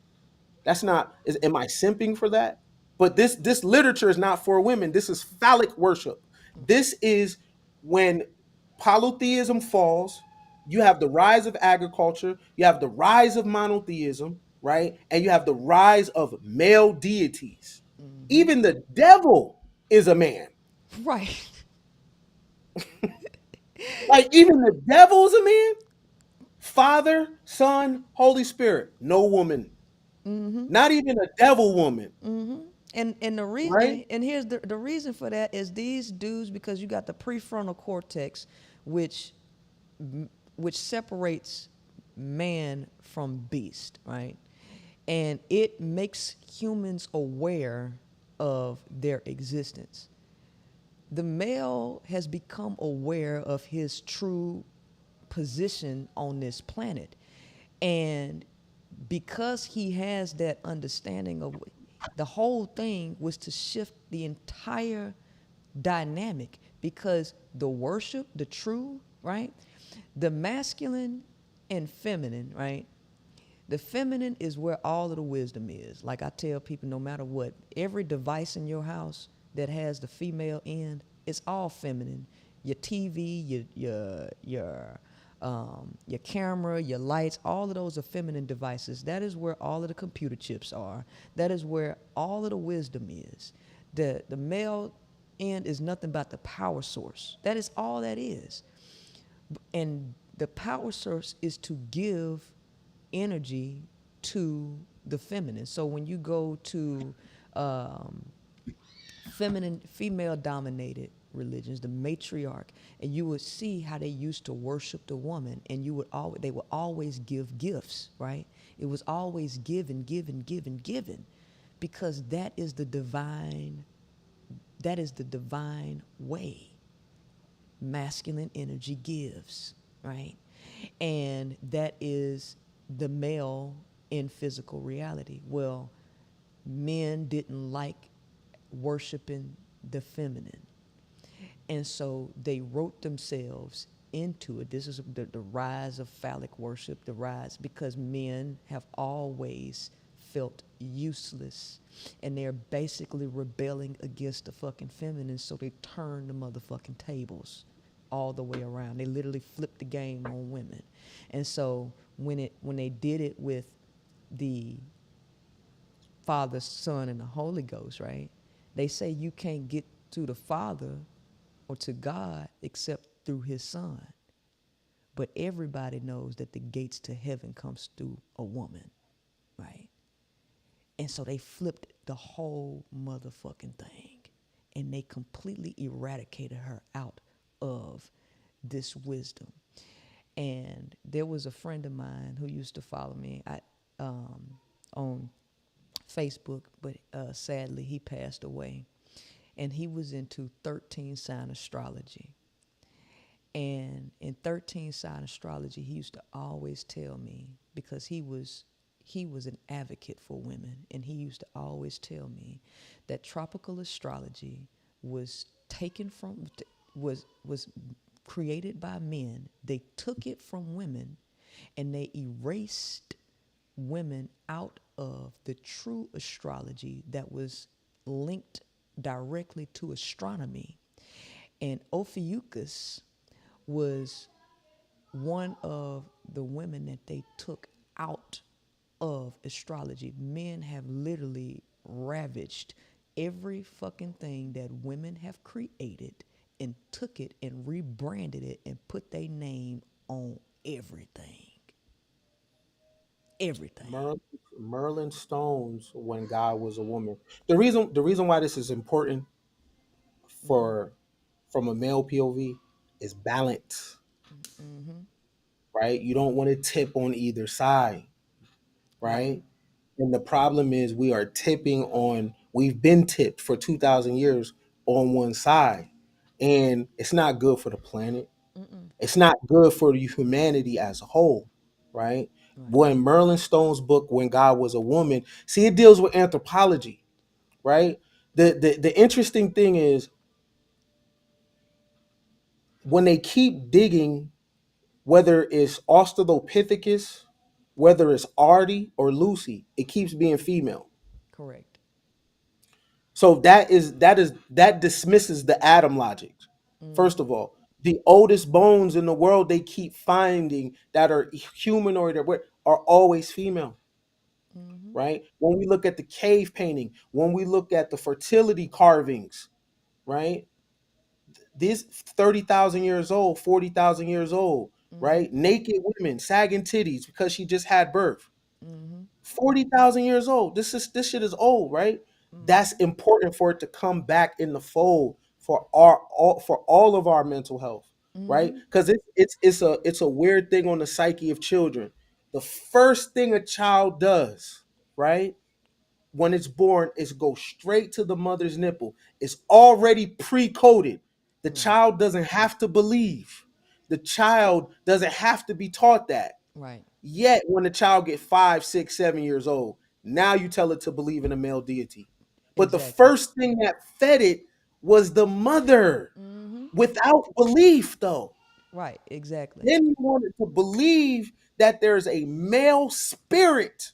That's not. Am I simping for that? But this literature is not for women. This is phallic worship. This is when polytheism falls. You have the rise of agriculture. You have the rise of monotheism, right? And you have the rise of male deities. Mm-hmm. Even the devil is a man. Right. Like even the devil is a man. Father, Son, Holy Spirit. No woman. Mm-hmm. Not even a devil woman, Mm-hmm. And the reason right? and here's the reason for that is these dudes because you got the prefrontal cortex, which which separates man from beast, right? And it makes humans aware of their existence. The male has become aware of his true position on this planet. And because he has that understanding of the whole thing was to shift the entire dynamic, because the worship, the true, right? The masculine and feminine, right? The feminine is where all of the wisdom is. Like I tell people, no matter what, every device in your house that has the female end, it's all feminine. Your TV, your camera, your lights, all of those are feminine devices. That is where all of the computer chips are. That is where all of the wisdom is. The male end is nothing but the power source. That is all that is. And the power source is to give energy to the feminine. So when you go to um, feminine, female dominated religions, the matriarch, and you would see how they used to worship the woman, and they would always give gifts, right? It was always given, given, given, given, because that is the divine way. Masculine energy gives, right? And that is the male in physical reality. Well, men didn't like worshiping the feminine. And so they wrote themselves into it. This is the rise of phallic worship, the rise, because men have always felt useless. And they're basically rebelling against the fucking feminine, so they turn the motherfucking tables all the way around. They literally flipped the game on women. And so when they did it with the Father, Son, and the Holy Ghost, right? They say you can't get to the Father or to God except through his Son. But everybody knows that the gates to heaven comes through a woman, right? And so they flipped the whole motherfucking thing. And they completely eradicated her out of this wisdom. And there was a friend of mine who used to follow me on Facebook, but sadly he passed away. And he was into 13 sign astrology. And in 13 sign astrology, he used to always tell me, because he was an advocate for women, and he used to always tell me that tropical astrology was taken from was created by men. They took it from women, and they erased women out of the true astrology that was linked directly to astronomy. And Ophiuchus was one of the women that they took out of astrology. Men have literally ravaged every fucking thing that women have created and took it and rebranded it and put their name on everything. Everything. Merlin Stones when God was a woman. The reason why this is important for from a male POV is balance, right? You don't want to tip on either side, Right. right? And the problem is we've been tipped for 2,000 years on one side. And it's not good for the planet. It's not good for humanity as a whole, right? Right. When Merlin Stone's book, When God Was a Woman, see, it deals with anthropology, right? The interesting thing is when they keep digging, whether it's Australopithecus, whether it's Artie or Lucy, it keeps being female. Correct. So that dismisses the Adam logic. First of all, the oldest bones in the world they keep finding that are humanoid are always female, right? When we look at the cave painting, when we look at the fertility carvings, right? These 30,000 years old, 40,000 years old, right? Naked women, sagging titties because she just had birth. 40,000 years old. This shit is old, right? That's important for it to come back in the fold for all of our mental health, right? Because it's a weird thing on the psyche of children. The first thing a child does, right, when it's born is go straight to the mother's nipple. It's already pre-coded. The Right. child doesn't have to believe. the child doesn't have to be taught that. Right. Yet when the child get 5, 6, 7 years old, now you tell it to believe in a male deity. But the Exactly. first thing that fed it was the mother without belief, though. Right. Exactly. Then you want it to believe that there's a male spirit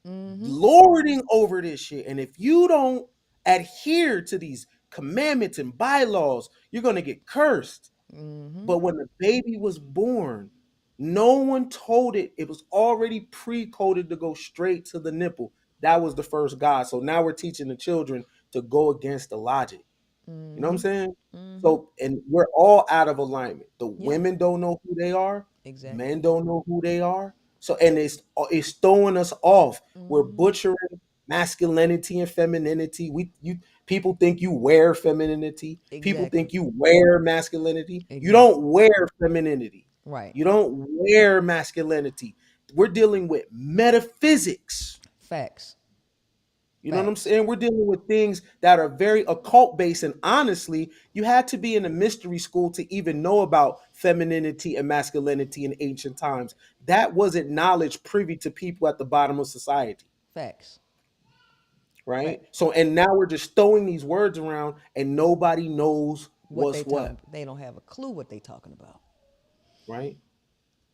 lording over this shit. And if you don't adhere to these commandments and bylaws, you're going to get cursed. But when the baby was born, no one told it. It was already pre-coded to go straight to the nipple. That was the first God. So now we're teaching the children to go against the logic. You know what I'm saying? So, and we're all out of alignment. The Yeah. women don't know who they are. Exactly. Men don't know who they are. So, and it's throwing us off. We're butchering masculinity and femininity. People think you wear femininity. People Exactly. think you wear masculinity. You don't Exactly. wear femininity. Right. You don't wear masculinity. We're dealing with metaphysics. Facts. You know what I'm Facts. saying? We're dealing with things that are very occult based. And honestly, you had to be in a mystery school to even know about femininity and masculinity in ancient times. That wasn't knowledge privy to people at the bottom of society, Facts. right? Facts. So, and now we're just throwing these words around and nobody knows What they what's what, talking? They don't have a clue what they talking about. right?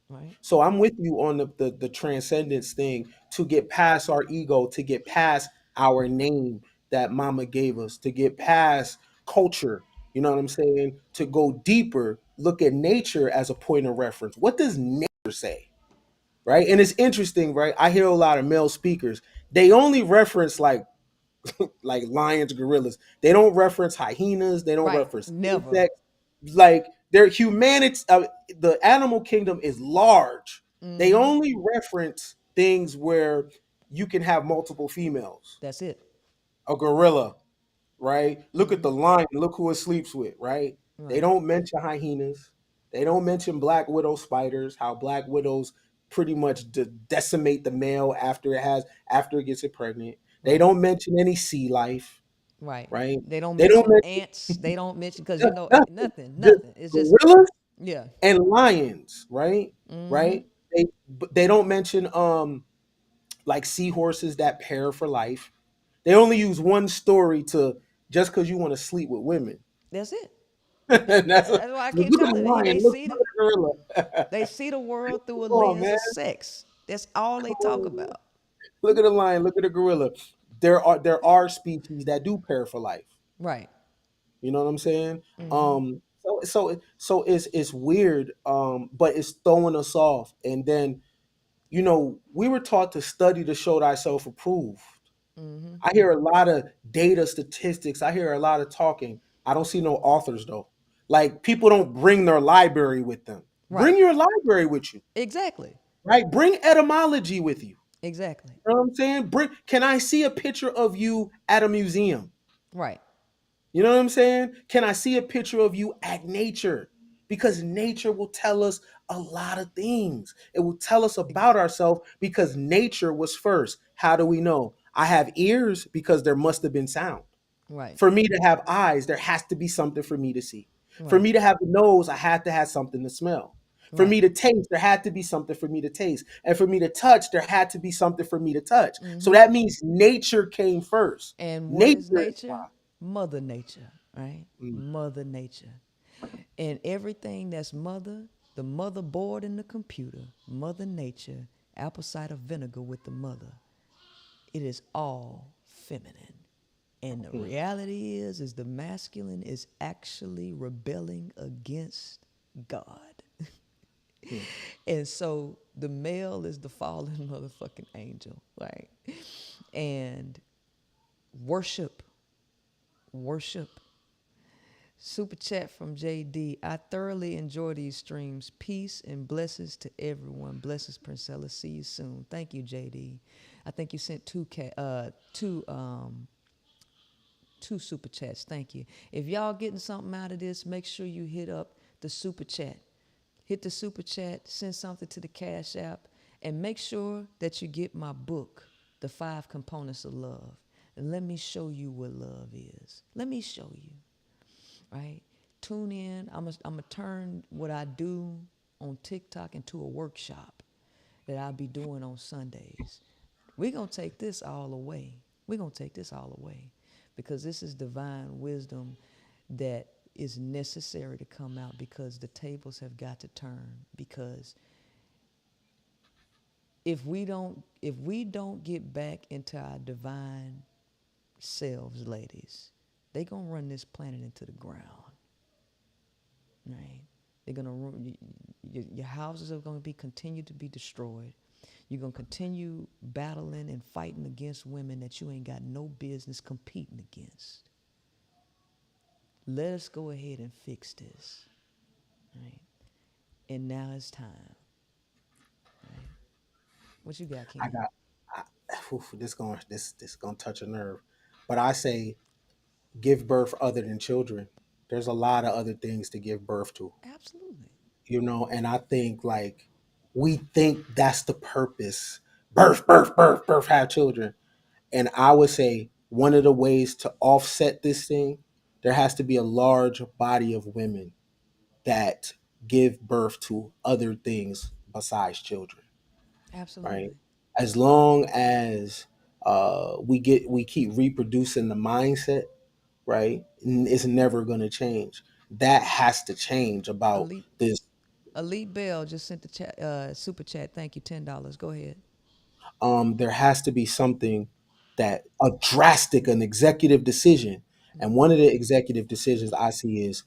Right. So I'm with you on the transcendence thing to get past our ego, to get past our name that mama gave us, to get past culture, you know what I'm saying? To go deeper, look at nature as a point of reference. What does nature say? Right? And it's interesting, right? I hear a lot of male speakers. They only reference like lions, gorillas. They don't reference hyenas. They don't Right. reference Never. insects. Like their humanity, the animal kingdom is large. They only reference things where you can have multiple females. That's it. A gorilla, right? Look at the lion. Look who it sleeps with, right? They Right. don't mention hyenas. They don't mention black widow spiders. How black widows pretty much decimate the male after it gets it pregnant. They Right. don't mention any sea life, Right. right? They don't They don't mention mention ants. They don't mention because nothing. nothing. Just Nothing. It's just gorillas yeah. and lions, right? Right? They don't mention like seahorses that pair for life. They only use one story to just because you want to sleep with women. That's it. And That's why I keep look at the telling you. lion, look at the gorilla. They see the world through a Come on, lens man. of sex. That's all they Come talk on. about. Look at the lion, look at the gorilla. There are species that do pair for life. Right. You know what I'm saying? So it's weird, but it's throwing us off. And then, we were taught to study to show thyself approved. I hear a lot of data statistics. I hear a lot of talking. I don't see no authors though. Like people don't bring their library with them. Bring Right. your library with you, Exactly. right? Bring etymology with you. Exactly. You know what I'm saying? Can I see a picture of you at a museum? Right. You know what I'm saying? Can I see a picture of you at nature? Because nature will tell us a lot of things. It will tell us Ex- about ourselves because nature was first. How do we know? I have ears because there must have been sound. Right. For me to have eyes, there has to be something for me to see. For Right. me to have a nose, I had to have something to smell. For Right. me to taste, there had to be something for me to taste. And for me to touch, there had to be something for me to touch. So that means nature came first. And what is Nature is nature? Mother Nature, right? mm, Mother Nature. And everything that's mother, the motherboard in the computer, Mother Nature, apple cider vinegar with the mother, it is all feminine. And the reality is the masculine is actually rebelling against God. mm, And so the male is the fallen motherfucking angel, right? And worship, worship. Super chat from JD. I thoroughly enjoy these streams. Peace and blessings to everyone. Blessings, Princella. See you soon. Thank you, JD. I think you sent two super chats. Thank you. If y'all getting something out of this, make sure you hit up the super chat. Hit the super chat, send something to the Cash App, and make sure that you get my book, The 5 Components of Love. And let me show you what love is. Let me show you, right? tune in. I'm gonna turn what I do on TikTok into a workshop that I'll be doing on Sundays. We're gonna take this all away. We're gonna take this all away because this is divine wisdom that is necessary to come out because the tables have got to turn because if we don't get back into our divine selves, ladies, they gonna run this planet into the ground, right? They're gonna your houses are gonna be continue to be destroyed. You're gonna continue battling and fighting against women that you ain't got no business competing against. Let us go ahead and fix this, right? And now it's time, right? What you got, I Ken? got this gonna touch a nerve, but I say give birth other than children. There's a lot of other things to give birth to, Absolutely. and I think like we think that's the purpose. Birth, birth, birth, birth, have children. And I would say one of the ways to offset this thing, there has to be a large body of women that give birth to other things besides children, right? Absolutely. As long as we keep reproducing the mindset, right? It's never going to change. That has to change about Elite this. Elite Bell just sent the chat super chat. Thank you, $10. Go ahead. There has to be something that a drastic, an executive decision. And one of the executive decisions I see is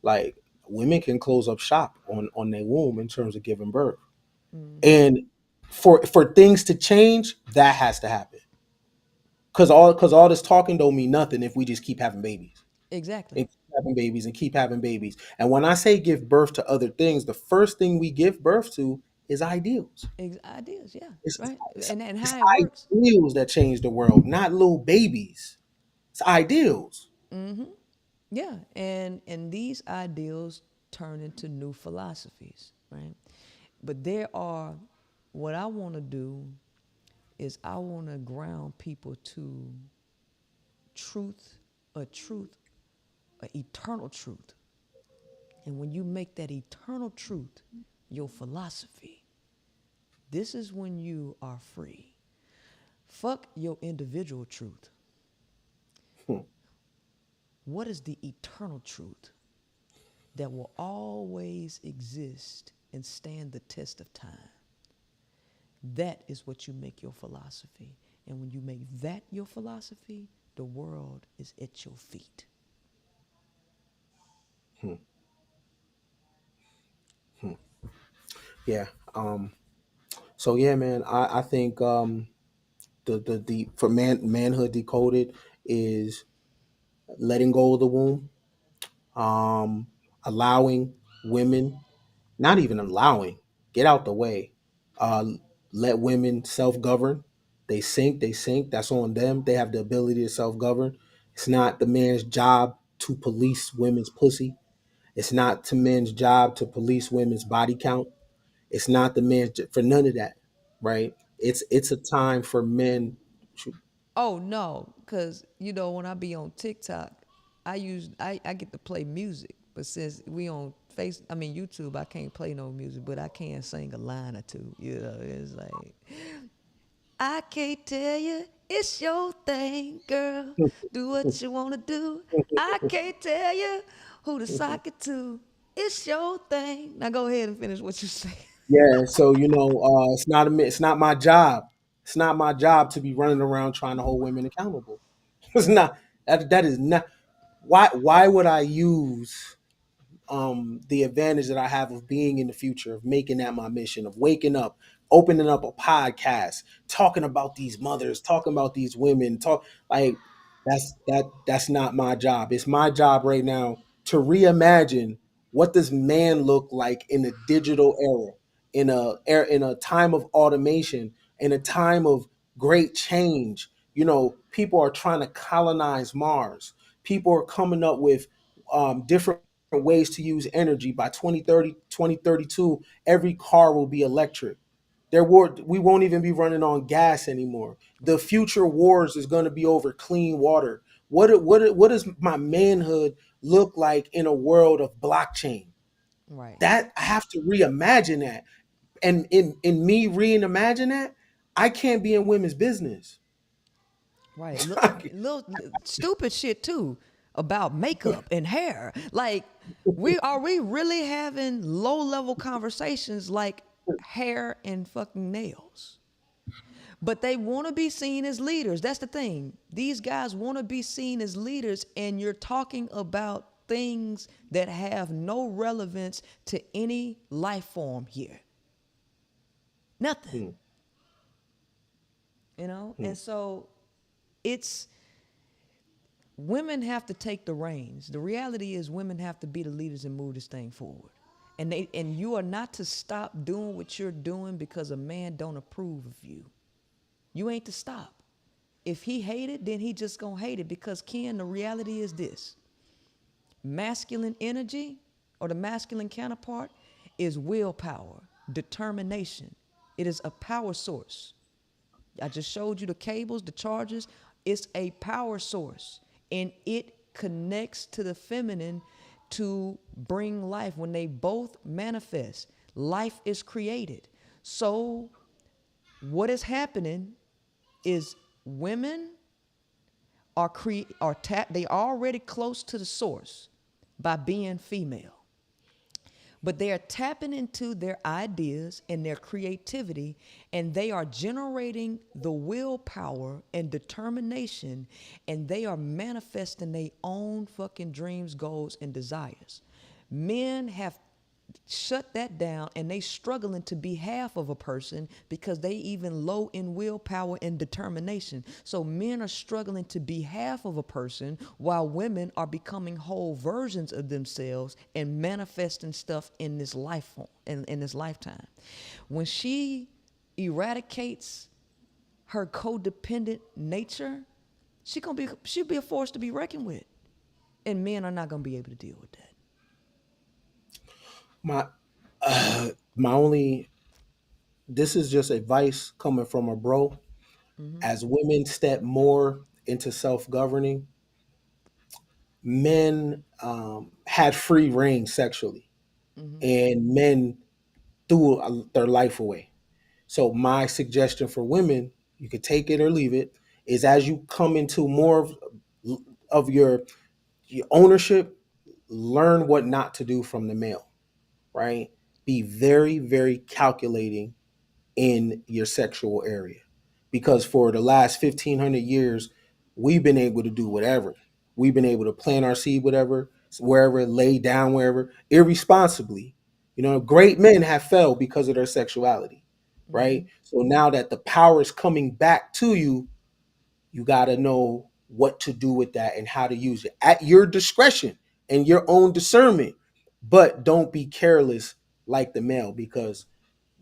like women can close up shop on their womb in terms of giving birth. And for things to change, that has to happen. Because all this talking don't mean nothing if we just keep having babies Exactly. and keep having babies and keep having babies. And when I say give birth to other things, the first thing we give birth to is ideals. Ideas, yeah, It's, right. it's, And it's how it works. ideals that change the world, not little babies. It's ideals. Yeah, and these ideals turn into new philosophies, right? But there are what I want to do is I want to ground people to truth, truth, a eternal truth. And when you make that eternal truth your philosophy, this is when you are free. Fuck your individual truth. Hmm, What is the eternal truth that will always exist and stand the test of time? That is what you make your philosophy. And when you make that your philosophy, the world is at your feet. hmm, hmm. Yeah. So yeah, man. I think the for manhood decoded is letting go of the womb, um, allowing women, not even allowing, get out the way. Uh, Let women self govern. They sink. That's on them. They have the ability to self govern. It's not the man's job to police women's pussy. It's not the men's job to police women's body count. It's not the man's for none of that, right? It's a time for men. Oh no, because when I be on TikTok, I get to play music. But since we on YouTube, I can't play no music, but I can sing a line or two. It's like I can't tell you, it's your thing, girl. Do what you wanna do. I can't tell you who to sock it to. It's your thing. Now go ahead and finish what you say. Yeah, so it's not my job. It's not my job to be running around trying to hold women accountable. It's not that is not why would I use the advantage that I have of being in the future, of making that my mission, of waking up, opening up a podcast, talking about these mothers, talking about these women, talk like that's not my job. It's my job right now to reimagine what does man look like in a digital era, in a time of automation, in a time of great change. People are trying to colonize Mars. People are coming up with different ways to use energy. By 2030, 2032, every car will be electric. We won't even be running on gas anymore. The future wars is going to be over clean water. what does my manhood look like in a world of blockchain? Right. That I have to reimagine that. And in me reimagine that, I can't be in women's business. Right. Little stupid shit too about makeup and hair. Like, we really having low level conversations like hair and fucking nails? But they want to be seen as leaders. That's the thing. These guys want to be seen as leaders, and you're talking about things that have no relevance to any life form here. Nothing. Hmm, You know? hmm, And so it's women have to take the reins. The reality is women have to be the leaders and move this thing forward. And you are not to stop doing what you're doing because a man don't approve of you. You ain't to stop. If he hate it, then he just gonna hate it, because Ken, the reality is this: masculine energy, or the masculine counterpart, is willpower, determination. It is a power source. I just showed you the cables, the charges. It's a power source, and it connects to the feminine to bring life. When they both manifest, life is created. So what is happening is women they are already close to the source by being female, but they are tapping into their ideas and their creativity, and they are generating the willpower and determination, and they are manifesting their own fucking dreams, goals, and desires. Men have shut that down, and they struggling to be half of a person because they even low in willpower and determination. So men are struggling to be half of a person while women are becoming whole versions of themselves and manifesting stuff in this life form, in this lifetime. When she eradicates her codependent nature, she'll be a force to be reckoned with, and men are not going to be able to deal with that. my my only this is just advice coming from a bro. As women step more into self-governing, men had free reign sexually, and men threw their life away. So my suggestion for women, you could take it or leave it, is as you come into more of your ownership, learn what not to do from the male, right? Be very, very calculating in your sexual area. Because for the last 1,500 years, we've been able to do whatever. We've been able to plant our seed, whatever, wherever, lay down wherever, irresponsibly. You know, great men have fell because of their sexuality, right? So now that the power is coming back to you, you got to know what to do with that and how to use it at your discretion and your own discernment. But don't be careless like the male, because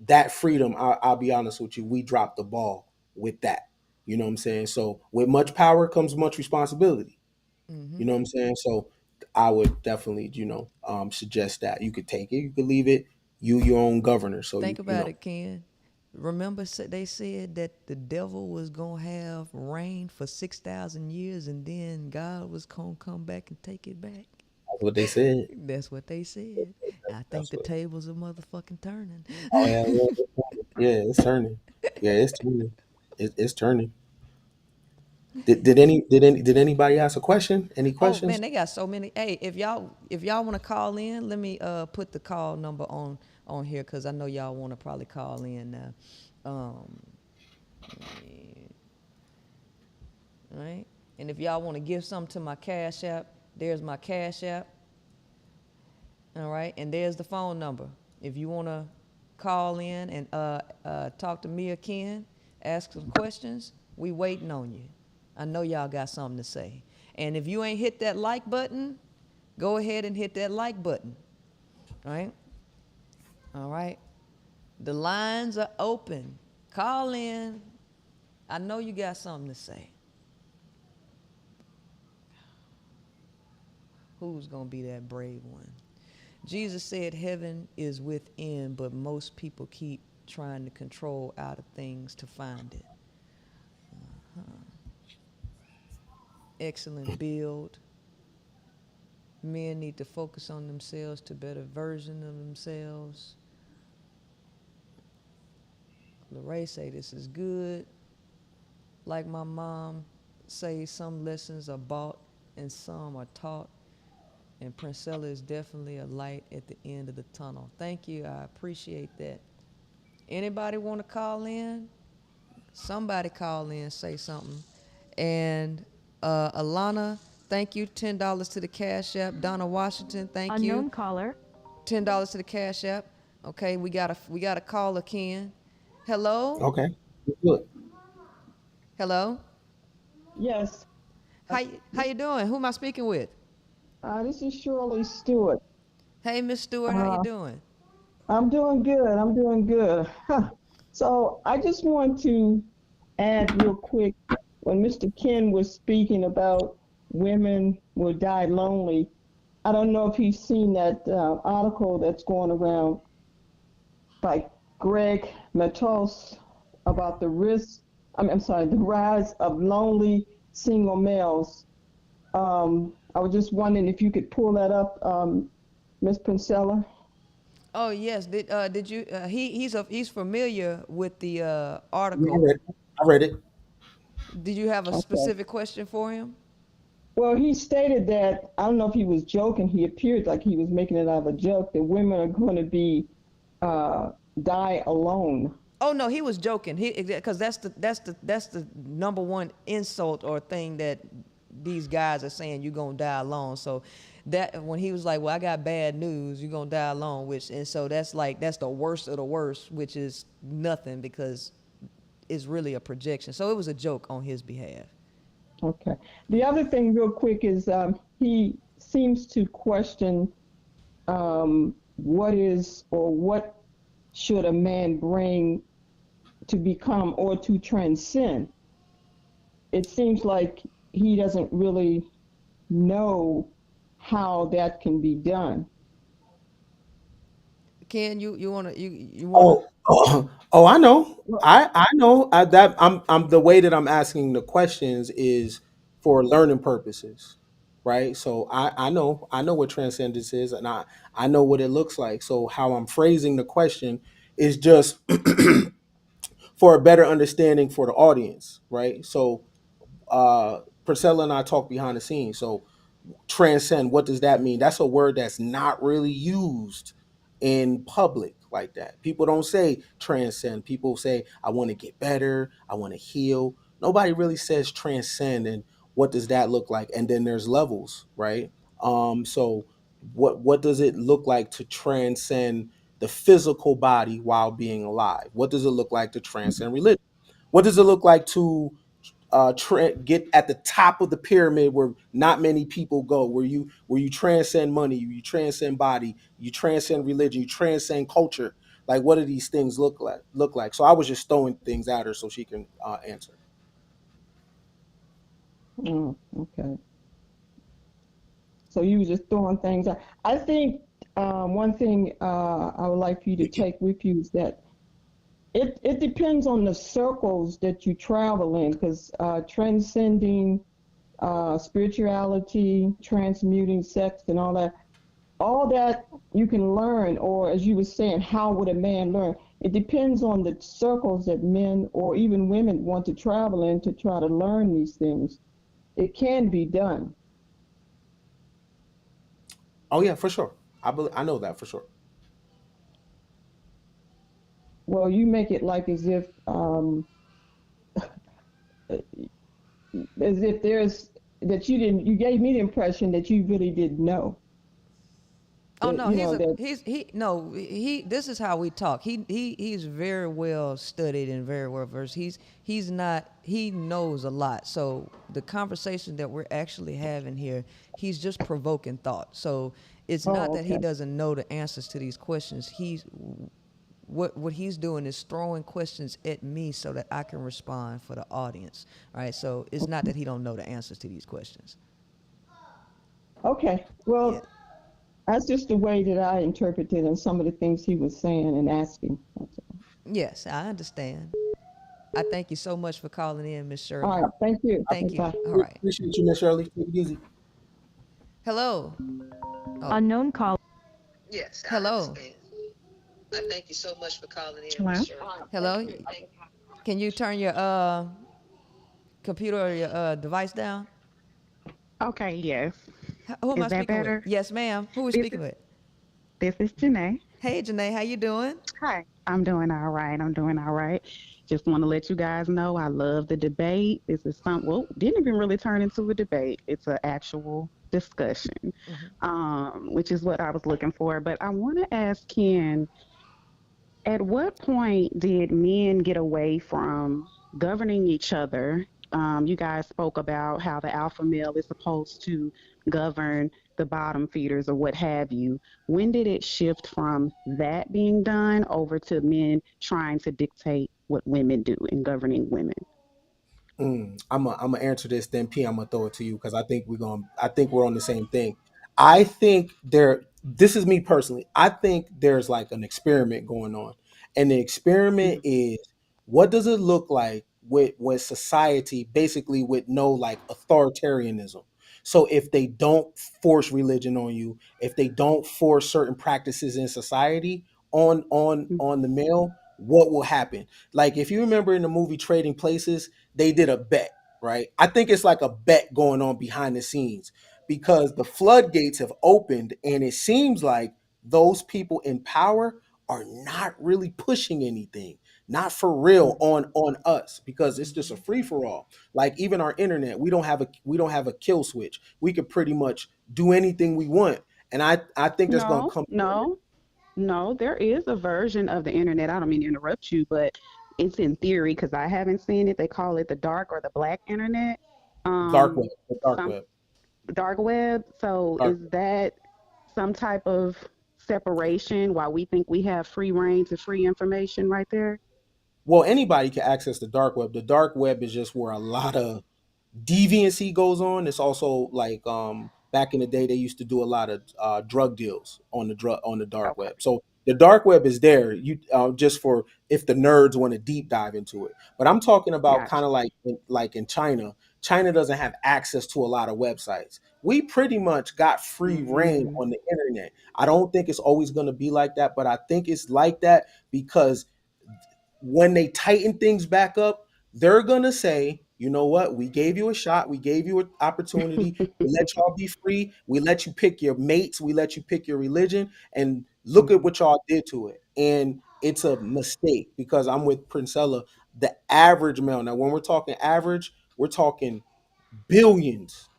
that freedom, I'll be honest with you, we dropped the ball with that. You know what I'm saying? So with much power comes much responsibility. You know what I'm saying? So I would definitely, suggest that you could take it, you could leave it. You your own governor. So Think you about know. it, Ken. Remember, they said that the devil was going to have reign for 6,000 years, and then God was going to come back and take it back. That's what they said. That's what they said. I think That's the what. tables are motherfucking turning. Oh yeah, it's turning. Yeah, it's turning. It's turning. Did anybody ask a question? Any Oh man, questions? they got so many. Hey, if y'all want to call in, let me put the call number on here, because I know y'all want to probably call in now. Um, all right. And if y'all want to give something to my Cash App, there's my Cash App. All right. And there's the phone number. If you want to call in and talk to me or Ken, ask some questions, we waiting on you. I know y'all got something to say. And if you ain't hit that like button, go ahead and hit that like button. All right. All right. The lines are open. Call in. I know you got something to say. Who's going to be that brave one? Jesus said heaven is within, but most people keep trying to control outer things to find it. excellent build. Men need to focus on themselves to better version of themselves. Lorraine say this is good. Like my mom say, some lessons are bought and some are taught. And Princella is definitely a light at the end of the tunnel. Thank you. I appreciate that. Anybody want to call in? Somebody call in, say something. And Alana, thank you. $10 to the Cash App. Donna Washington, thank you. Unknown caller. $10 to the Cash App. Okay, we got a caller, Ken. Hello? Okay. Good. Hello? Yes, How you doing? Who am I speaking with? this is Shirley Stewart. Hey, Miss Stewart, how you Uh, doing? I'm doing good. I'm doing good. So I just want to add real quick when Mr. Ken was speaking about women will die lonely. I don't know if he's seen that article that's going around by Greg Matos about the risk. I'm sorry, the rise of lonely single males. I was just wondering if you could pull that up, Miss Princella. Oh yes. Did you? He's familiar with the Yeah, article. I read it. Did you have a Okay. specific question for him? Well, he stated that, I don't know if he was joking, he appeared like he was making it out of a joke, that women are going to be, uh, die alone. Oh no, he was joking. He because that's the number one insult or thing that these guys are saying you're gonna die alone. So that when he was like, "Well, I got bad news. You're gonna die alone," which and so that's the worst of the worst, which is nothing because it's really a projection. So it was a joke on his behalf. Okay. The other thing, real quick, is he seems to question what is or what should a man bring to become or to transcend. It seems like he doesn't really know how that can be done. Ken, you wanna? Oh, I know. Well, I know that I'm the way that I'm asking the questions is for learning purposes, right? So I know what transcendence is, and I know what it looks like. So how I'm phrasing the question is just for a better understanding for the audience, right? So Priscilla and I talk behind the scenes. So transcend, what does that mean? That's a word that's not really used in public like that. People don't say transcend. People say I want to get better, I want to heal. Nobody really says transcend, and what does that look like? And then there's levels, right? So what does it look like to transcend the physical body while being alive? What does it look like to transcend religion? What does it look like to get at the top of the pyramid where not many people go, where you transcend money, you transcend body, you transcend religion, you transcend culture? Like, what do these things look like? So I was just throwing things at her so she can answer. okay. So you were just throwing things out. I think one thing I would like for you to take with you is that it depends on the circles that you travel in, because transcending spirituality, transmuting sex, and all that you can learn, or as you were saying, how would a man learn? It depends on the circles that men or even women want to travel in to try to learn these things. It can be done. Oh yeah, for sure. I know that for sure. Well, you make it like as if there's that you didn't. You gave me the impression that you really didn't know Oh that no, you know that. this is how we talk. He's very well studied and very well versed. He's not he knows a lot. So the conversation that we're actually having here, he's just provoking thought. So it's not Oh, that he okay. doesn't know the answers to these questions. He's what he's doing is throwing questions at me so that I can respond for the audience. Right? So it's not that he don't know the answers to these questions. Okay. Yeah. Well, that's just the way that I interpreted and some of the things he was saying and asking. That's all. Yes, I understand. I thank you so much for calling in, Miss All Shirley. right, thank you. Thank you. Bye. All right. Appreciate you, Miss Shirley. Take it easy. Hello. Oh, Unknown call. yes, I Hello. understand. I thank you so much for calling in, Miss Hello. Shirley. Hello. Can you turn your computer or your device down? Okay, yes. Who am I Is that speaking with? better? Yes, ma'am. Who are we This speaking is with? this is Janae. Hey, Janae, how you doing? Hi. I'm doing all right. I'm doing all right. Just want to let you guys know I love the debate. This is well, didn't even really turn into a debate. It's an actual discussion, which is what I was looking for. But I want to ask Ken, at what point did men get away from governing each other? You guys spoke about how the alpha male is supposed to govern the bottom feeders or what have you. When did it shift from that being done over to men trying to dictate what women do and governing women? I'm gonna answer this. Then P, I'm gonna throw it to you because I think we're on the same thing. I think there. This is me personally. I think there's like an experiment going on, and the experiment Mhm. is what does it look like with society basically with no like authoritarianism. So if they don't force religion on you, if they don't force certain practices in society on the male, what will happen? Like if you remember in the movie Trading Places, they did a bet, right? I think it's like a bet going on behind the scenes because the floodgates have opened and it seems like those people in power are not really pushing anything, not for real Mhm. on us because it's just a Mm-hmm. free for all. Like even our internet, we don't have a kill switch. We could pretty much do anything we want. And I think there's going to No, come. no, no. There is a version of the internet. I don't mean to interrupt you, but it's in theory because I haven't seen it. They call it the dark or the black internet. Dark web, Um, the dark some web, dark web. So dark is that some type of separation while we think we have free reign to free information right there? well, anybody can access the dark web. The dark web is just where a lot of deviancy goes on. It's also like back in the day they used to do a lot of drug deals on the dark Okay, web. So the dark web is there. You just for if the nerds want to deep dive into it. But I'm talking about kind gotcha. of like in China. China doesn't have access to a lot of websites. We pretty much got free reign Mm, on the internet. I don't think it's always going to be like that, but I think it's like that because when they tighten things back up, they're gonna say, you know what? We gave you a shot. We gave you an opportunity. We let y'all be free. We let you pick your mates. We let you pick your religion. And look at mhm, what y'all did to it. And it's a mistake because I'm with Princella. The average male. Now, when we're talking average, we're talking billions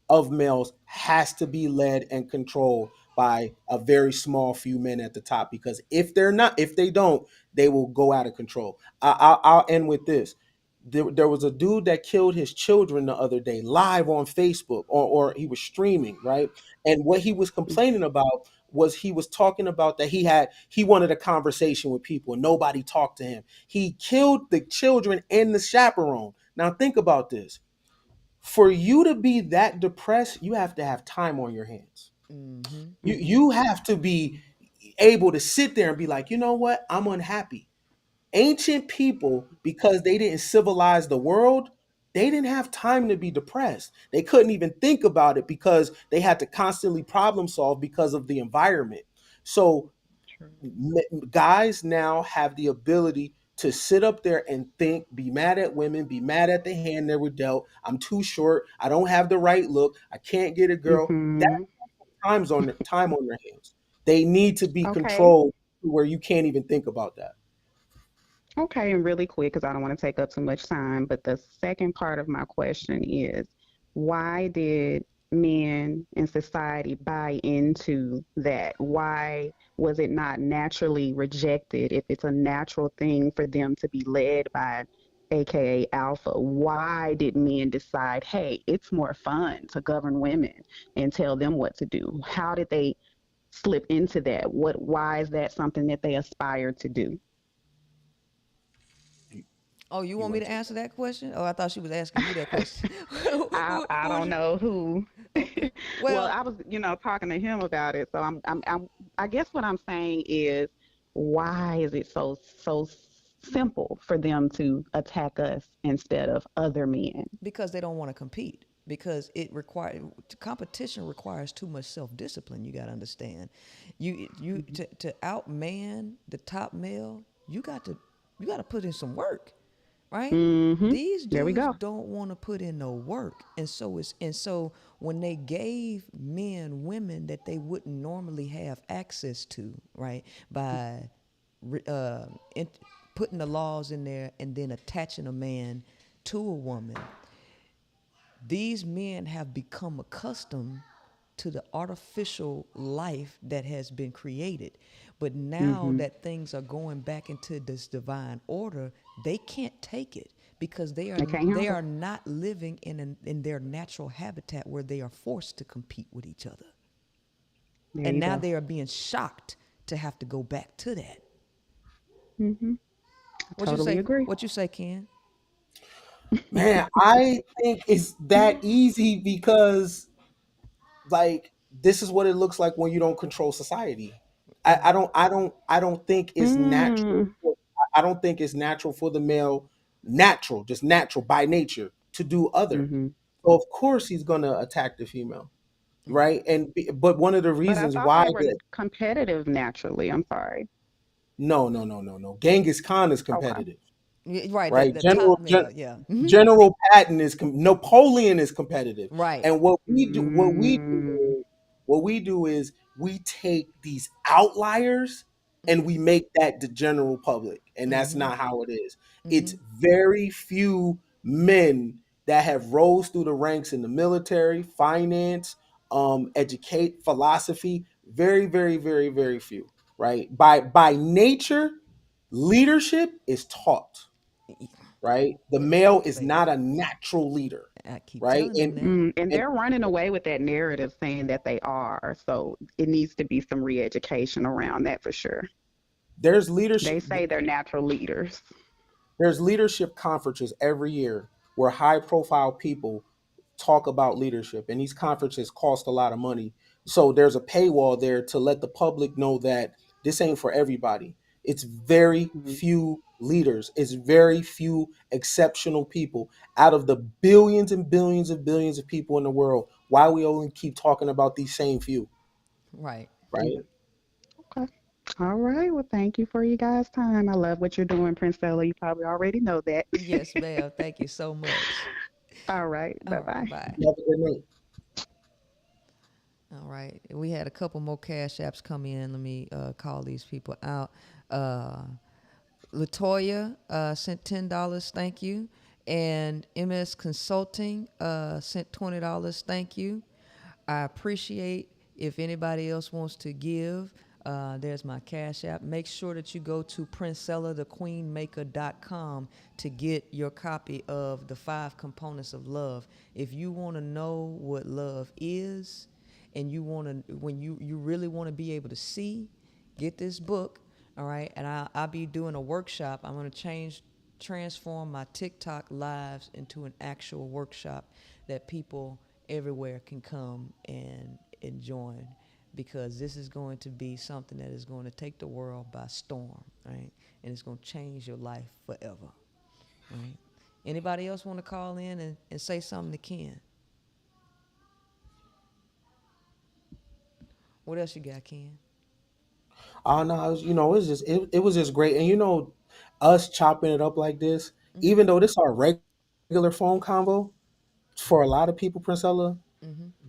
of males has to be led and controlled by a very small few men at the top because if they don't, they will go out of control. I'll end with this. There was a dude that killed his children the other day live on Facebook or he was streaming, right? And what he was complaining about was he was talking about that he wanted a conversation with people and nobody talked to him. He killed the children and the chaperone. Now think about this. For you to be that depressed, you have to have time on your hands. Mm-hmm. You mhm, you have to be able to sit there and be like, you know what? I'm unhappy. Ancient people, because they didn't civilize the world, they didn't have time to be depressed. They couldn't even think about it because they had to constantly problem solve because of the environment. So true. guys now have the ability to sit up there and think, be mad at women, be mad at the hand they were dealt. I'm too short. I don't have the right look. I can't get a girl. That Mhm. time on their hands. They need to be Okay. controlled to where you can't even think about that. Okay, and really quick, because I don't want to take up too much time, but the second part of my question is why did men in society buy into that? Why was it not naturally rejected if it's a natural thing for them to be led by AKA Alpha? Why did men decide, hey, it's more fun to govern women and tell them what to do? How did they slip into that? Why is that something that they aspire to do? You, Oh, you you want me want to to take answer that question? Oh, I thought she was asking me that question. I Who was don't you? know who. Well, Well, I was, talking to him about it. So I guess what I'm saying is, why is it so simple for them to attack us instead of other men. because they don't want to compete, because it require competition requires too much self-discipline. You got to understand, you to outman the top male, you got to put in some work, right? Mm-hmm. These There we dudes go. don't want to put in no work, and so when they gave men women that they wouldn't normally have access to, right, by re- uh, in, putting the laws in there and then attaching a man to a woman, these men have become accustomed to the artificial life that has been created. But now Mm-hmm. that things are going back into this divine order, they can't take it because They can't they handle. are not living in their natural habitat where they are forced to compete with each other. There And you now go. they are being shocked to have to go back to that. Mm-hmm. I What you totally say? agree. What you say, Ken? Man, I think it's that easy because like this is what it looks like when you don't control society. I don't think it's natural. Mm. I don't think it's natural for the male, natural, just natural by nature to do other. Mm-hmm. So of course he's gonna attack the female, right? But one of the But I reasons thought why they were the competitive naturally. I'm sorry. no. Genghis Khan is Okay. competitive, Right, right? the top male, yeah. General Patton is Napoleon is competitive, Right. and Mm. what we do is we take these outliers and we make that the general public, and that's not how it is. It's very few men that have rose through the ranks in the military, finance, educate, philosophy. Very, very, very, very few. Right? By nature, leadership is taught, right? The male is Baby, not a natural leader, I keep right? telling them that. And And they're running away with that narrative saying that they are. So it needs to be some re education around that for sure. there's leadership They say they're natural leaders. there's leadership conferences every year where high profile people talk about leadership, and these conferences cost a lot of money. So there's a paywall there to let the public know that this ain't for everybody. It's very Mhm. few leaders, it's very few exceptional people out of the billions and billions of people in the world. Why we only keep talking about these same few, Right. right? Okay. All right. Well, thank you for you guys' time. I love what you're doing, Princella. You probably already know that. Yes, ma'am. Thank you so much. All right. All Bye right. bye. Bye. Have a good night. All right. We had a couple more cash apps come in. Let me call these people out. Uh, Latoya sent $10. Thank you. And MS Consulting sent $20. Thank you. I appreciate if anybody else wants to give. There's my Cash App. Make sure that you go to princellathequeenmaker.com to get your copy of The Five Components of Love. If you want to know what love is, and you want to, when you really want to be able to see, get this book. All right. And I'll be doing a workshop. I'm going to transform my TikTok lives into an actual workshop that people everywhere can come and join, because this is going to be something that is going to take the world by storm, right? And it's going to change your life forever, right? Anybody else want to call in and say something to Ken? What else you got, Ken? Oh no, it was just great. And us chopping it up like this, even though this our regular phone convo, for a lot of people, Princella,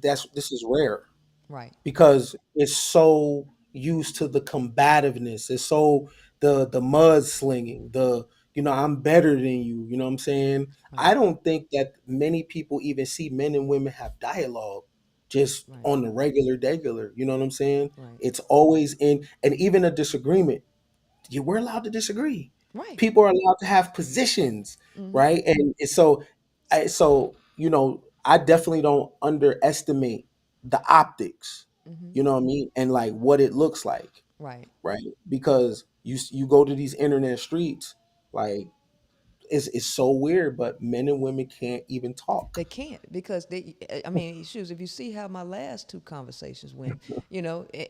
this is rare Right, because it's so used to the combativeness. It's so the mud slinging, I'm better than you, you know what I'm saying? right, I don't think that many people even see men and women have dialogue just right, on the regular, you know what I'm saying? right, It's always in, and even a disagreement, we're allowed to disagree. right. People are allowed to have positions, right? And I definitely don't underestimate the optics, you know what I mean, and like what it looks like, Right. right? Because you go to these internet streets, like it's so weird, but men and women can't even They talk. can't because they. I mean, shoes. If you see how my last two conversations went,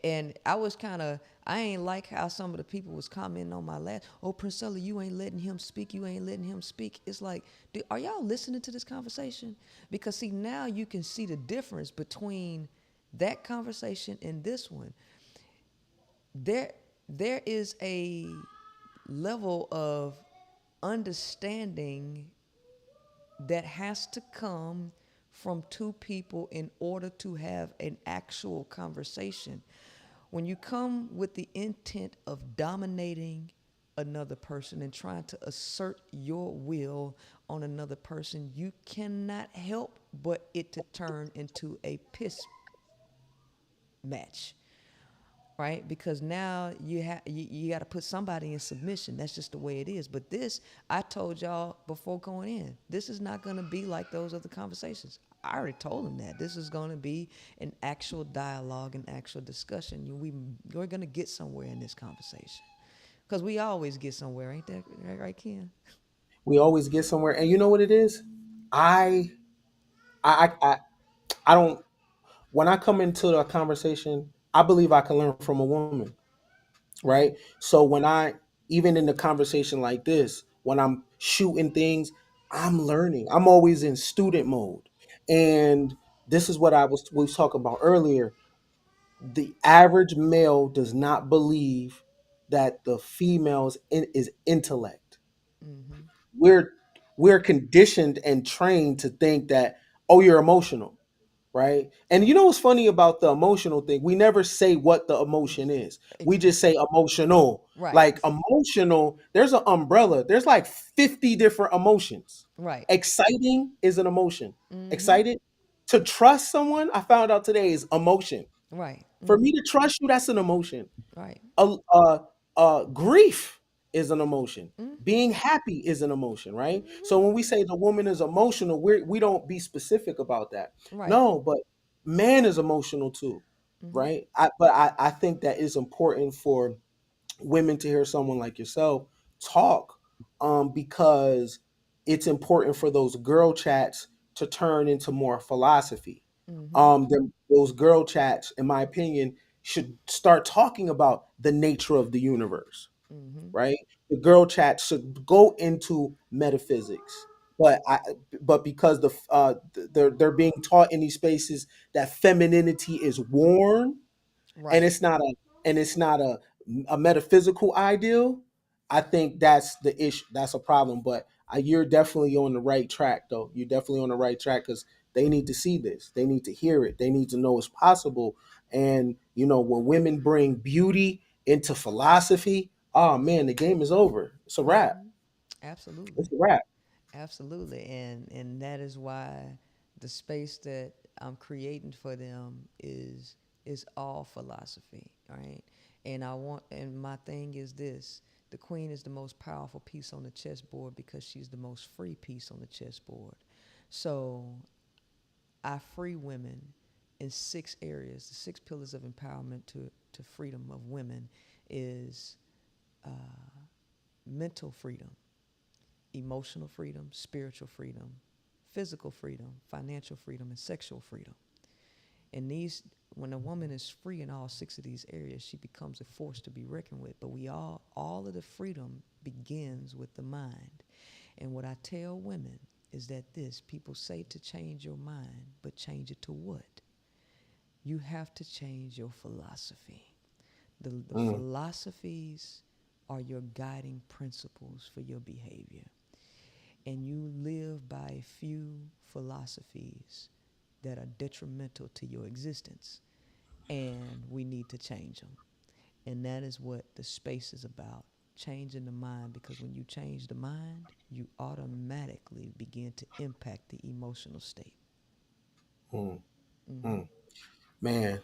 and I was kind of. I ain't like how some of the people was commenting on my last. Oh, Princella, you ain't letting him speak. You ain't letting him speak. It's like, are y'all listening to this conversation? Because see, now you can see the difference between that conversation and this one. There, there is a level of understanding that has to come from two people in order to have an actual conversation. When you come with the intent of dominating another person and trying to assert your will on another person, you cannot help but it to turn into a piss match, right? Because now you got to put somebody in submission. That's just the way it is. But this, I told y'all before going in, this is not going to be like those other conversations. I already told them that this is going to be an actual dialogue, an actual discussion. We're going to get somewhere in this conversation because we always get somewhere, ain't that right, Ken? We always get somewhere, and you know what it is? I I I, I don't. When I come into a conversation, I believe I can learn from a woman, right? So when I, even in the conversation like this, when I'm shooting things, I'm learning. I'm always in student mode. And this is what we was talking about earlier. The average male does not believe that the female's is intellect. Mm-hmm. We're we're conditioned and trained to think that, oh, you're emotional, right? And you know what's funny about the emotional thing? We never say what the emotion is. We Exactly. just say emotional. Right. Like emotional, there's an umbrella. There's like 50 different emotions. Right. Exciting is an emotion. Mm-hmm. Excited to trust someone, I found out today, is emotion. Right. For Mm-hmm. me to trust you, that's an emotion. Right. Grief is an emotion. Mm-hmm. Being happy is an emotion, right? Mm-hmm. So when we say the woman is emotional, we don't be specific about that. Right. No, but man is emotional too, Mm-hmm. right? I think that is important for women to hear someone like yourself talk, because it's important for those girl chats to turn into more philosophy. Mm-hmm. Those girl chats, in my opinion, should start talking about the nature of the universe, Mm-hmm. right? The girl chat should go into metaphysics, but because they're being taught in these spaces that femininity is worn, and Right. it's not a metaphysical ideal. I think that's the issue. That's a problem. But you're definitely on the right track, though. You're definitely on the right track because they need to see this. They need to hear it. They need to know it's possible. And when women bring beauty into philosophy, oh man, the game is over. It's a wrap. Mm-hmm. Absolutely. It's a wrap. Absolutely. And that is why the space that I'm creating for them is all philosophy, right? And my thing is this: the queen is the most powerful piece on the chessboard because she's the most free piece on the chessboard. So I free women in 6 areas. The 6 pillars of empowerment to freedom of women is mental freedom, emotional freedom, spiritual freedom, physical freedom, financial freedom, and sexual freedom. And when a woman is free in all 6 of these areas, she becomes a force to be reckoned with. But all of the freedom begins with the mind. And what I tell women is that people say to change your mind, but change it to what? You have to change your philosophy. The Mm, philosophies are your guiding principles for your behavior. And you live by a few philosophies that are detrimental to your existence, and we need to change them. And that is what the space is about, changing the mind, because when you change the mind, you automatically begin to impact the emotional state. mm, Mm-hmm. mm. Man,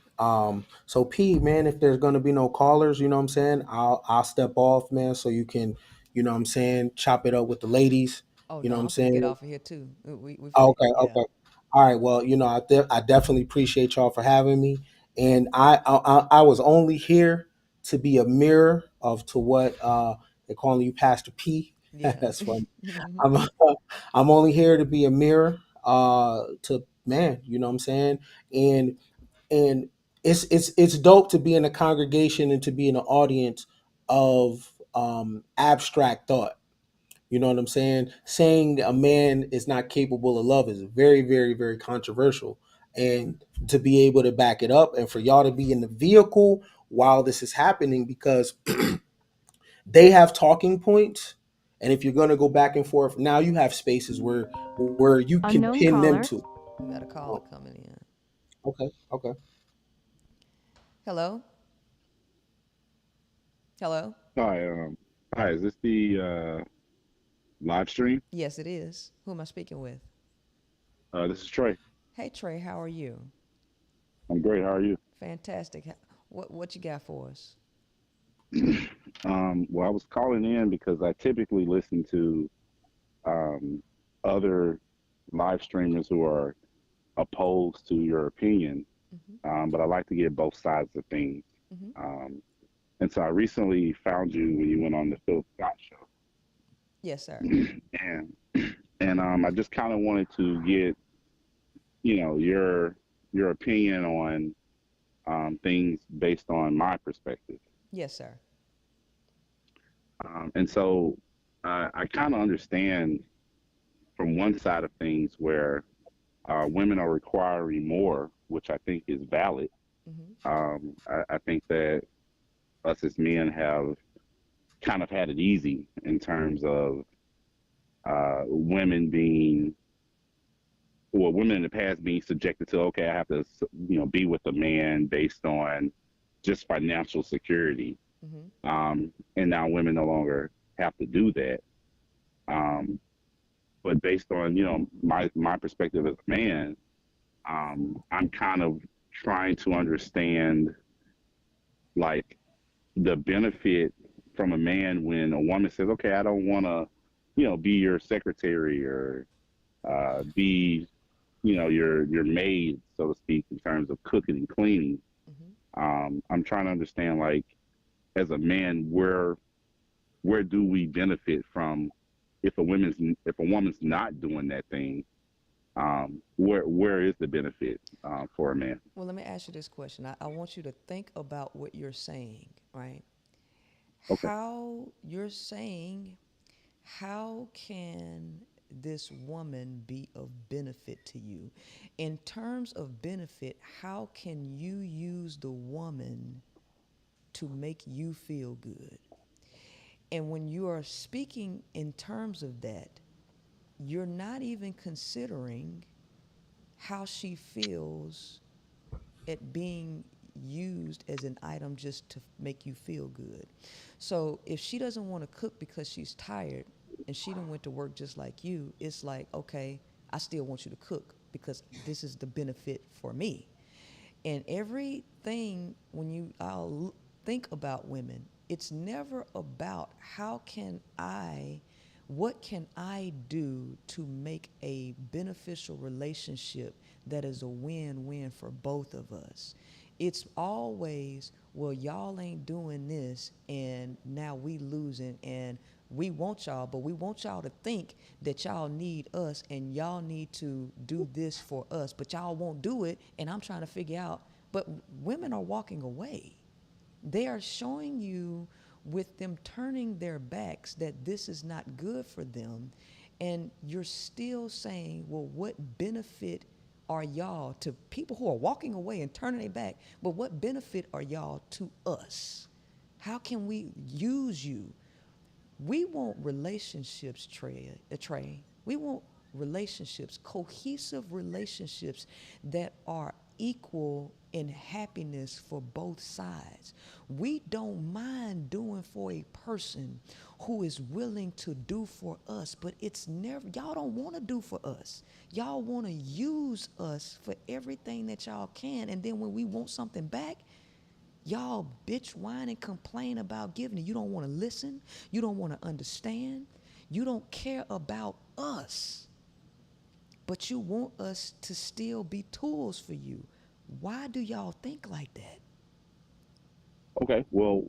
so P, man, if there's gonna be no callers, you know what I'm saying, I'll step off, man, so you can, what I'm saying, chop it up with the ladies, Oh you know no, what I'm I'm finna get saying. off of here too. We finna, Okay, yeah. okay, all right. Well, I definitely appreciate y'all for having me, and I was only here to be a mirror of to what they're calling you, Pastor P. Yeah. That's funny. I'm I'm only here to be a mirror to man, you know what I'm saying? And and it's dope to be in a congregation and to be in an audience of abstract thought. You know what I'm saying? Saying a man is not capable of love is very, very, very controversial. And to be able to back it up and for y'all to be in the vehicle while this is happening, because they have talking points. And if you're going to go back and forth, now you have spaces where you can Unknown pin them caller. to. We got a caller Oh, coming in. okay, okay. Hello? Hello? Hi, hi. Is this the live stream? Yes, it is. Who am I speaking with? This is Trey. Hey, Trey, how are you? I'm great. How are you? Fantastic. What you got for us? Well, I was calling in because I typically listen to um, other live streamers who are opposed to your opinion, Hmm. but I like to get both sides of things. Hmm. Um, and so I recently found you when you went on the Phil Scott show, Yes, sir. and I just kind of wanted to get your opinion on things based on my perspective. Yes, sir. And so I kind of understand from one side of things where women are requiring more, which I think is valid. Hmm. I think that us as men have kind of had it easy in terms of women being, or women in the past being subjected to, okay, I have to, be with a man based on just financial security. Hmm. And now women no longer have to do that. Um, but based on my perspective as a man, I'm kind of trying to understand like the benefit from a man when a woman says, okay, I don't want to be your secretary or be your maid, so to speak, in terms of cooking and cleaning. Hmm. I'm trying to understand, like, as a man, where do we benefit from if a woman's not doing that thing? Where is the benefit for a man? Well, let me ask you this question. I want you to think about what you're saying, right? Okay. How you're saying, how can this woman be of benefit to you? In terms of benefit, how can you use the woman to make you feel good? And when you are speaking in terms of that, you're not even considering how she feels at being used as an item just to make you feel good. So if she doesn't want to cook because she's tired and she done went to work just like you, it's like, okay, I still want you to cook because this is the benefit for me. And everything, when you I'll think about women, it's never about what can I do to make a beneficial relationship that is a win-win for both of us. It's always, well, y'all ain't doing this and now we losing, and we want y'all, but we want y'all to think that y'all need us and y'all need to do this for us, but y'all won't do it, and I'm trying to figure out. But women are walking away. They are showing you with them turning their backs that this is not good for them. And you're still saying, well, what benefit are y'all to people who are walking away and turning their back? But what benefit are y'all to us? How can we use you? We want relationships, Trey. We want relationships, cohesive relationships that are equal in happiness for both sides. We don't mind doing for a person who is willing to do for us, but it's never, y'all don't want to do for us. Y'all want to use us for everything that y'all can, and then when we want something back, y'all bitch, whine, and complain about giving it. You don't want to listen. You don't want to understand. You don't care about us, but you want us to still be tools for you. Why do y'all think like that? Okay. Well,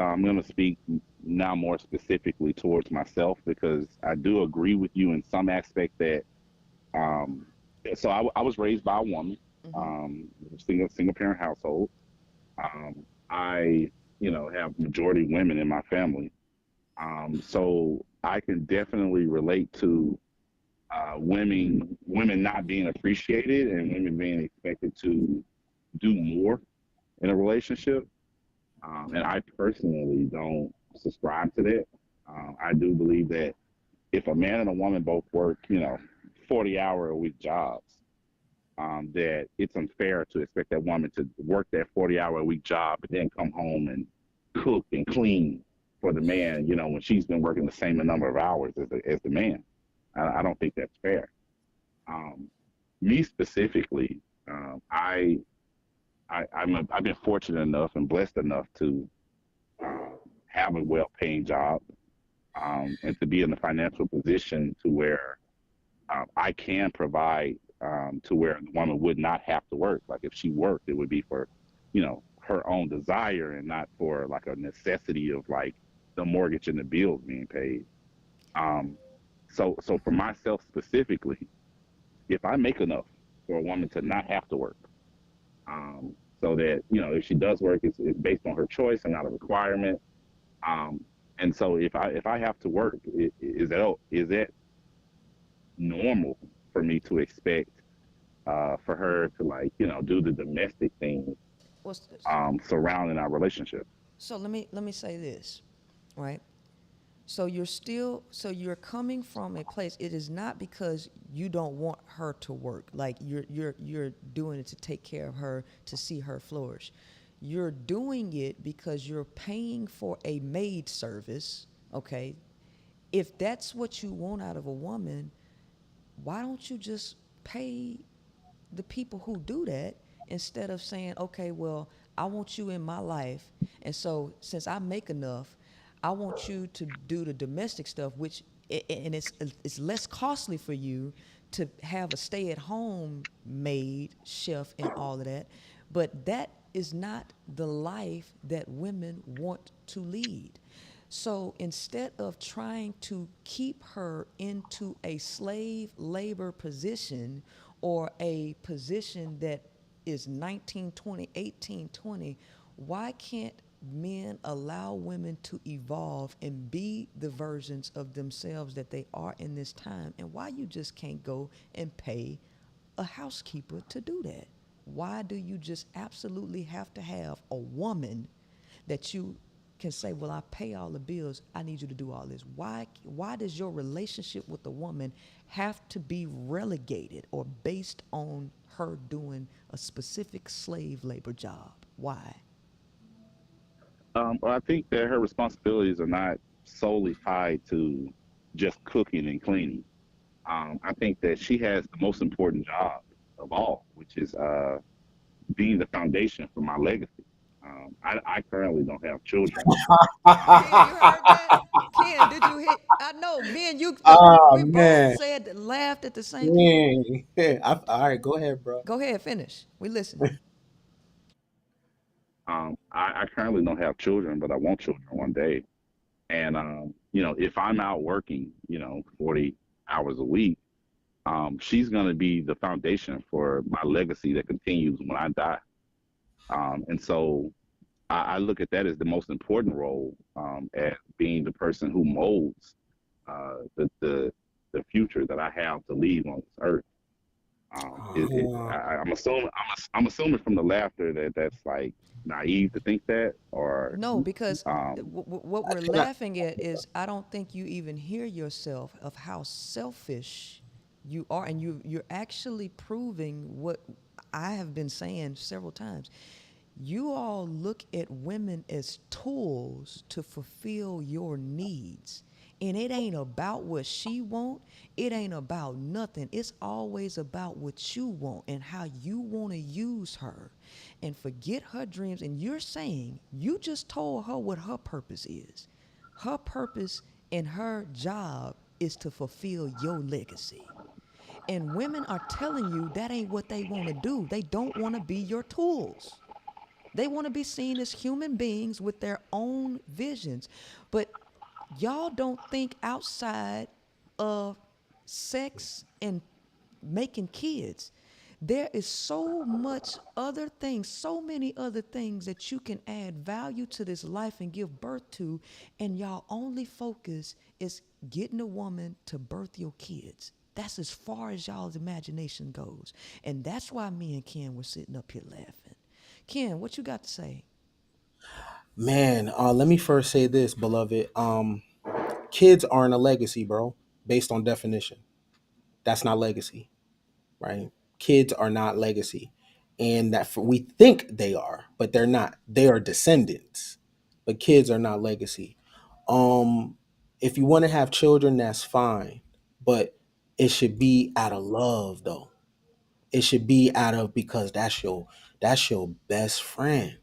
I'm going to speak now more specifically towards myself because I do agree with you in some aspect that. Um, I was raised by a woman, single parent household. I have majority women in my family. So I can definitely relate to women not being appreciated and women being expected to do more in a relationship. And I personally don't subscribe to that. I do believe that if a man and a woman both work, 40-hour a week jobs, that it's unfair to expect that woman to work that 40-hour a week job and then come home and cook and clean for the man, when she's been working the same number of hours as the man. I don't think that's fair. Um, Me specifically, I've been fortunate enough and blessed enough to uh, have a well-paying job, and to be in a financial position to where I can provide, to where the woman would not have to work. Like if she worked, it would be for, her own desire and not for like a necessity of like the mortgage and the bills being paid. Um, so for myself specifically, if I make enough for a woman to not have to work, so that if she does work, it's based on her choice and not a requirement. Um, and so if I have to work, is that normal for me to expect for her to like do the domestic things What's this? surrounding our relationship? So let me say this, right? So you're coming from a place. It is not because you don't want her to work. Like you're doing it to take care of her, to see her flourish. You're doing it because you're paying for a maid service, okay? If that's what you want out of a woman, why don't you just pay the people who do that instead of saying, okay, well, I want you in my life. And so since I make enough, I want you to do the domestic stuff, which, and it's less costly for you to have a stay at home maid, chef, and all of that. But that is not the life that women want to lead. So instead of trying to keep her into a slave labor position or a position that is 1920, 1820, why can't men allow women to evolve and be the versions of themselves that they are in this time? And why you just can't go and pay a housekeeper to do that? Why do you just absolutely have to have a woman that you can say, well, I pay all the bills, I need you to do all this? Why does your relationship with a woman have to be relegated or based on her doing a specific slave labor job? Why? Well, I think that her responsibilities are not solely tied to just cooking and cleaning. I think that she has the most important job of all, which is being the foundation for my legacy. I currently don't have children. Um, Ken, you heard that? Ken, did you hit? I know, me and you, Oh we both man, said, laughed at the same. man. All right, go ahead, bro. Go ahead, finish. We listening. I currently don't have children, but I want children one day. And if I'm out working, 40 hours a week, she's going to be the foundation for my legacy that continues when I die. And so I look at that as the most important role, as being the person who molds the future that I have to leave on this earth. I'm assuming from the laughter that that's like naive to think that, or No, because um, what we're Can I- laughing at is I don't think you even hear yourself of how selfish you are, and you're actually proving what I have been saying several times. You all look at women as tools to fulfill your needs. And it ain't about what she want. It ain't about nothing. It's always about what you want and how you want to use her. And forget her dreams. And you're saying, you just told her what her purpose is. Her purpose and her job is to fulfill your legacy. And women are telling you that ain't what they want to do. They don't want to be your tools. They want to be seen as human beings with their own visions. But y'all don't think outside of sex and making kids. There is so much other things, so many other things that you can add value to this life and give birth to, and y'all only focus is getting a woman to birth your kids. That's as far as y'all's imagination goes. And that's why me and Ken were sitting up here laughing. Ken, what you got to say? Man, let me first say this, beloved. Kids aren't a legacy, bro. Based on definition, that's not legacy, right? Kids are not legacy, and we think they are, but they're not. They are descendants, but kids are not legacy. Um, if you want to have children, that's fine, but it should be out of love, though. It should be out of because that's your best friend,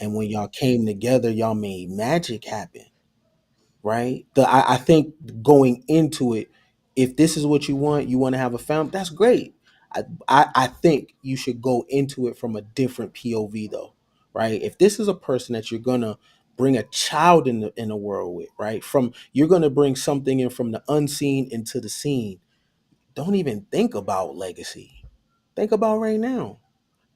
and when y'all came together, y'all made magic happen, right? I think going into it, if this is what you want to have a family, that's great. I think you should go into it from a different POV though, right? If this is a person that you're gonna bring a child in the world with, right? From you're gonna bring something in from the unseen into the scene. Don't even think about legacy. Think about right now.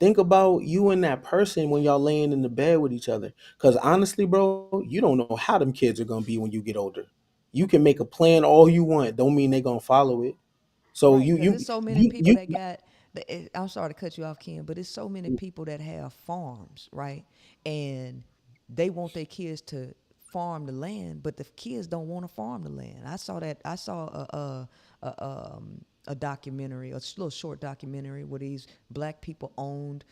Think about you and that person when y'all laying in the bed with each other. Because honestly, bro, you don't know how them kids are gonna be when you get older. You can make a plan all you want, don't mean they gonna follow it. So Right, you because you there's so many you people you that got. I'm sorry to cut you off, Ken, but it's so many people that have farms, right? And they want their kids to farm the land, but the kids don't want to farm the land. I saw that. I saw a documentary, little short documentary where these black people owned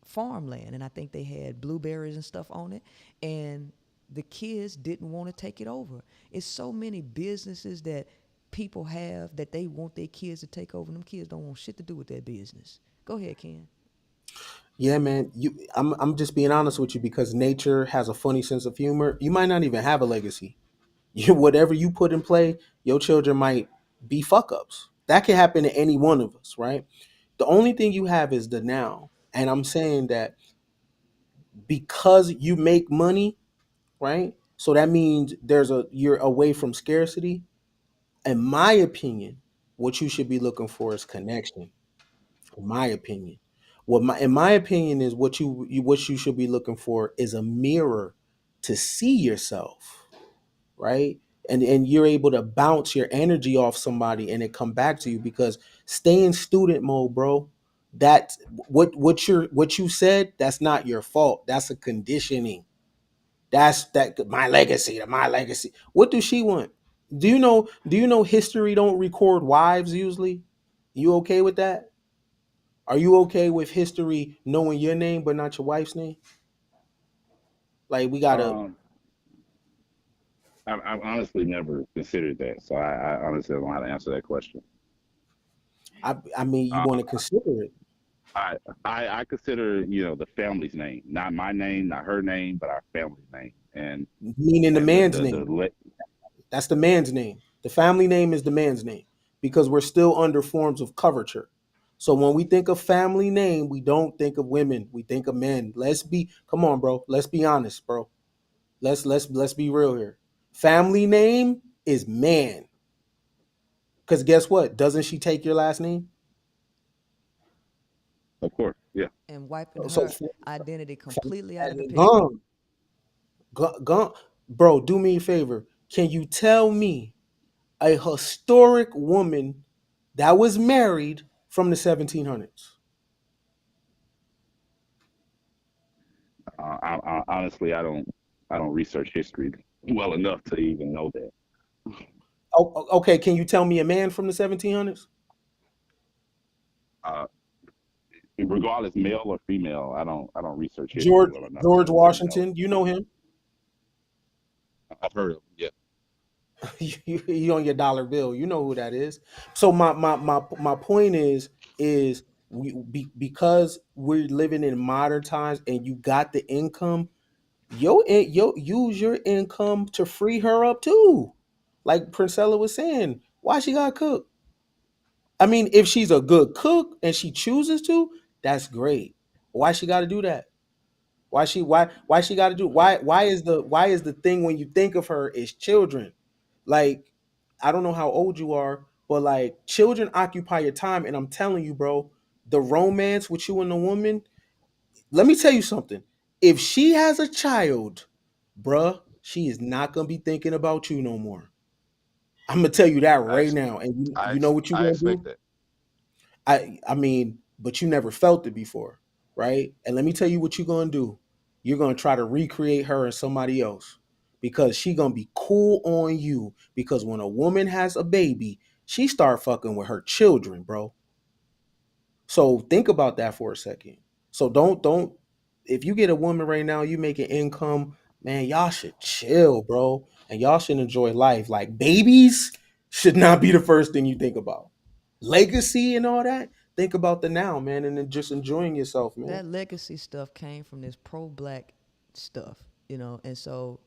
farmland, and I think they had blueberries and stuff on it, and the kids didn't want to take it over. It's so many businesses that people have that they want their kids to take over, and them kids don't want shit to do with that business. Go ahead, Ken. yeah, man. I'm just being honest with you because nature has a funny sense of humor. You might not even have a legacy. You whatever you put in play, your children might be fuck ups. That can happen to any one of us, right? The only thing you have is the now. And I'm saying that because you make money, right? So that means you're away from scarcity. In my opinion, what you should be looking for is connection. In my opinion, in my opinion is what you should be looking for is a mirror to see yourself, right? And you're able to bounce your energy off somebody and it come back to you because stay in student mode, bro. That's what you said. That's not your fault. That's a conditioning. That's that my legacy, my legacy. What does she want? Do you know history don't record wives usually? You okay with that? Are you okay with history knowing your name but not your wife's name? Like we gotta Um, I've honestly never considered that, so I honestly don't know how to answer that question. I mean you Uh, want to consider it. I, I consider the family's name, not my name, not her name, but our family's name, Meaning the and man's name. That's the man's name. The family name is the man's name because we're still under forms of coverture. So when we think of family name, we don't think of women. We think of men. Come on, bro. Let's be honest, bro. Let's be real here. Family name is man. Because guess what? Doesn't she take your last name? of course, yeah. And wiping So her identity completely out of the picture. gone, gone, bro. Do me a favor. Can you tell me a historic woman that was married from the 1700s? Honestly, I don't research history well enough to even know that. Okay, can you tell me a man from the 1700s? Uh, Regardless, male or female, I don't research history George well enough George to really know. Washington. You know him. I've heard of yeah. You on your dollar bill. You know who that is. So my point is because we're living in modern times and you got the income, use your income to free her up too. Like Princella was saying, why she got to cook? I mean, if she's a good cook and she chooses to, that's great. Why she got to do that? Why she got to do? Why is the thing when you think of her is children? Like, I don't know how old you are, but like children occupy your time, and I'm telling you, bro, the romance with you and the woman. Let me tell you something. If she has a child, bruh, she is not gonna be thinking about you no more. I'm gonna tell you that I right ex- now. And you know what you I gonna expect do? that. I mean, but you never felt it before, right? And let me tell you what you're gonna do. You're gonna try to recreate her and somebody else because she gonna be cool on you. Because when a woman has a baby, she start fucking with her children, bro. So think about that for a second. So don't if you get a woman right now, you making income, man, y'all should chill, bro. And y'all should enjoy life. Like babies should not be the first thing you think about. Legacy and all that. Think about the now, man, and then just enjoying yourself, man. That legacy stuff came from this pro-black stuff, and so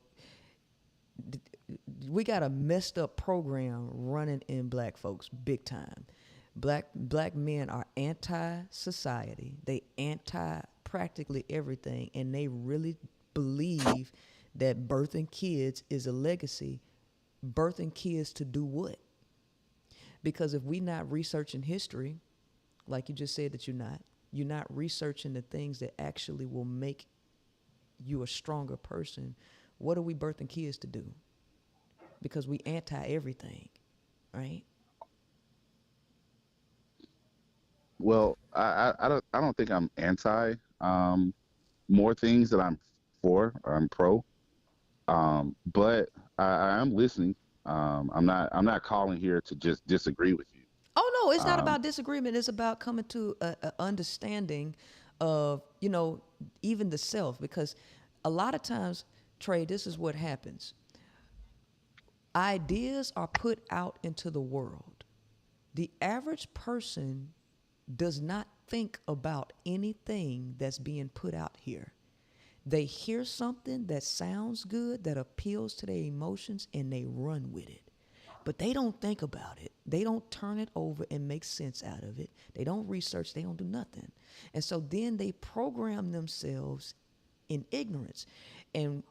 we got a messed up program running in black folks big time. Black men are anti-society. They anti practically everything, and they really believe that birthing kids is a legacy. Birthing kids to do what? Because if we not researching history, like you just said that you're not researching the things that actually will make you a stronger person. What are we birthing kids to do? Because we anti everything, right? Well, I don't think I'm anti. More things that I'm for, I'm pro. But I am listening. I'm not calling here to just disagree with you. Oh no, it's not Um, about disagreement. It's about coming to a understanding of even the self. Because a lot of times, Trey, this is what happens. Ideas are put out into the world. The average person does not think about anything that's being put out here. They hear something that sounds good, that appeals to their emotions, and they run with it. But they don't think about it. They don't turn it over and make sense out of it. They don't research. They don't do nothing. And so then they program themselves in ignorance. And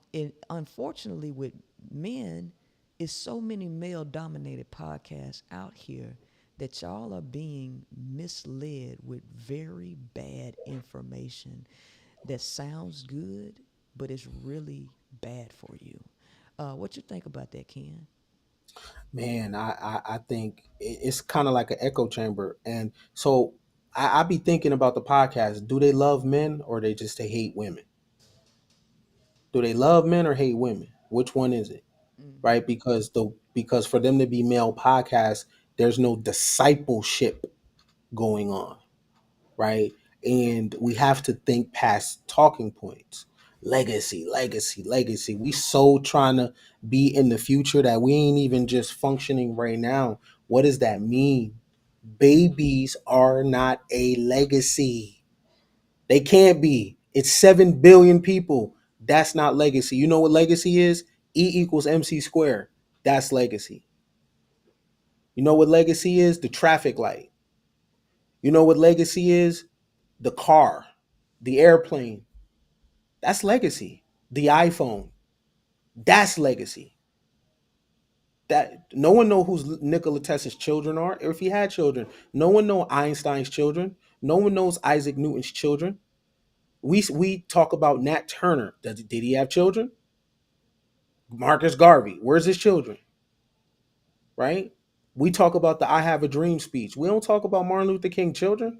unfortunately, with men, is so many male dominated podcasts out here that y'all are being misled with very bad information that sounds good, but it's really bad for you. What you think about that, Ken? Man, I think it's kind of like an echo chamber. And so I be thinking about the podcast. Do they love men or they hate women? Do they love men or hate women? Which one is it? Right? Because for them to be male podcasts, there's no discipleship going on, right? And we have to think past talking points. Legacy, legacy, legacy. We so trying to be in the future that we ain't even just functioning right now. What does that mean? Babies are not a legacy. They can't be. It's 7 billion people. That's not legacy. You know what legacy is? E equals MC squared. That's legacy. You know what legacy is? The traffic light. You know what legacy is? The car, the airplane. That's legacy. The iPhone. That's legacy. That no one know who's Nikola Tesla's children are, or if he had children. No one know Einstein's children. No one knows Isaac Newton's children. We talk about Nat Turner. Did he have children? Marcus Garvey. Where's his children? Right? We talk about the "I Have a Dream" speech. We don't talk about Martin Luther King children.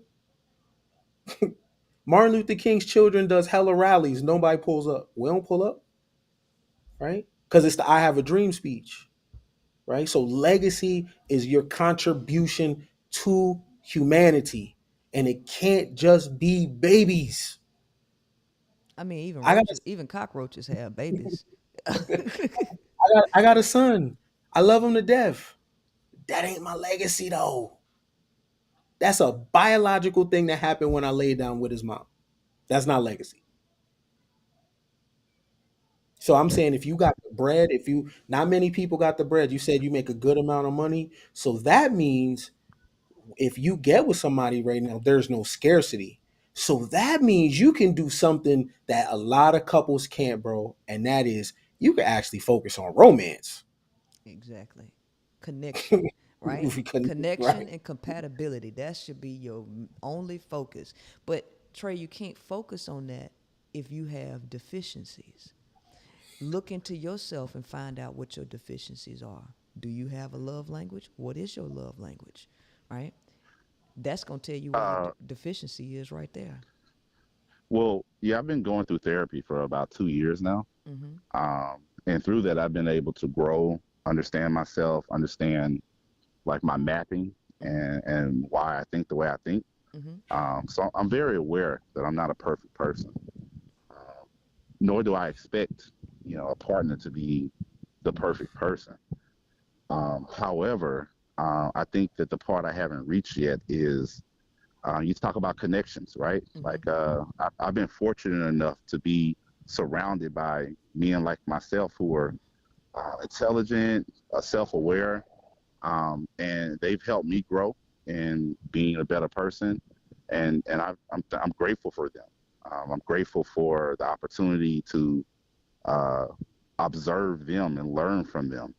Martin Luther King's children does hella rallies. Nobody pulls up. We don't pull up, right? Because it's the "I Have a Dream" speech, right? So legacy is your contribution to humanity, and it can't just be babies. I mean, even I got, roaches, even cockroaches have babies. I got a son. I love him to death. That ain't my legacy though. That's a biological thing that happened when I laid down with his mom. That's not legacy. So I'm saying if you got the bread, if you not many people got the bread, you said you make a good amount of money. So that means if you get with somebody right now, there's no scarcity. So that means you can do something that a lot of couples can't, bro. And that is you can actually focus on romance. Exactly. Connection, right? We can, Connection right? and compatibility. That should be your only focus. But Trey, you can't focus on that if you have deficiencies. Look into yourself and find out what your deficiencies are. Do you have a love language? What is your love language? Right? That's going to tell you where your Uh, deficiency is right there. well, yeah, I've been going through therapy for about 2 years now. And through that, I've been able to grow, understand myself, understand like my mapping and why I think the way I think. So I'm very aware that I'm not a perfect person, nor do I expect, a partner to be the perfect person. However, I think that the part I haven't reached yet is you talk about connections, right? Like I've been fortunate enough to be surrounded by men like myself who are intelligent, self-aware, and they've helped me grow in being a better person, and I'm grateful for them. I'm grateful for the opportunity to uh, observe them and learn from them.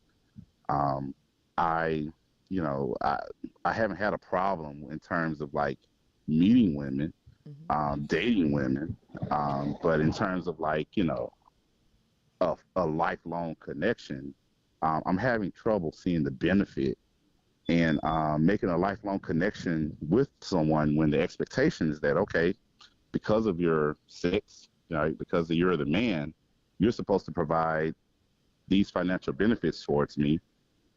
Um, I, you know, I haven't had a problem in terms of like meeting women, dating women, but in terms of like, a lifelong connection, I'm having trouble seeing the benefit and making a lifelong connection with someone when the expectation is that, okay, because of your sex, because you're the man, you're supposed to provide these financial benefits towards me.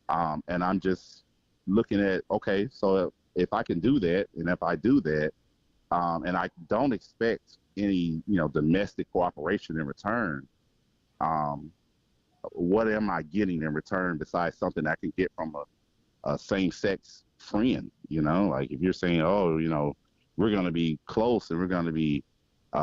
And I'm just looking at, okay, so if I can do that, and if I do that, and I don't expect any, domestic cooperation in return, um, what am I getting in return besides something I can get from a same-sex friend? Like if you're saying, oh, we're going to be close and we're going to be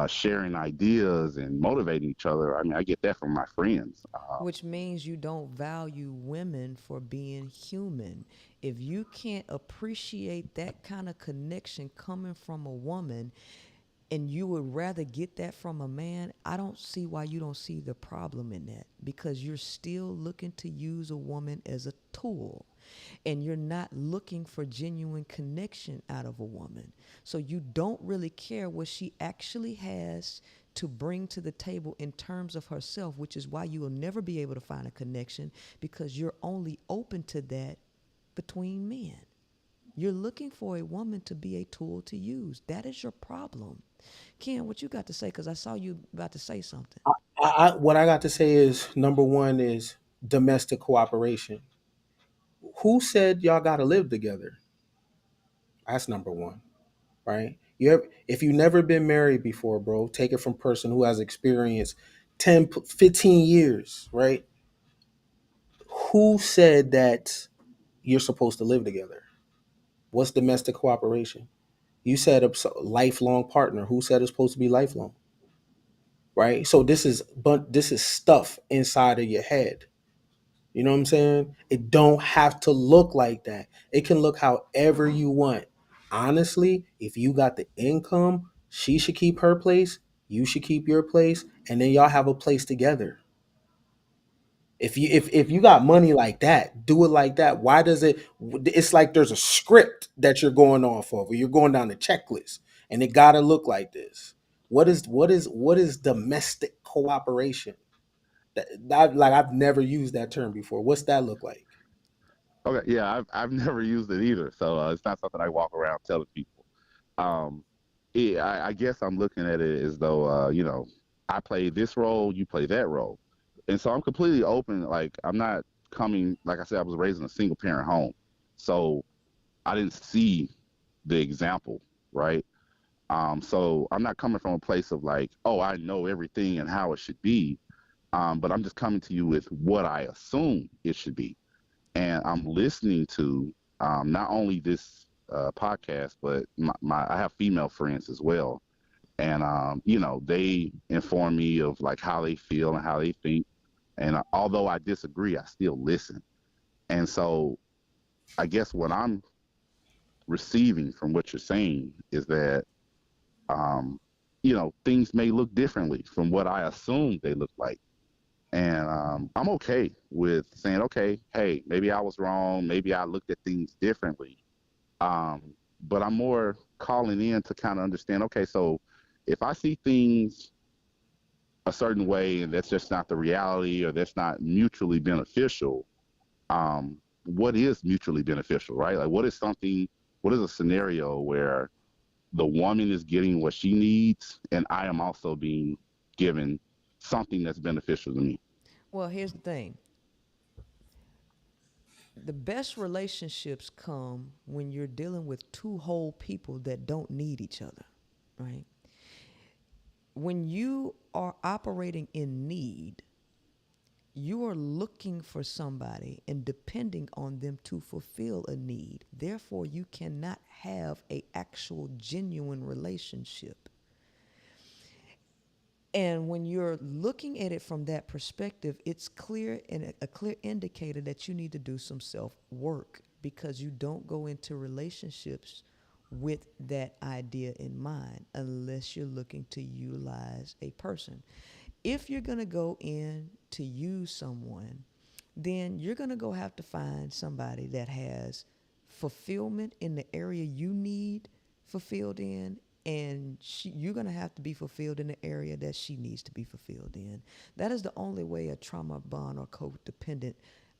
sharing ideas and motivating each other. I mean, I get that from my friends. Which means you don't value women for being human. If you can't appreciate that kind of connection coming from a woman and you would rather get that from a man, I don't see why you don't see the problem in that, because you're still looking to use a woman as a tool and you're not looking for genuine connection out of a woman. So you don't really care what she actually has to bring to the table in terms of herself, which is why you will never be able to find a connection, because you're only open to that between men. You're looking for a woman to be a tool to use. That is your problem. Ken, what you got to say? Because I saw you about to say something. What I got to say is number one is domestic cooperation. Who said y'all got to live together? That's number one, right? If you never been married before, bro, take it from person who has experience 10, 15 years, right? Who said that you're supposed to live together? What's domestic cooperation? You said a lifelong partner. Who said it's supposed to be lifelong? Right? So this is stuff inside of your head. You know what I'm saying? It don't have to look like that. It can look however you want. Honestly, if you got the income, she should keep her place, you should keep your place, and then y'all have a place together. If you got money like that, do it like that. Why does it? It's like there's a script that you're going off of, or you're going down the checklist, and it got to look like this. What is domestic cooperation? I've never used that term before. What's that look like? Okay, yeah, I've never used it either, so it's not something I walk around telling people. Um, yeah, I guess I'm looking at it as though, I play this role, you play that role, and so I'm completely open. Like I'm not coming, like I said, I was raised in a single parent home, so I didn't see the example, right? So I'm not coming from a place of like, oh, I know everything and how it should be, but I'm just coming to you with what I assume it should be, and I'm listening to not only this podcast, but I have female friends as well, and they inform me of like how they feel and how they think, and although I disagree, I still listen. And so I guess what I'm receiving from what you're saying is that um, things may look differently from what I assumed they look like. And I'm okay with saying, okay, hey, maybe I was wrong. Maybe I looked at things differently. Um, but I'm more calling in to kind of understand, okay, so if I see things a certain way and that's just not the reality or that's not mutually beneficial, what is mutually beneficial, right? Like, what is a scenario where the woman is getting what she needs and I am also being given something that's beneficial to me? Well, here's the thing: the best relationships come when you're dealing with two whole people that don't need each other, right? When you are operating in need, you are looking for somebody and depending on them to fulfill a need. Therefore, you cannot have a actual genuine relationship. And when you're looking at it from that perspective, it's clear and a clear indicator that you need to do some self work, because you don't go into relationships with that idea in mind unless you're looking to utilize a person. If you're going to go in to use someone, then you're going to go have to find somebody that has fulfillment in the area you need fulfilled in, and you're going to have to be fulfilled in the area that she needs to be fulfilled in. That is the only way a trauma bond or codependent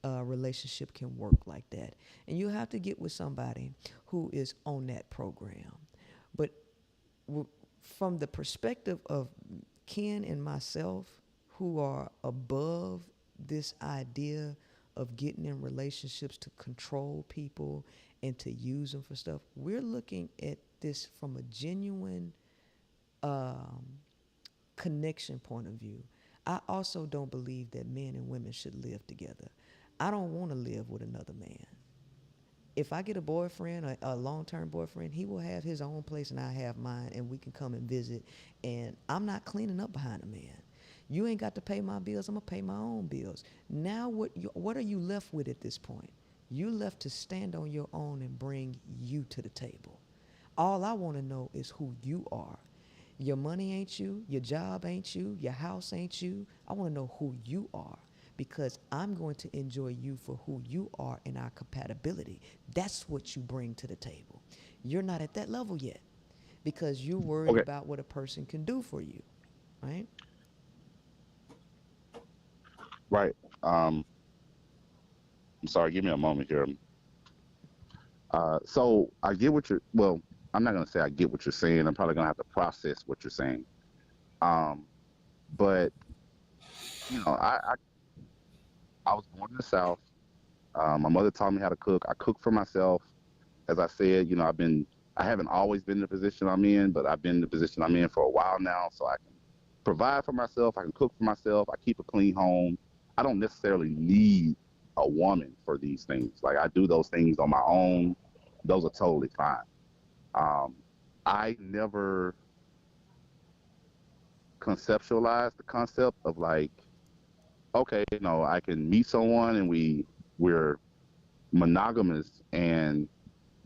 relationship can work like that. And you have to get with somebody who is on that program. But from the perspective of Ken and myself, who are above this idea of getting in relationships to control people and to use them for stuff, we're looking at this from a genuine um, connection point of view. I also don't believe that men and women should live together. I don't want to live with another man. If I get a boyfriend, a long-term boyfriend, he will have his own place and I have mine, and we can come and visit. And I'm not cleaning up behind a man. You ain't got to pay my bills. I'm gonna pay my own bills. Now, what are you left with at this point? You left to stand on your own and bring you to the table. All I want to know is who you are. Your money ain't you. Your job ain't you. Your house ain't you. I want to know who you are, because I'm going to enjoy you for who you are and our compatibility. That's what you bring to the table. You're not at that level yet because you're worried Okay, about what a person can do for you, right? right. Um, I'm sorry, give me a moment here. So I get what you're, well, I'm not going to say I get what you're saying. I'm probably going to have to process what you're saying. Um, but, I was born in the South. My mother taught me how to cook. I cook for myself. As I said, I haven't always been in the position I'm in, but I've been in the position I'm in for a while now. So I can provide for myself. I can cook for myself. I keep a clean home. I don't necessarily need a woman for these things. Like, I do those things on my own. Those are totally fine. Um, I never conceptualized the concept of, like, okay, I can meet someone and we're monogamous and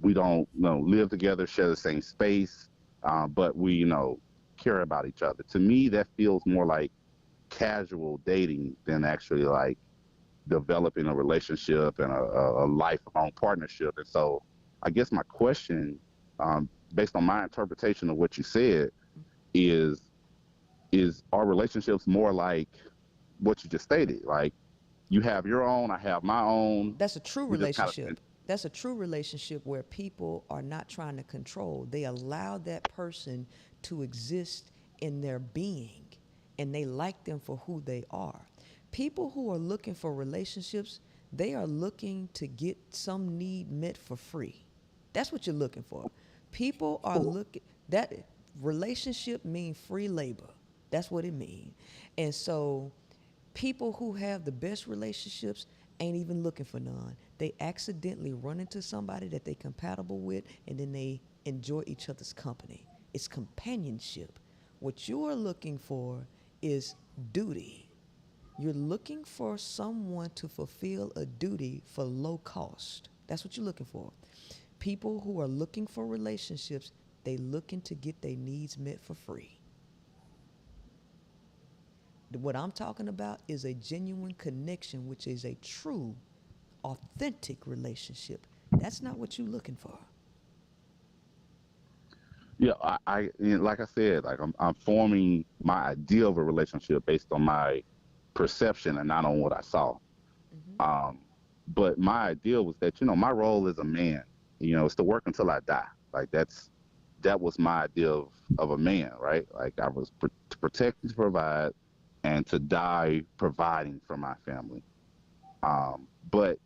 we don't, live together, share the same space, but we, care about each other. To me, that feels more like casual dating than actually like developing a relationship and a lifelong partnership. And so, I guess my question, based on my interpretation of what you said, is our relationships more like what you just stated? Like, you have your own, I have my own. That's a true We just kind of relationship. That's a true relationship where people are not trying to control. They allow that person to exist in their being and they like them for who they are. People who are looking for relationships, they are looking to get some need met for free. That's what you're looking for. People are looking, that relationship mean free labor. That's what it means. And so people who have the best relationships ain't even looking for none. They accidentally run into somebody that they compatible with, and then they enjoy each other's company. It's companionship. What you are looking for is duty. You're looking for someone to fulfill a duty for low cost. That's what you're looking for. People who are looking for relationships They looking to get their needs met for free. What I'm talking about is a genuine connection, which is a true, authentic relationship. That's not what you're looking for. Yeah, like I said, like I'm forming my idea of a relationship based on my perception and not on what I saw. Um, but my idea was that, my role as a man, is to work until I die. Like that was my idea of a man, right? Like I was to protect and to provide, and to die providing for my family. But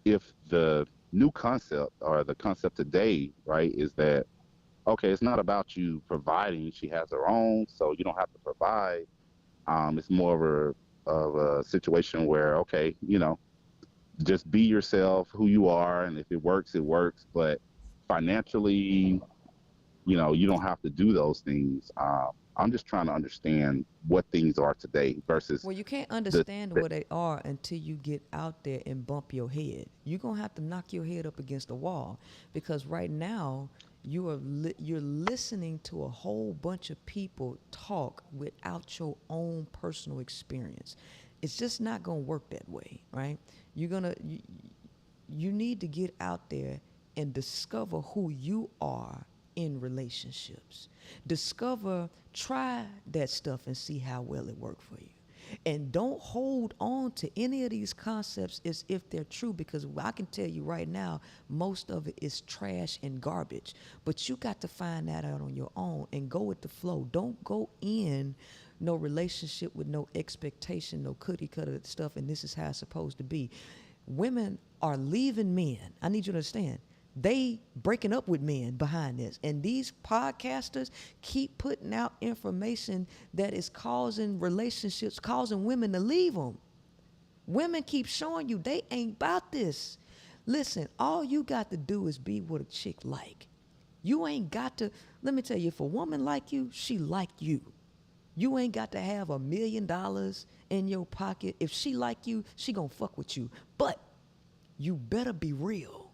if the new concept, or the concept today, right, is that, okay, it's not about you providing. She has her own, so you don't have to provide. It's more of a situation where, okay, just be yourself, who you are, and if it works, it works. But financially, you don't have to do those things. I'm just trying to understand what things are today versus Well, you can't the. understand what they are until you get out there and bump your head. You're gonna have to knock your head up against the wall, because right now you're listening to a whole bunch of people talk without your own personal experience. It's just not gonna work that way, right? You need to get out there and discover who you are in relationships. Try that stuff and see how well it worked for you. And don't hold on to any of these concepts as if they're true, because I can tell you right now, most of it is trash and garbage. But you got to find that out on your own and go with the flow. Don't go in no relationship with no expectation, no cookie cutter stuff, and this is how it's supposed to be. Women are leaving men. I need you to understand. They breaking up with men behind this. And these podcasters keep putting out information that is causing relationships, causing women to leave them. Women keep showing you they ain't about this. Listen, all you got to do is be what a chick like. You ain't got to, let me tell you, if a woman like you, she like you. You ain't got to have $1,000,000 in your pocket. If she like you, she gonna fuck with you. But you better be real.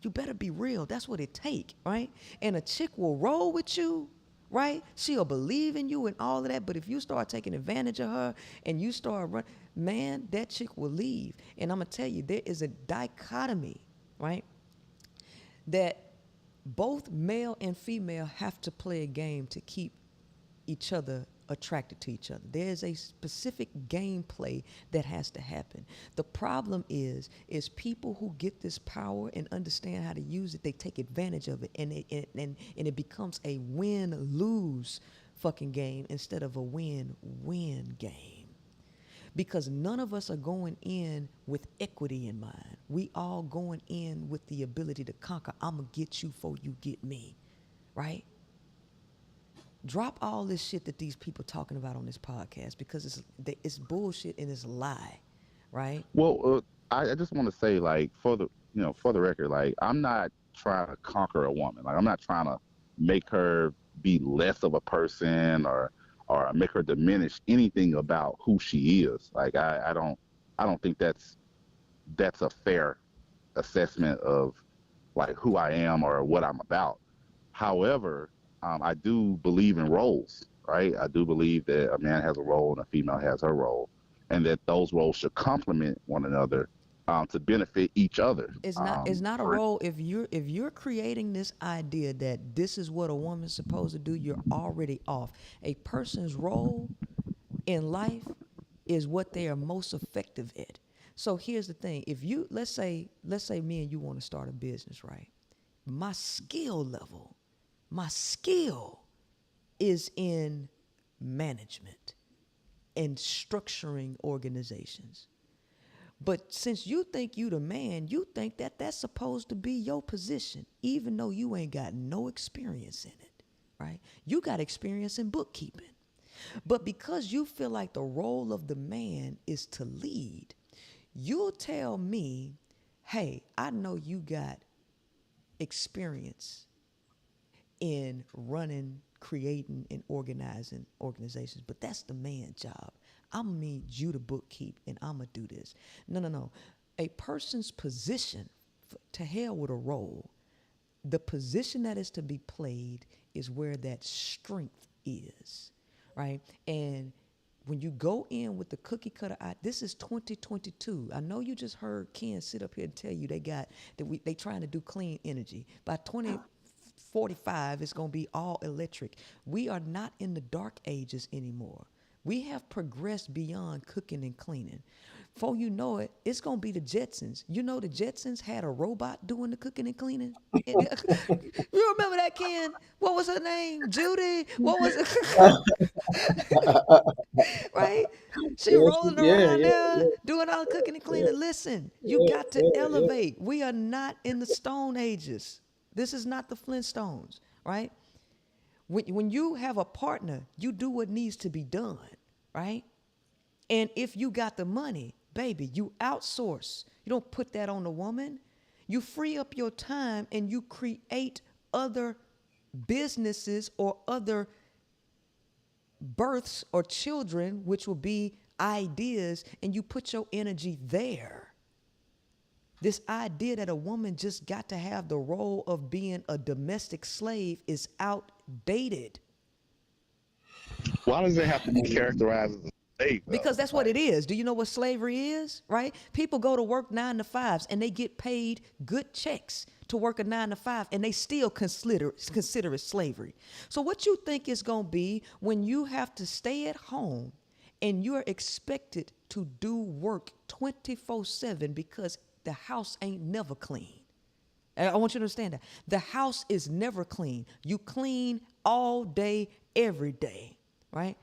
You better be real. That's what it take, right? And a chick will roll with you, right? She'll believe in you and all of that. But if you start taking advantage of her and you start running, man, that chick will leave. And I'm gonna tell you, there is a dichotomy, right? That both male and female have to play a game to keep each other attracted to each other. There's a specific gameplay that has to happen. The problem is people who get this power and understand how to use it, they take advantage of it, and it becomes a win-lose fucking game instead of a win-win game. Because none of us are going in with equity in mind. We all going in with the ability to conquer. I'm gonna get you before you get me, right? Drop all this shit that these people talking about on this podcast, because it's bullshit and it's a lie, right? Well, I just want to say, like, for the record, like, I'm not trying to conquer a woman. Like, I'm not trying to make her be less of a person, or make her diminish anything about who she is. Like, I don't think that's a fair assessment of, like, who I am or what I'm about. However, I do believe in roles, right? I do believe that a man has a role and a female has her role, and that those roles should complement one another, to benefit each other. It's not a role. If you're creating this idea that this is what a woman's supposed to do, you're already off. A person's role in life is what they are most effective at. So here's the thing. If you let's say me and you want to start a business, right? My skill level, my skill is in management and structuring organizations. But since you think you the man, you think that that's supposed to be your position, even though you ain't got no experience in it, right? You got experience in bookkeeping. But because you feel like the role of the man is to lead, you'll tell me, hey, I know you got experience in running, creating, and organizing organizations, but that's the man's job. I'm gonna need you to bookkeep, and I'm gonna do this. No. A person's position, to hell with a role, The position that is to be played is where that strength is, right? And when you go in with the cookie cutter, this is 2022. I know you just heard Ken sit up here and tell you they trying to do clean energy. By 2045, it's going to be all electric. We are not in the dark ages anymore. We have progressed beyond cooking and cleaning. Before you know it, it's going to be the Jetsons. You know the Jetsons had a robot doing the cooking and cleaning? You remember that, Ken? What was her name? Judy? What was it? Right? She Yeah, rolling yeah, around yeah, there yeah, doing all the cooking and yeah, cleaning. Listen, you yeah, got to yeah, yeah. elevate. We are not in the Stone Ages. This is not the Flintstones, right? When you have a partner, you do what needs to be done, right? And if you got the money, baby, you outsource. You don't put that on the woman. You free up your time and you create other businesses or other births or children, which will be ideas, and you put your energy there. This idea that a woman just got to have the role of being a domestic slave is outdated. Why does it have to be characterized as a slave Because though? that's what it is. Do you know what slavery is? Right? People go to work 9 to 5s and they get paid good checks to work a 9 to 5, and they still consider it slavery. So what you think is going to be when you have to stay at home and you're expected to do work 24/7 because the house ain't never clean? I want you to understand that the house is never clean. You clean all day, every day, right?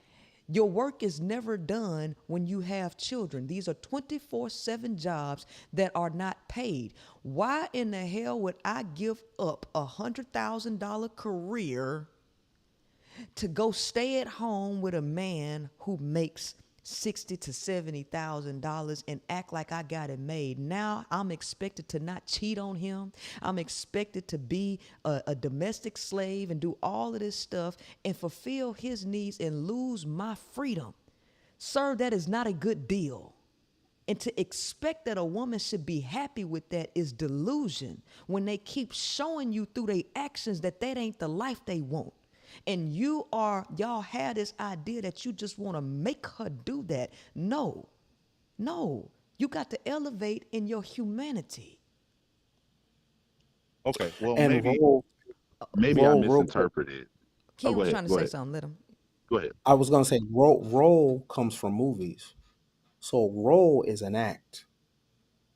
Your work is never done when you have children. These are 24/7 jobs that are not paid. Why in the hell would I give up $100,000 career to go stay at home with a man who makes $60,000 to $70,000 and act like I got it made? Now I'm expected to not cheat on him. I'm expected to be a domestic slave and do all of this stuff and fulfill his needs and lose my freedom. Sir, that is not a good deal. And to expect that a woman should be happy with that is delusion when they keep showing you through their actions that that ain't the life they want. And y'all have this idea that you just want to make her do that. No, no. You got to elevate in your humanity. Okay, well And maybe I role, real quick. misinterpreted. Oh, Ken was trying to go say ahead, something. Let him. go ahead. I was gonna say role comes from movies. So role is an act.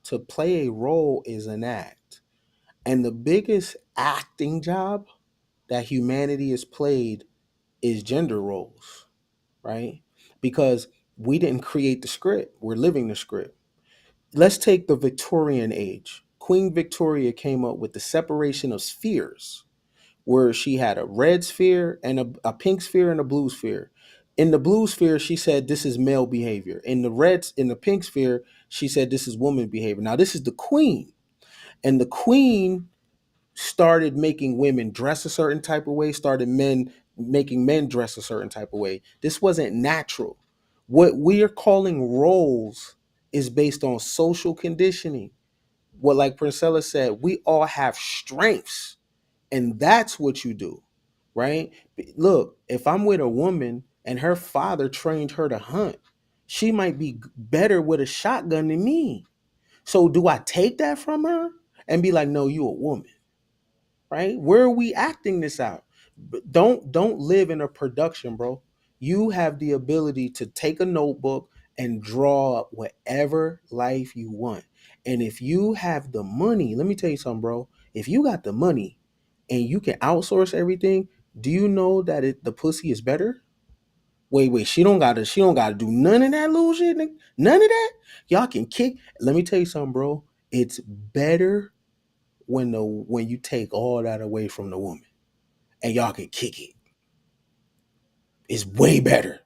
To play a role is an act. And the biggest acting job that humanity has played is gender roles, right? Because we didn't create the script, we're living the script. Let's take the Victorian age. Queen Victoria came up with the separation of spheres, where she had a red sphere and a pink sphere and a blue sphere. In the blue sphere, she said this is male behavior. In the pink sphere, she said this is woman behavior. Now this is the queen, and the queen started making women dress a certain type of way, started men making men dress a certain type of way. This wasn't natural. What we are calling roles is based on social conditioning. What, like Princella said, we all have strengths, and that's what you do, right? Look, if I'm with a woman and her father trained her to hunt, she might be better with a shotgun than me. So do I take that from her and be like, no, you a woman? Right? Where are we acting this out? Don't live in a production, bro. You have the ability to take a notebook and draw up whatever life you want. And if you have the money, let me tell you something, bro. If you got the money and you can outsource everything, do you know that the pussy is better? Wait, she don't gotta do none of that little shit, nigga. None of that. Y'all can kick. Let me tell you something, bro. It's better when you take all that away from the woman and y'all can kick it. It's way better.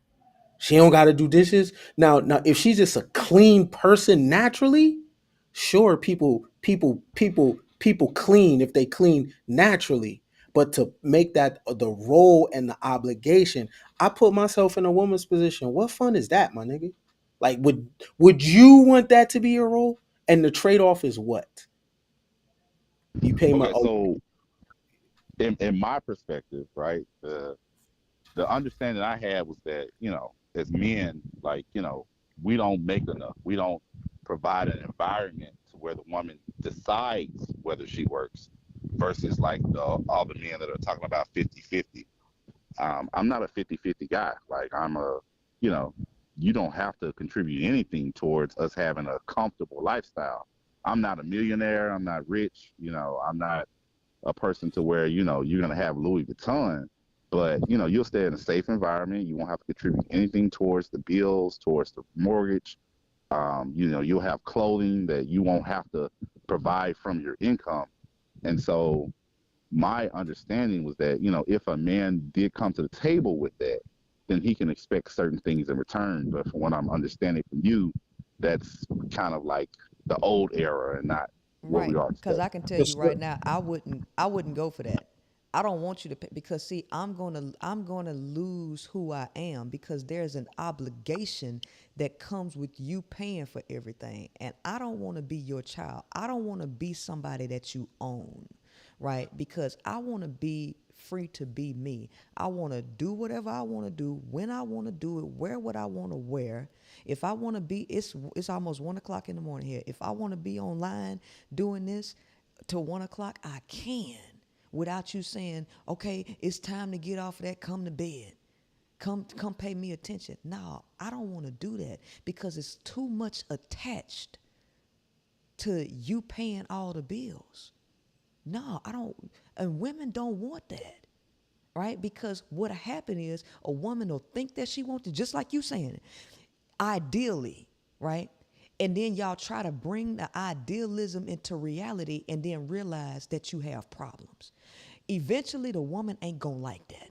She don't got to do dishes. Now, if she's just a clean person naturally, sure, people clean if they clean naturally. But to make that the role and the obligation, I put myself in a woman's position. What fun is that, my nigga? Like, would you want that to be your role? And the trade off is what? You pay my Okay, so in my perspective, right, the understanding I had was that, as men, like, we don't make enough. We don't provide an environment to where the woman decides whether she works versus like all the men that are talking about 50-50. I'm not a 50-50 guy. Like, you know, you don't have to contribute anything towards us having a comfortable lifestyle. I'm not a millionaire. I'm not rich. I'm not a person to where, you're going to have Louis Vuitton, but, you'll stay in a safe environment. You won't have to contribute anything towards the bills, towards the mortgage. You'll have clothing that you won't have to provide from your income. And so my understanding was that, if a man did come to the table with that, then he can expect certain things in return. But from what I'm understanding from you, that's kind of like the old era and not what we Right. are Because today. I can tell The you right script. now, I wouldn't go for that. I don't want you to pay because see, I'm gonna lose who I am because there's an obligation that comes with you paying for everything. And I don't want to be your child. I don't want to be somebody that you own, right? Because I want to be free to be me. I want to do whatever I want to do, when I want to do it, wear what I want to wear. If I want to be, it's almost 1 o'clock in the morning here. If I want to be online doing this till 1 o'clock, I can, without you saying, okay, it's time to get off of that. Come to bed. Come pay me attention. No, I don't want to do that because it's too much attached to you paying all the bills. No, I don't. And women don't want that, right? Because what happen is a woman will think that she wants to, just like you saying, ideally, right? And then y'all try to bring the idealism into reality and then realize that you have problems. Eventually, the woman ain't gonna like that.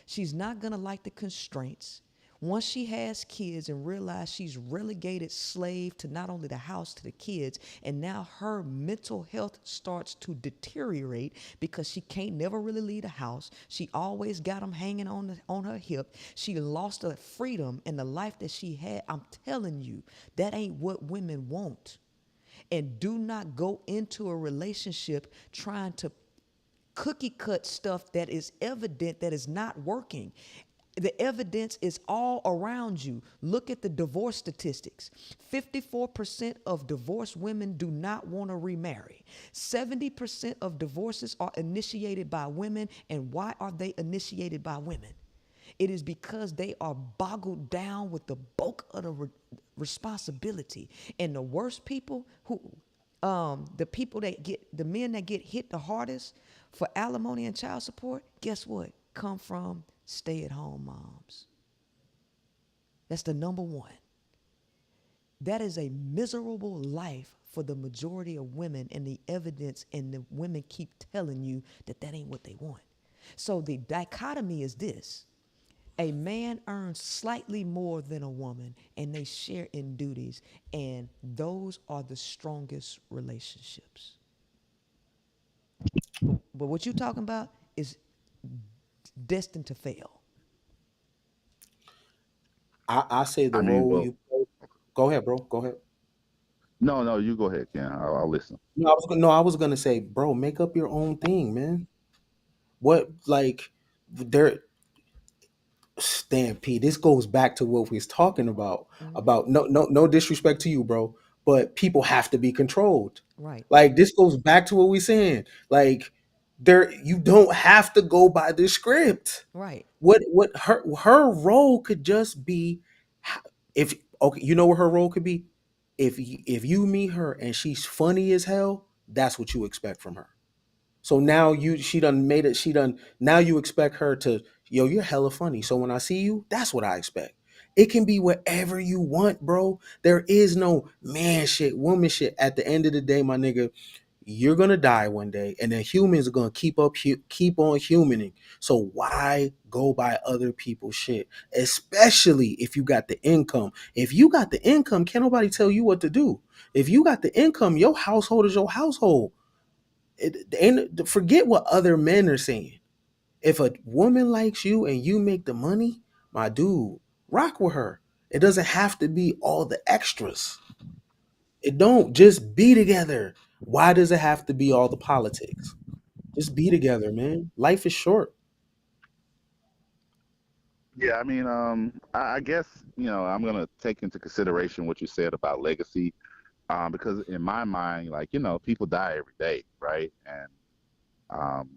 She's not gonna like the constraints. Once she has kids and realize she's relegated slave to not only the house to the kids, and now her mental health starts to deteriorate because she can't never really leave the house. She always got them hanging on her hip. She lost the freedom and the life that she had. I'm telling you, that ain't what women want. And do not go into a relationship trying to cookie cut stuff that is evident that is not working. The evidence is all around you. Look at the divorce statistics. 54% of divorced women do not want to remarry. 70% of divorces are initiated by women. And why are they initiated by women? It is because they are boggled down with the bulk of the responsibility. And the worst people the men that get hit the hardest for alimony and child support, guess what? Come from stay-at-home moms. That's the number one. That is a miserable life for the majority of women, and the evidence and the women keep telling you that that ain't what they want. So the dichotomy is this: a man earns slightly more than a woman, and they share in duties, and those are the strongest relationships. But what you're talking about is destined to fail. I say the I mean, role well, you play. Go ahead, bro. Go ahead. no, no, you go ahead, Ken. I'll listen. No, I was gonna say, bro, make up your own thing, man. What like there Stan P, this goes back to what we was talking about no disrespect to you, bro, but people have to be controlled. Right, Like this goes back to what we saying. Like there you don't have to go by the script. right, What her role could just be if okay, you know what her role could be? If you meet her and she's funny as hell, that's what you expect from her. So now she done made it, she done now you expect her to, yo, you're hella funny. So when I see you, that's what I expect. It can be whatever you want, bro. There is no man shit, woman shit. At the end of the day, my nigga, you're gonna die one day, and then humans are gonna keep on humaning. So why go by other people's shit? Especially if you got the income. If you got the income, can't nobody tell you what to do. If you got the income, your household is your household. Forget what other men are saying. If a woman likes you and you make the money, my dude, rock with her. It doesn't have to be all the extras. It don't just be together. Why does it have to be all the politics? Just be together, man. Life is short. Yeah, I mean, I guess I'm gonna take into consideration what you said about legacy, because in my mind, like people die every day, right? And um,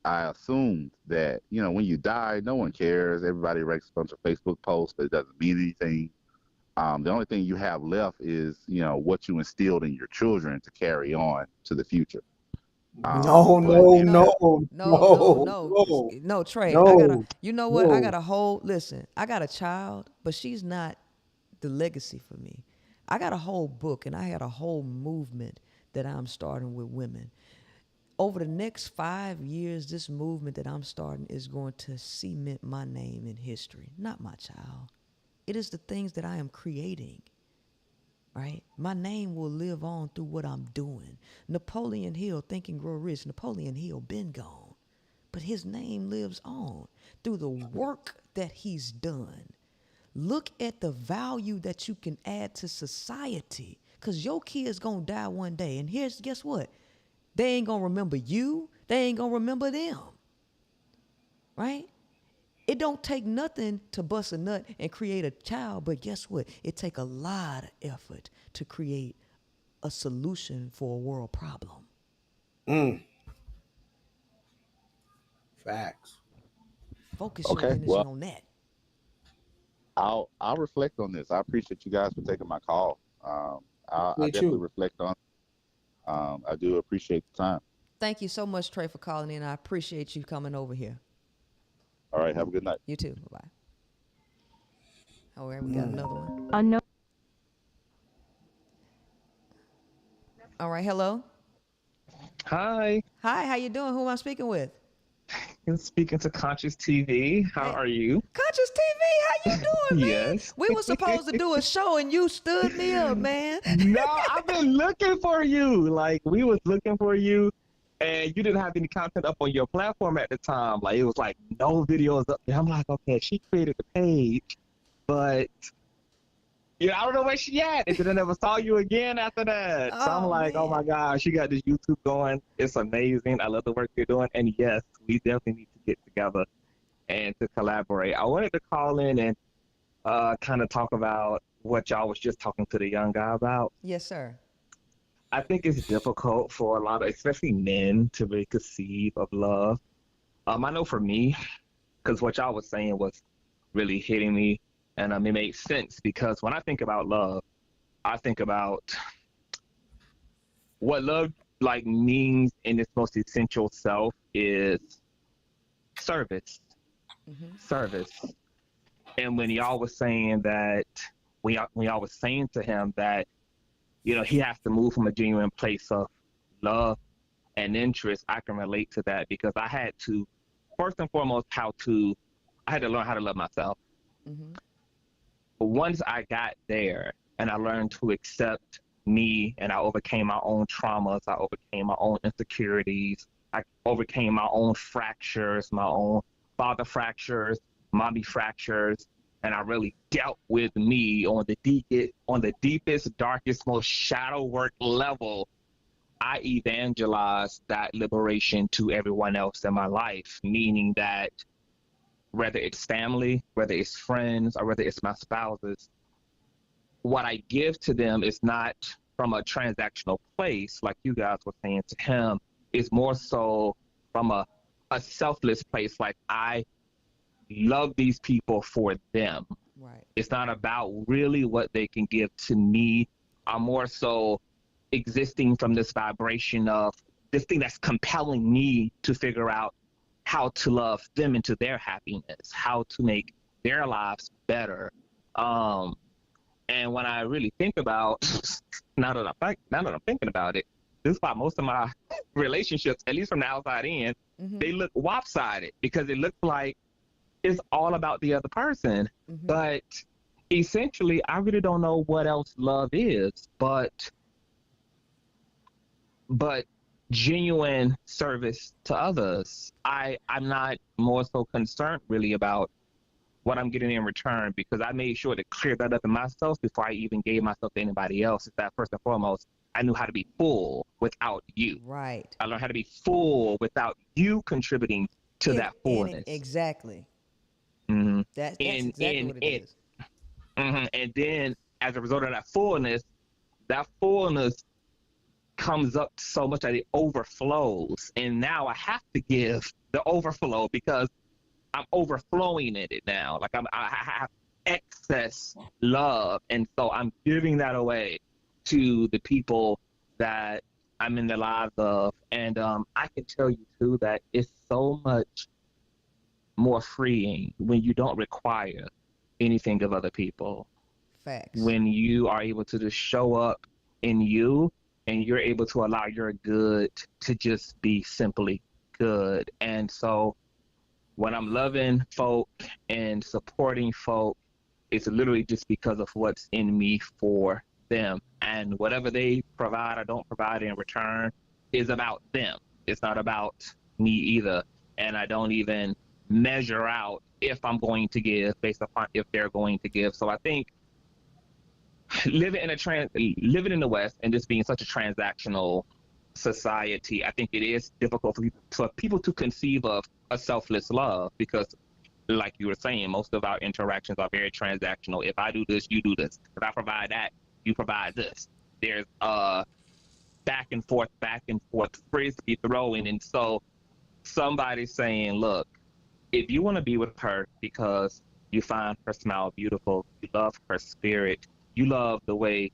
I assumed that when you die, no one cares. Everybody writes a bunch of Facebook posts, but it doesn't mean anything. The only thing you have left is what you instilled in your children to carry on to the future. No, But No, no, in that, no, no, no, no, no, no, no, no, Trey. I got a. no, You know what? I got no. a whole. Listen, I got a child, but she's not the legacy for me. I got a whole book, and I had a whole movement that I'm starting with women. Over the next 5 years, this movement that I'm starting is going to cement my name in history, not my child. It is the things that I am creating, right? My name will live on through what I'm doing. Napoleon Hill, Think and Grow Rich, Napoleon Hill been gone, but his name lives on through the work that he's done. Look at the value that you can add to society, because your kids gonna die one day, and here's guess what? They ain't gonna remember you. They ain't gonna remember them, right? It don't take nothing to bust a nut and create a child, but guess what? It take a lot of effort to create a solution for a world problem. Mm, facts. Focus your okay, energy well, on that. I'll reflect on this. I appreciate you guys for taking my call. I Appreciate definitely you. reflect on. I do appreciate the time. Thank you so much, Trey, for calling in. I appreciate you coming over here. All right, have a good night. You too. Bye bye. All right, we got Mm. another one. All right, hello. Hi, Hi, how you doing? Who am I speaking with? I'm speaking to Conscious TV. How Hey, are you? Conscious TV, how you doing, man? Yes. We were supposed to do a show and you stood me up, man. No, I've been looking for you. Like we was looking for you, and you didn't have any content up on your platform at the time. Like it was like no videos up there. I'm like, okay, she created the page, but I don't know where she at. And then I never saw you again after that. So I'm Oh like, oh man. my gosh, you got this YouTube going. It's amazing. I love the work you're doing. And yes, we definitely need to get together and to collaborate. I wanted to call in and kind of talk about what y'all was just talking to the young guy about. Yes, sir. I think it's difficult for a lot of, especially men, to really conceive of love. I know for me, because what y'all was saying was really hitting me, and it made sense because when I think about love, I think about what love like means in its most essential self is service, service. And when y'all was saying that, when y'all was saying to him that, he has to move from a genuine place of love and interest, I can relate to that because I had to, first and foremost, I had to learn how to love myself. But once I got there and I learned to accept me and I overcame my own traumas, I overcame my own insecurities, I overcame my own fractures, my own father fractures, mommy fractures, and I really dealt with me on the deepest, darkest, most shadow work level. I evangelized that liberation to everyone else in my life, meaning that whether it's family, whether it's friends, or whether it's my spouses, what I give to them is not from a transactional place, like you guys were saying to him. It's more so from a selfless place, like I love these people for them. Right. It's not about really what they can give to me. I'm more so existing from this vibration of this thing that's compelling me to figure out how to love them into their happiness, how to make their lives better. And when I really think about, now that I'm thinking about it, this is why most of my relationships, at least from the outside in, they look lopsided because it looks like it's all about the other person. But essentially, I really don't know what else love is, but genuine service to others. I'm not more so concerned really about what I'm getting in return because I made sure to clear that up in myself before I even gave myself to anybody else. Is that first and foremost, I knew how to be full without you. Right. I learned how to be full without you contributing to that fullness. Exactly. Hmm That's And exactly what it is. and then as a result of that fullness comes up so much that it overflows, and now I have to give the overflow because I'm overflowing in it now. Like I have excess love, and so I'm giving that away to the people that I'm in the lives of. And I can tell you too that it's so much more freeing when you don't require anything of other people. Facts. When you are able to just show up in you, and you're able to allow your good to just be simply good. And so when I'm loving folk and supporting folk, it's literally just because of what's in me for them. And whatever they provide or don't provide in return is about them. It's not about me either. And I don't even measure out if I'm going to give based upon if they're going to give. So I think living in the West and just being such a transactional society, I think it is difficult for people to conceive of a selfless love because, like you were saying, most of our interactions are very transactional. If I do this, you do this. If I provide that, you provide this. There's back and forth, frisbee throwing, and so somebody's saying, "Look, if you want to be with her because you find her smile beautiful, you love her spirit, you love the way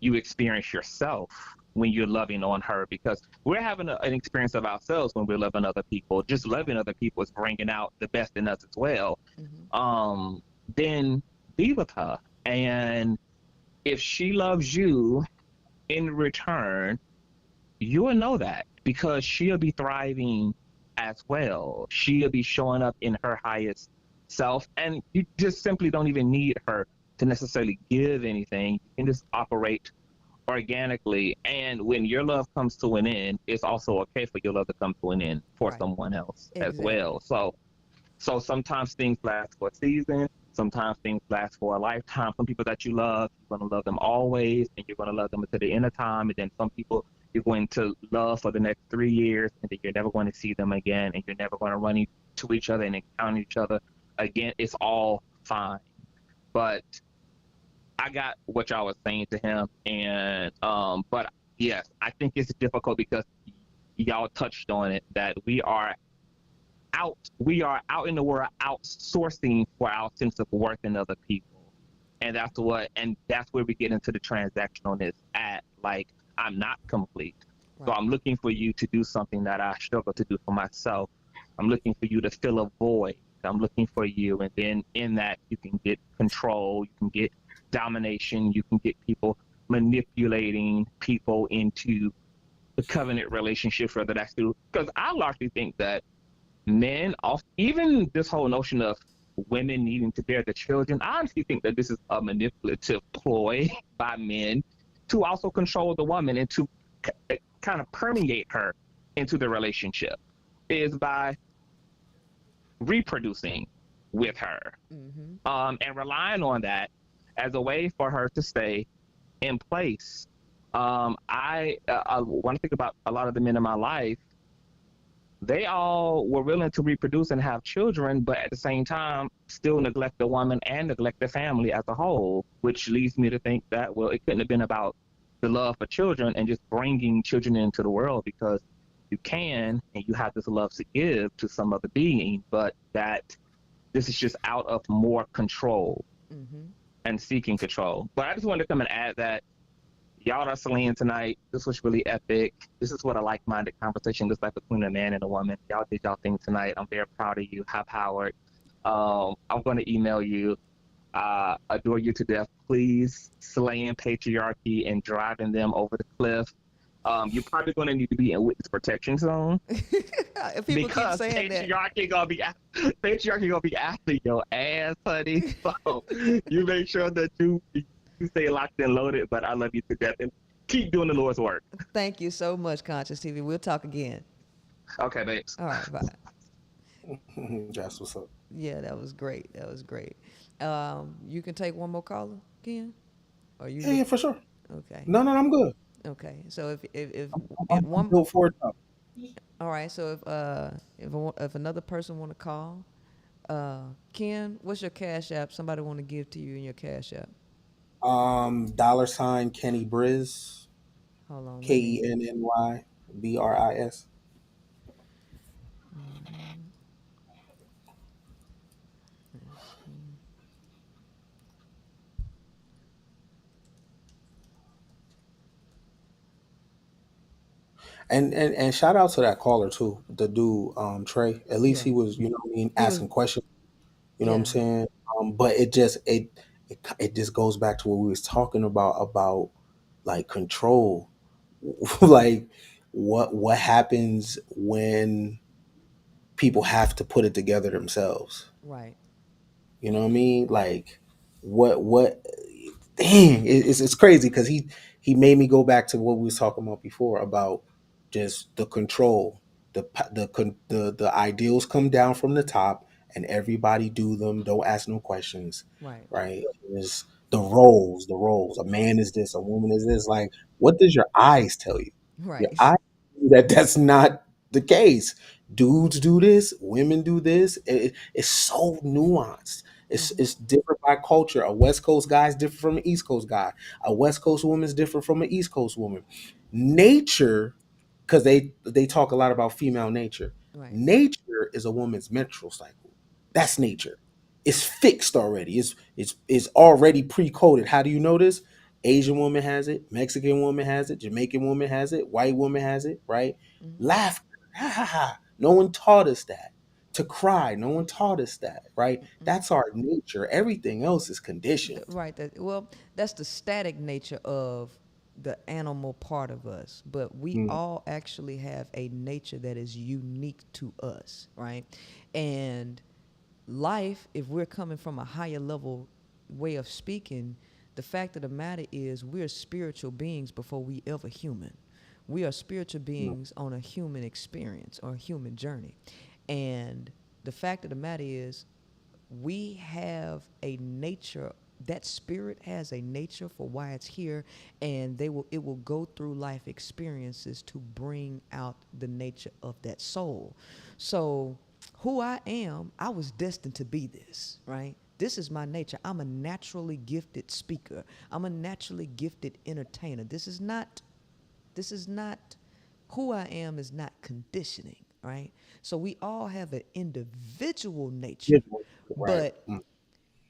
you experience yourself when you're loving on her, because we're having an experience of ourselves when we're loving other people. Just loving other people is bringing out the best in us as well. Then be with her. And if she loves you in return, you will know that because she'll be thriving as well. She'll be showing up in her highest self. And you just simply don't even need her to necessarily give anything. You can just operate organically. And when your love comes to an end, it's also okay for your love to come to an end for someone else as well. So sometimes things last for a season, sometimes things last for a lifetime. Some people that you love, you're going to love them always, and you're going to love them until the end of time. And then some people you're going to love for the next 3 years, and then you're never going to see them again, and you're never going to run into each other and encounter each other again. It's all fine. But I got what y'all was saying to him, and but yes, I think it's difficult because y'all touched on it that we are out in the world outsourcing for our sense of worth in other people, and that's where we get into the transactionalness at. Like, I'm not complete, so I'm looking for you to do something that I struggle to do for myself. I'm looking for you to fill a void. I'm looking for you, and then in that you can get control, you can get domination, you can get people manipulating people into the covenant relationship, whether that's through, because I largely think that men, even this whole notion of women needing to bear the children, I honestly think that this is a manipulative ploy by men to also control the woman and to kind of permeate her into the relationship, is by reproducing with her, and relying on that as a way for her to stay in place. When I think about a lot of the men in my life, they all were willing to reproduce and have children, but at the same time, still neglect the woman and neglect the family as a whole, which leads me to think that, well, it couldn't have been about the love for children and just bringing children into the world, because you can and you have this love to give to some other being, but that this is just out of more control and seeking control. But I just wanted to come and add that y'all are slaying tonight. This was really epic. This is what a like-minded conversation looks like between a man and a woman. Y'all did y'all thing tonight. I'm very proud of you. Have Howard. I'm going to email you. Adore you to death. Please slaying patriarchy and driving them over the cliff. You're probably going to need to be in witness protection zone. If people because keep saying patriarchy gonna be after your ass, honey. So you make sure that you stay locked and loaded. But I love you to death, and keep doing the Lord's work. Thank you so much, Conscious TV. We'll talk again. Okay, babes. All right, bye. That's what's up. Yeah, that was great. That was great. You can take one more caller, Ken? Or you? Yeah, for sure. Okay. No, I'm good. Okay, so if at I'm one, built for it. Though. all right, so if another person want to call, Ken, what's your cash app? Somebody want to give to you in your cash app. Dollar sign Kenny Briz, Hold on, let me. KENNY BRIS. Let's see. And shout out to that caller too, the dude, Trey. At least Yeah, he was, he was. asking questions. You know what I'm Yeah, saying? But it just goes back to what we was talking about like control. Like what happens when people have to put it together themselves? right. You know what I mean? Like what dang, it's crazy because he made me go back to what we was talking about before about just the control. The ideals come down from the top and everybody do them. Don't ask no questions, Right. right? It's the roles. A man is this, a woman is this. Like, what does your eyes tell you? Your Right. eyes tell you that that's not the case. Dudes do this, women do this. It's so nuanced. Mhm. It's different by culture. A West Coast guy is different from an East Coast guy. A West Coast woman is different from an East Coast woman. Nature, because they talk a lot about female nature. Right. Nature is a woman's menstrual cycle. That's nature. It's fixed already. It's already pre-coded. How do you know this? Asian woman has it, Mexican woman has it, Jamaican woman has it, white woman has it, right? Mhm. Laughter. Ha ha ha. No one taught us that. To cry, no one taught us that, right? Mhm. That's our nature. Everything else is conditioned. Right. Well, that's the static nature of the animal part of us, but we Mm, all actually have a nature that is unique to us, right? And life, if we're coming from a higher level way of speaking, the fact of the matter is we're spiritual beings before we ever human. We are spiritual mm, beings on a human experience or a human journey. And the fact of the matter is we have a nature, that spirit has a nature for why it's here, and it will go through life experiences to bring out the nature of that soul. So who I am, I was destined to be this, right? This is my nature. I'm a naturally gifted speaker. I'm a naturally gifted entertainer. This is not who I am is not conditioning, right? So we all have an individual nature, visual, right.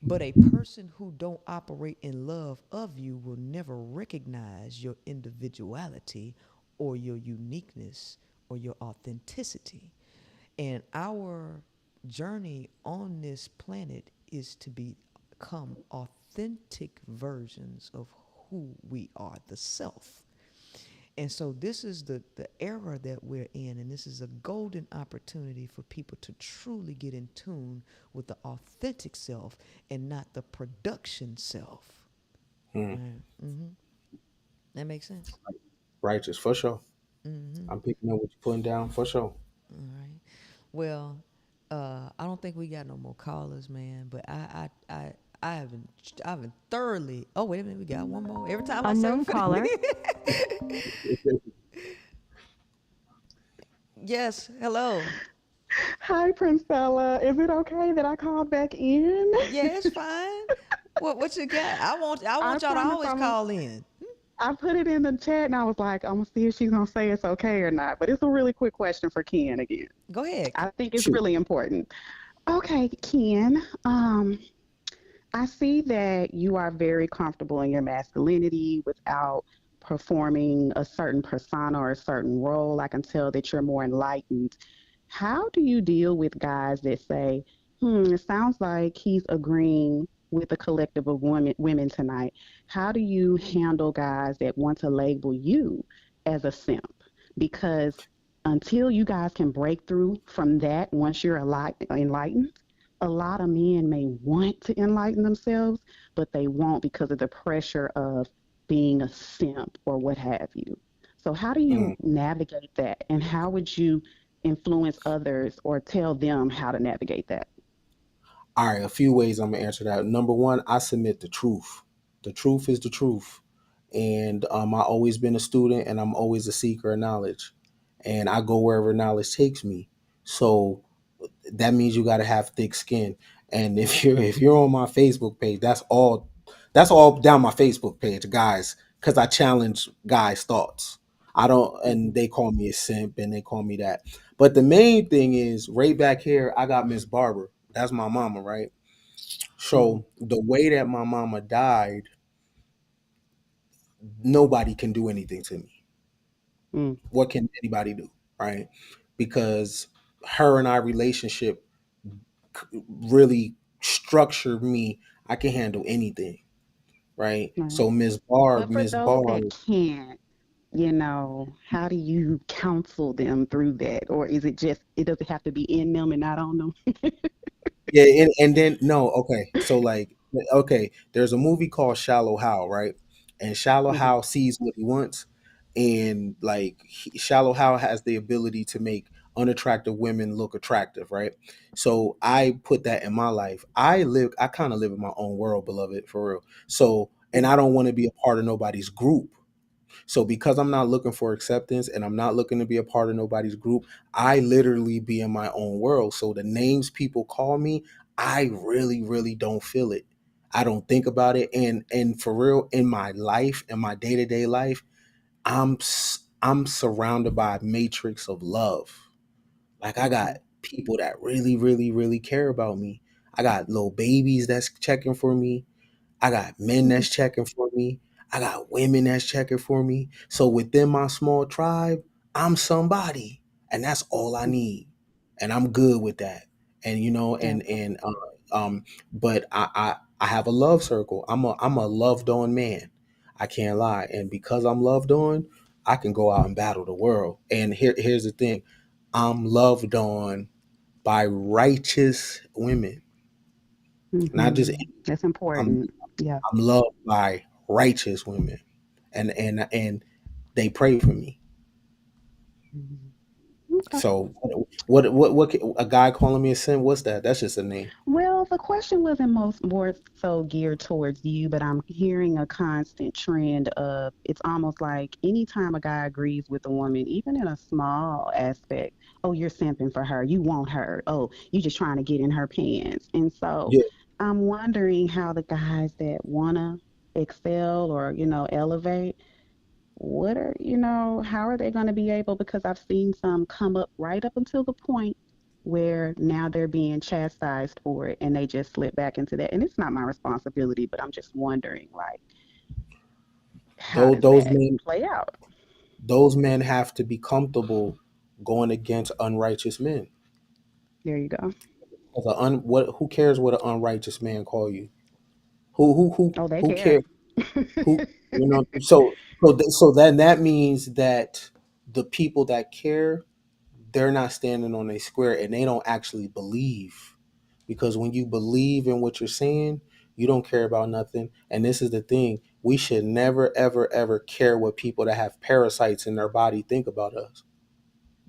but a person who don't operate in love of you will never recognize your individuality or your uniqueness or your authenticity. And our journey on this planet is to become authentic versions of who we are, the self. And so this is the era that we're in, and this is a golden opportunity for people to truly get in tune with the authentic self and not the production self. Mm, Right. That makes sense. righteous, for sure. Mm-hmm. I'm picking up what you're putting down, for sure. All right. Well, I don't think we got no more callers, man. But I haven't thoroughly. Oh wait a minute, we got one more. Every time I say Unknown caller. yes, hello. Hi, Princella. Is it okay that I called back in? Yeah, it's fine. What you got? I I want y'all to promise always I'm. call in. I put it in the chat and I was like, I'm gonna see if she's gonna say it's okay or not. But it's a really quick question for Ken again. Go ahead. I think it's Shoot. really important. Okay, Ken. I see that you are very comfortable in your masculinity without performing a certain persona or a certain role. I can tell that you're more enlightened. How do you deal with guys that say, it sounds like he's agreeing with a collective of women tonight? How do you handle guys that want to label you as a simp? Because until you guys can break through from that, once you're enlightened, a lot of men may want to enlighten themselves, but they won't because of the pressure of being a simp or what have you. So, how do you Mm. navigate that? And how would you influence others or tell them how to navigate that? All right, a few ways I'm gonna answer that. Number one, I submit the truth. The truth is the truth. and I always been a student, and I'm always a seeker of knowledge, and I go wherever knowledge takes me. So that means you got to have thick skin. And if you're on my Facebook page, that's all down my Facebook page, guys, because I challenge guys' thoughts. I don't, and Hmm. they call me a simp and they call me that. But the main thing is, right back here, I got Miss Barber. That's my mama, right? Hmm. So the way that my mama died, nobody can do anything to me. Mm. What can anybody do, right? Because her and I relationship really structured me. I can handle anything, right? Right. So But for Miss those Barb, that can't, how do you counsel them through that? Or is it just, it doesn't have to be in them and not on them? yeah, and then no, okay. So like, okay, there's a movie called Shallow Hal, right? And Shallow Hmm. Hal sees what he wants, and like Shallow Hal has the ability to make unattractive women look attractive, right? So I put that in my life. I kind of live in my own world, beloved, for real. So, and I don't want to be a part of nobody's group. So because I'm not looking for acceptance and I'm not looking to be a part of nobody's group, I literally be in my own world. So the names people call me, I really, really don't feel it. I don't think about it. And for real, in my life, in my day-to-day life, I'm surrounded by a matrix of love. Like I got Hmm. people that really, really, really care about me. I got little babies that's checking for me. I got men that's checking for me. I got women that's checking for me. So within my small tribe, I'm somebody, and that's all I Hmm. need, and I'm good with that. And Okay. um, but I have a love circle. I'm a loved on man. I can't lie, and because I'm loved on, I can go out and battle the world. And here's the thing: I'm loved on by righteous women, not just That's I'm important. Yeah. I'm loved by righteous women, and they pray for me. Mhm. Okay. So what a guy calling me a sin? What's that? That's just a name. Well, the question wasn't most more so geared towards you, but I'm hearing a constant trend of it's almost like anytime a guy agrees with a woman, even in a small aspect, oh, you're simping for her, you want her, oh, you just trying to get in her pants. And so Yeah, I'm wondering how the guys that wanna excel or, elevate, how are they going to be able, because I've seen some come up right up until the point where now they're being chastised for it and they just slip back into that. And it's not my responsibility, but I'm just wondering, like, how does those that men play out? those men have to be comfortable going against unrighteous men. There you go. 'Cause what who cares what an unrighteous man call you? Oh, they Who cares? care. Who so then that means that the people that care, they're not standing on a square and they don't actually believe. Because when you believe in what you're saying, you don't care about nothing. And this is the thing: we should never, ever, ever care what people that have parasites in their body think about us.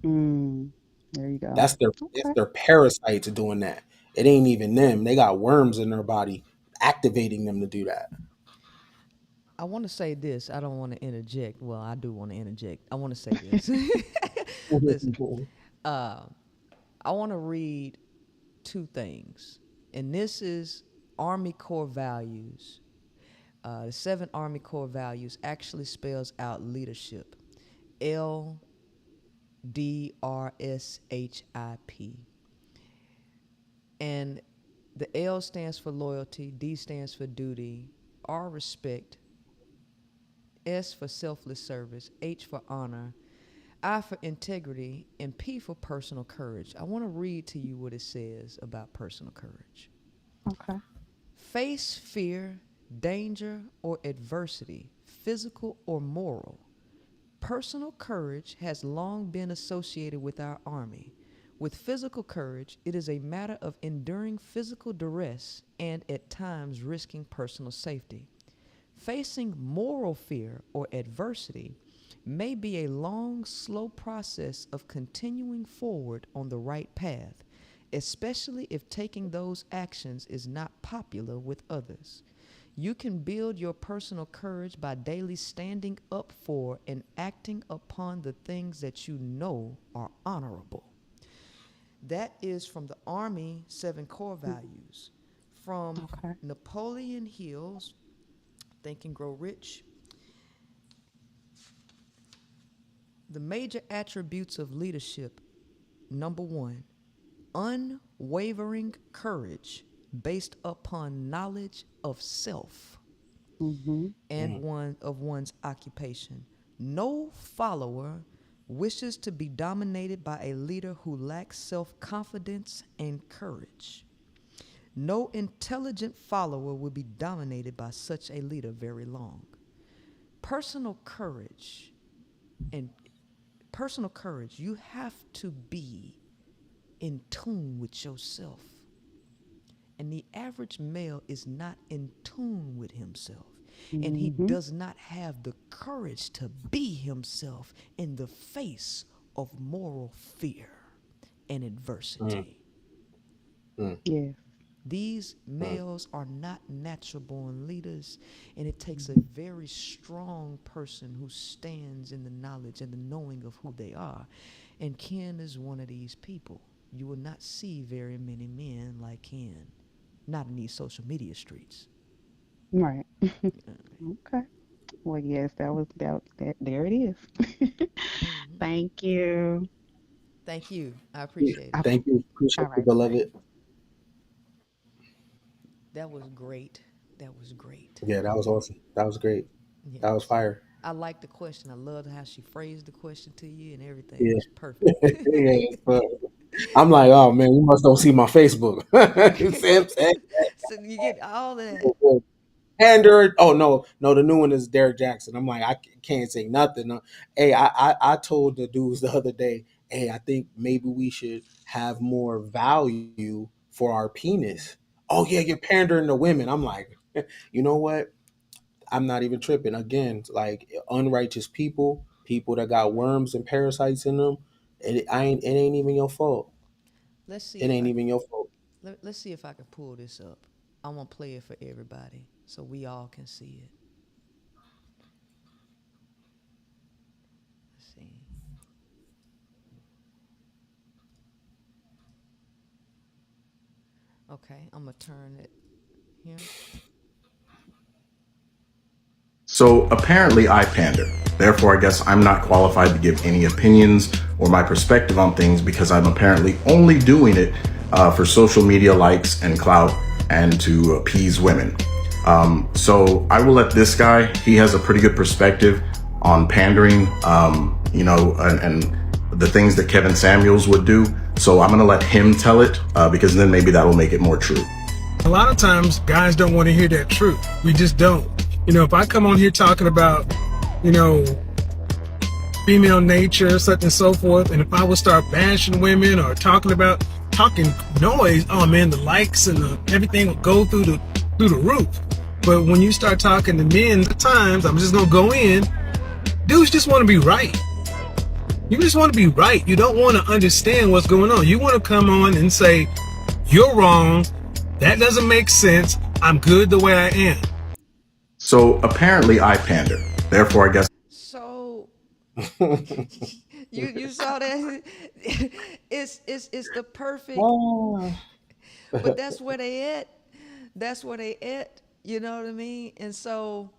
Mm, there you go. That's Okay. their parasites doing that. It ain't even them. They got worms in their body activating them to do that. I want to say this. I don't want to interject. Well, I do want to interject. I want to say this. Listen, uh, I want to read two things, and this is Army Core Values. The 7 Army Core Values actually spells out leadership. LDRSHIP. And the L stands for loyalty, D stands for duty, R respect, S for selfless service, H for honor, I for integrity, and P for personal courage. I want to read to you what it says about personal courage. Okay. Face fear, danger, or adversity, physical or moral. Personal courage has long been associated with our Army. With physical courage, it is a matter of enduring physical duress and at times risking personal safety. Facing moral fear or adversity may be a long, slow process of continuing forward on the right path, especially if taking those actions is not popular with others. You can build your personal courage by daily standing up for and acting upon the things that you know are honorable. That is from the Army 7 Core Values. From Okay. Napoleon Hill's Think and Grow Rich, the major attributes of leadership: number one, unwavering courage based upon knowledge of self Mm-hmm. and one of one's occupation. No follower wishes to be dominated by a leader who lacks self-confidence and courage. No intelligent follower will be dominated by such a leader very long. Personal courage and personal courage, you have to be in tune with yourself. And the average male is not in tune with himself. And he Mm-hmm. does not have the courage to be himself in the face of moral fear and Mm, adversity. mm, Yes. These mm, males are not natural born leaders, and it takes a very strong person who stands in the knowledge and the knowing of who they are. And Ken is one of these people. You will not see very many men like Ken, not in these social media streets. Right. Okay. Well, yes, that was that. There it is. Thank you. Thank you. I yeah. appreciate it. Okay. Thank you. Appreciate All you, right. Bye bye. beloved. That was great. That was great. Yeah, that was awesome. That was great. That was Yes. fire. I like the question. I loved how she phrased the question to you, and everything Yeah. was perfect. Yeah. But I'm like, oh man, you must don't see my Facebook. Sam said, So you get all that. Pander. Oh no, no, the new one is Derek Jackson. I'm like, can't say nothing. Hey, I told the dudes the other day, hey, I think maybe we should have more value for our penis. Oh yeah, you're pandering to women. I'm like, you know what? I'm not even tripping. Again, like unrighteous people, people that got worms and parasites in them. It ain't even your fault. Let's see It if ain't I even your fault. let's see if I can pull this up. I'm gonna play it for everybody so we all can see it. Let's see. Okay, I'm gonna turn it here. So apparently I pander. Therefore, I guess I'm not qualified to give any opinions or my perspective on things because I'm apparently only doing it for social media likes and clout and to appease women. So I will let this guy, he has a pretty good perspective on pandering, and the things that Kevin Samuels would do. So I'm going to let him tell it because then maybe that'll make it more true. A lot of times guys don't want to hear that truth. We just don't. If I come on here talking about, you know, female nature, such and so forth, and if I would start bashing women or talking noise, oh man, the likes and everything will go through the roof. But when you start talking to men, at times I'm just gonna go in. Dudes just want to be right. You just want to be right. You don't want to understand what's going on. You want to come on and say, you're wrong. That doesn't make sense. I'm good the way I am. So apparently I pander. Therefore, I guess So you saw that. It's the perfect. Ah. But that's where they at. That's where they at. You know what I mean? And so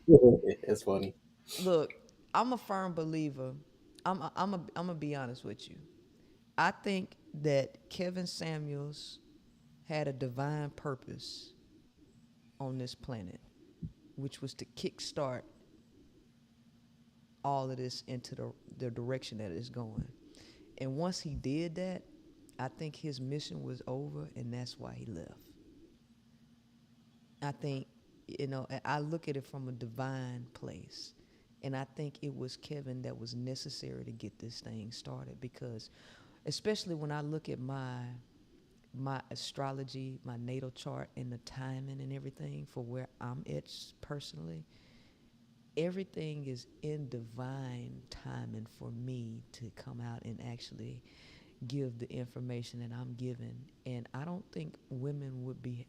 It's funny. look, I'm a firm believer. I'm gonna be honest with you. I think that Kevin Samuels had a divine purpose on this planet, which was to kickstart all of this into the direction that it's going. And once he did that, I think his mission was over, and that's why he left. I think, I look at it from a divine place. And I think it was Kevin that was necessary to get this thing started because, especially when I look at my astrology, my natal chart, and the timing and everything for where I'm at personally, everything is in divine timing for me to come out and actually give the information that I'm giving, and I don't think women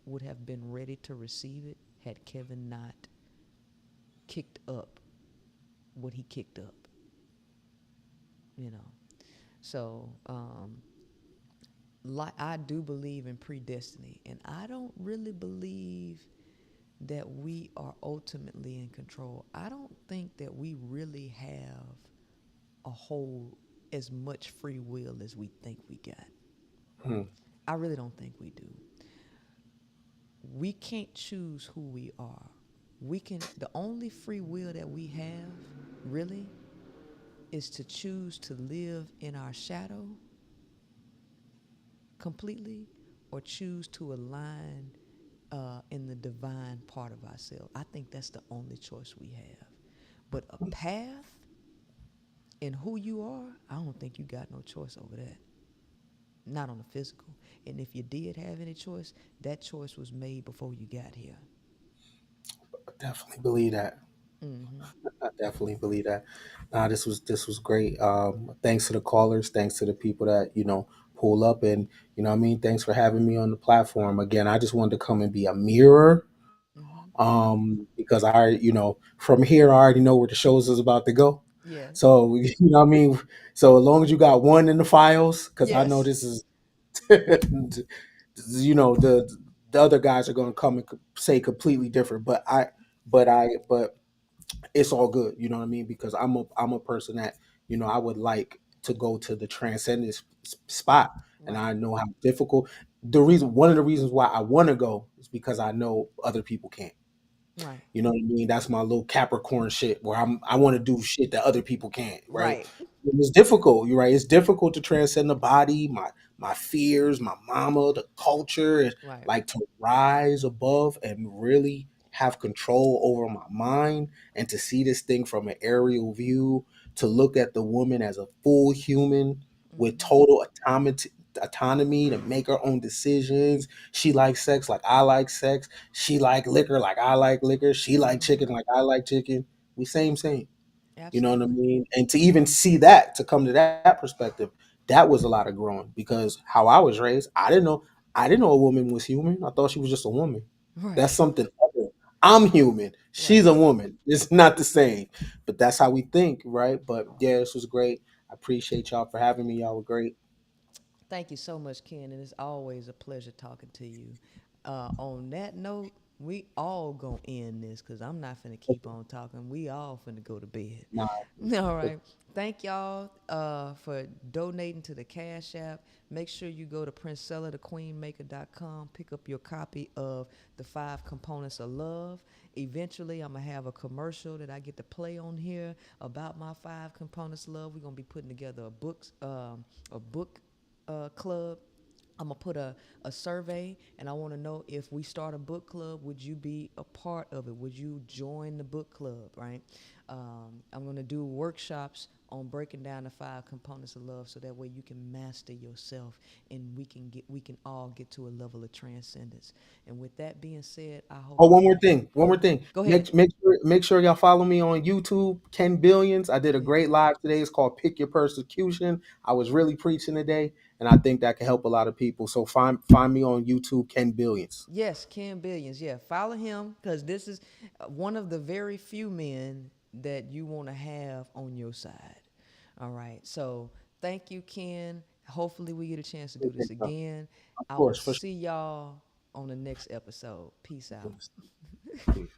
would have been ready to receive it had Kevin not kicked up what he kicked up, you know. So, like I do believe in predestiny, and I don't really believe that we are ultimately in control. I don't think that we really have a whole as much free will as we think we got. Hmm. I really don't think we do. We can't choose who we are. The only free will that we have really is to choose to live in our shadow completely, or choose to align in the divine part of ourselves. I think that's the only choice we have. But a path in who you are, I don't think you got no choice over that. Not on the physical. And if you did have any choice, that choice was made before you got here. I definitely believe that. Mm-hmm. I definitely believe that. This was great. Thanks to the callers. Thanks to the people that pull up, and what I mean. Thanks for having me on the platform again. I just wanted to come and be a mirror, Mm-hmm. because from here I already know where the shows is about to go. Yes. So what I mean. So as long as you got one in the files, because I know Yes. this is, the other guys are going to come and say completely different. But it's all good. You know what I mean? Because I'm a person that I would like to go to the transcendent spot, and Right. I know how difficult. One of the reasons why I want to go is because I know other people can't. Right. You know what I mean? That's my little Capricorn shit where I want to do shit that other people can't, right? Right. And it's difficult, you're right. It's difficult to transcend the body, my fears, my mama, the culture, and Right. like to rise above and really have control over my mind and to see this thing from an aerial view, to look at the woman as a full human with Mm-hmm. total autonomy to make her own decisions. She likes sex like I like sex. She like liquor like I like liquor. She like Mm-hmm. chicken like I like chicken. We same. You know what I Absolutely. mean? And to even see that, to come to that perspective, that was a lot of growing, because how I was raised, I didn't know a woman was human. I thought she was just a woman. That's Right. something other. I'm human. She's Right. a woman. It's not the same. But that's how we think, right? But yeah, this was great. I appreciate y'all for having me. Y'all were great. Thank you so much, Ken, and it's always a pleasure talking to you. On that note, we all gonna end this because I'm not finna keep on talking. We all finna go to bed. Nah, All right. Thank y'all for donating to the Cash App. Make sure you go to princellathequeenmaker.com. Pick up your copy of The Five Components of Love. Eventually, I'm going to have a commercial that I get to play on here about my five components of love. We're going to be putting together a book club. I'm gonna put a survey, and I want to know, if we start a book club, would you be a part of it? Would you join the book club? Right. I'm gonna do workshops on breaking down the five components of love, so that way you can master yourself, and we can all get to a level of transcendence. And with that being said, I hope Oh, you one more have. thing. One more Oh, thing. go ahead. Make sure y'all follow me on YouTube, Ken Billions. I did a Yes. great live today. It's called Pick Your Persecution. I was really preaching today, and I think that can help a lot of people. So find me on YouTube, Ken Billions. Yes, Ken Billions. Yeah, follow him, because this is one of the very few men that you want to have on your side. All right. So thank you, Ken. Hopefully, we get a chance to do this Of again. I will course, for see y'all on the next episode. Peace out. sure.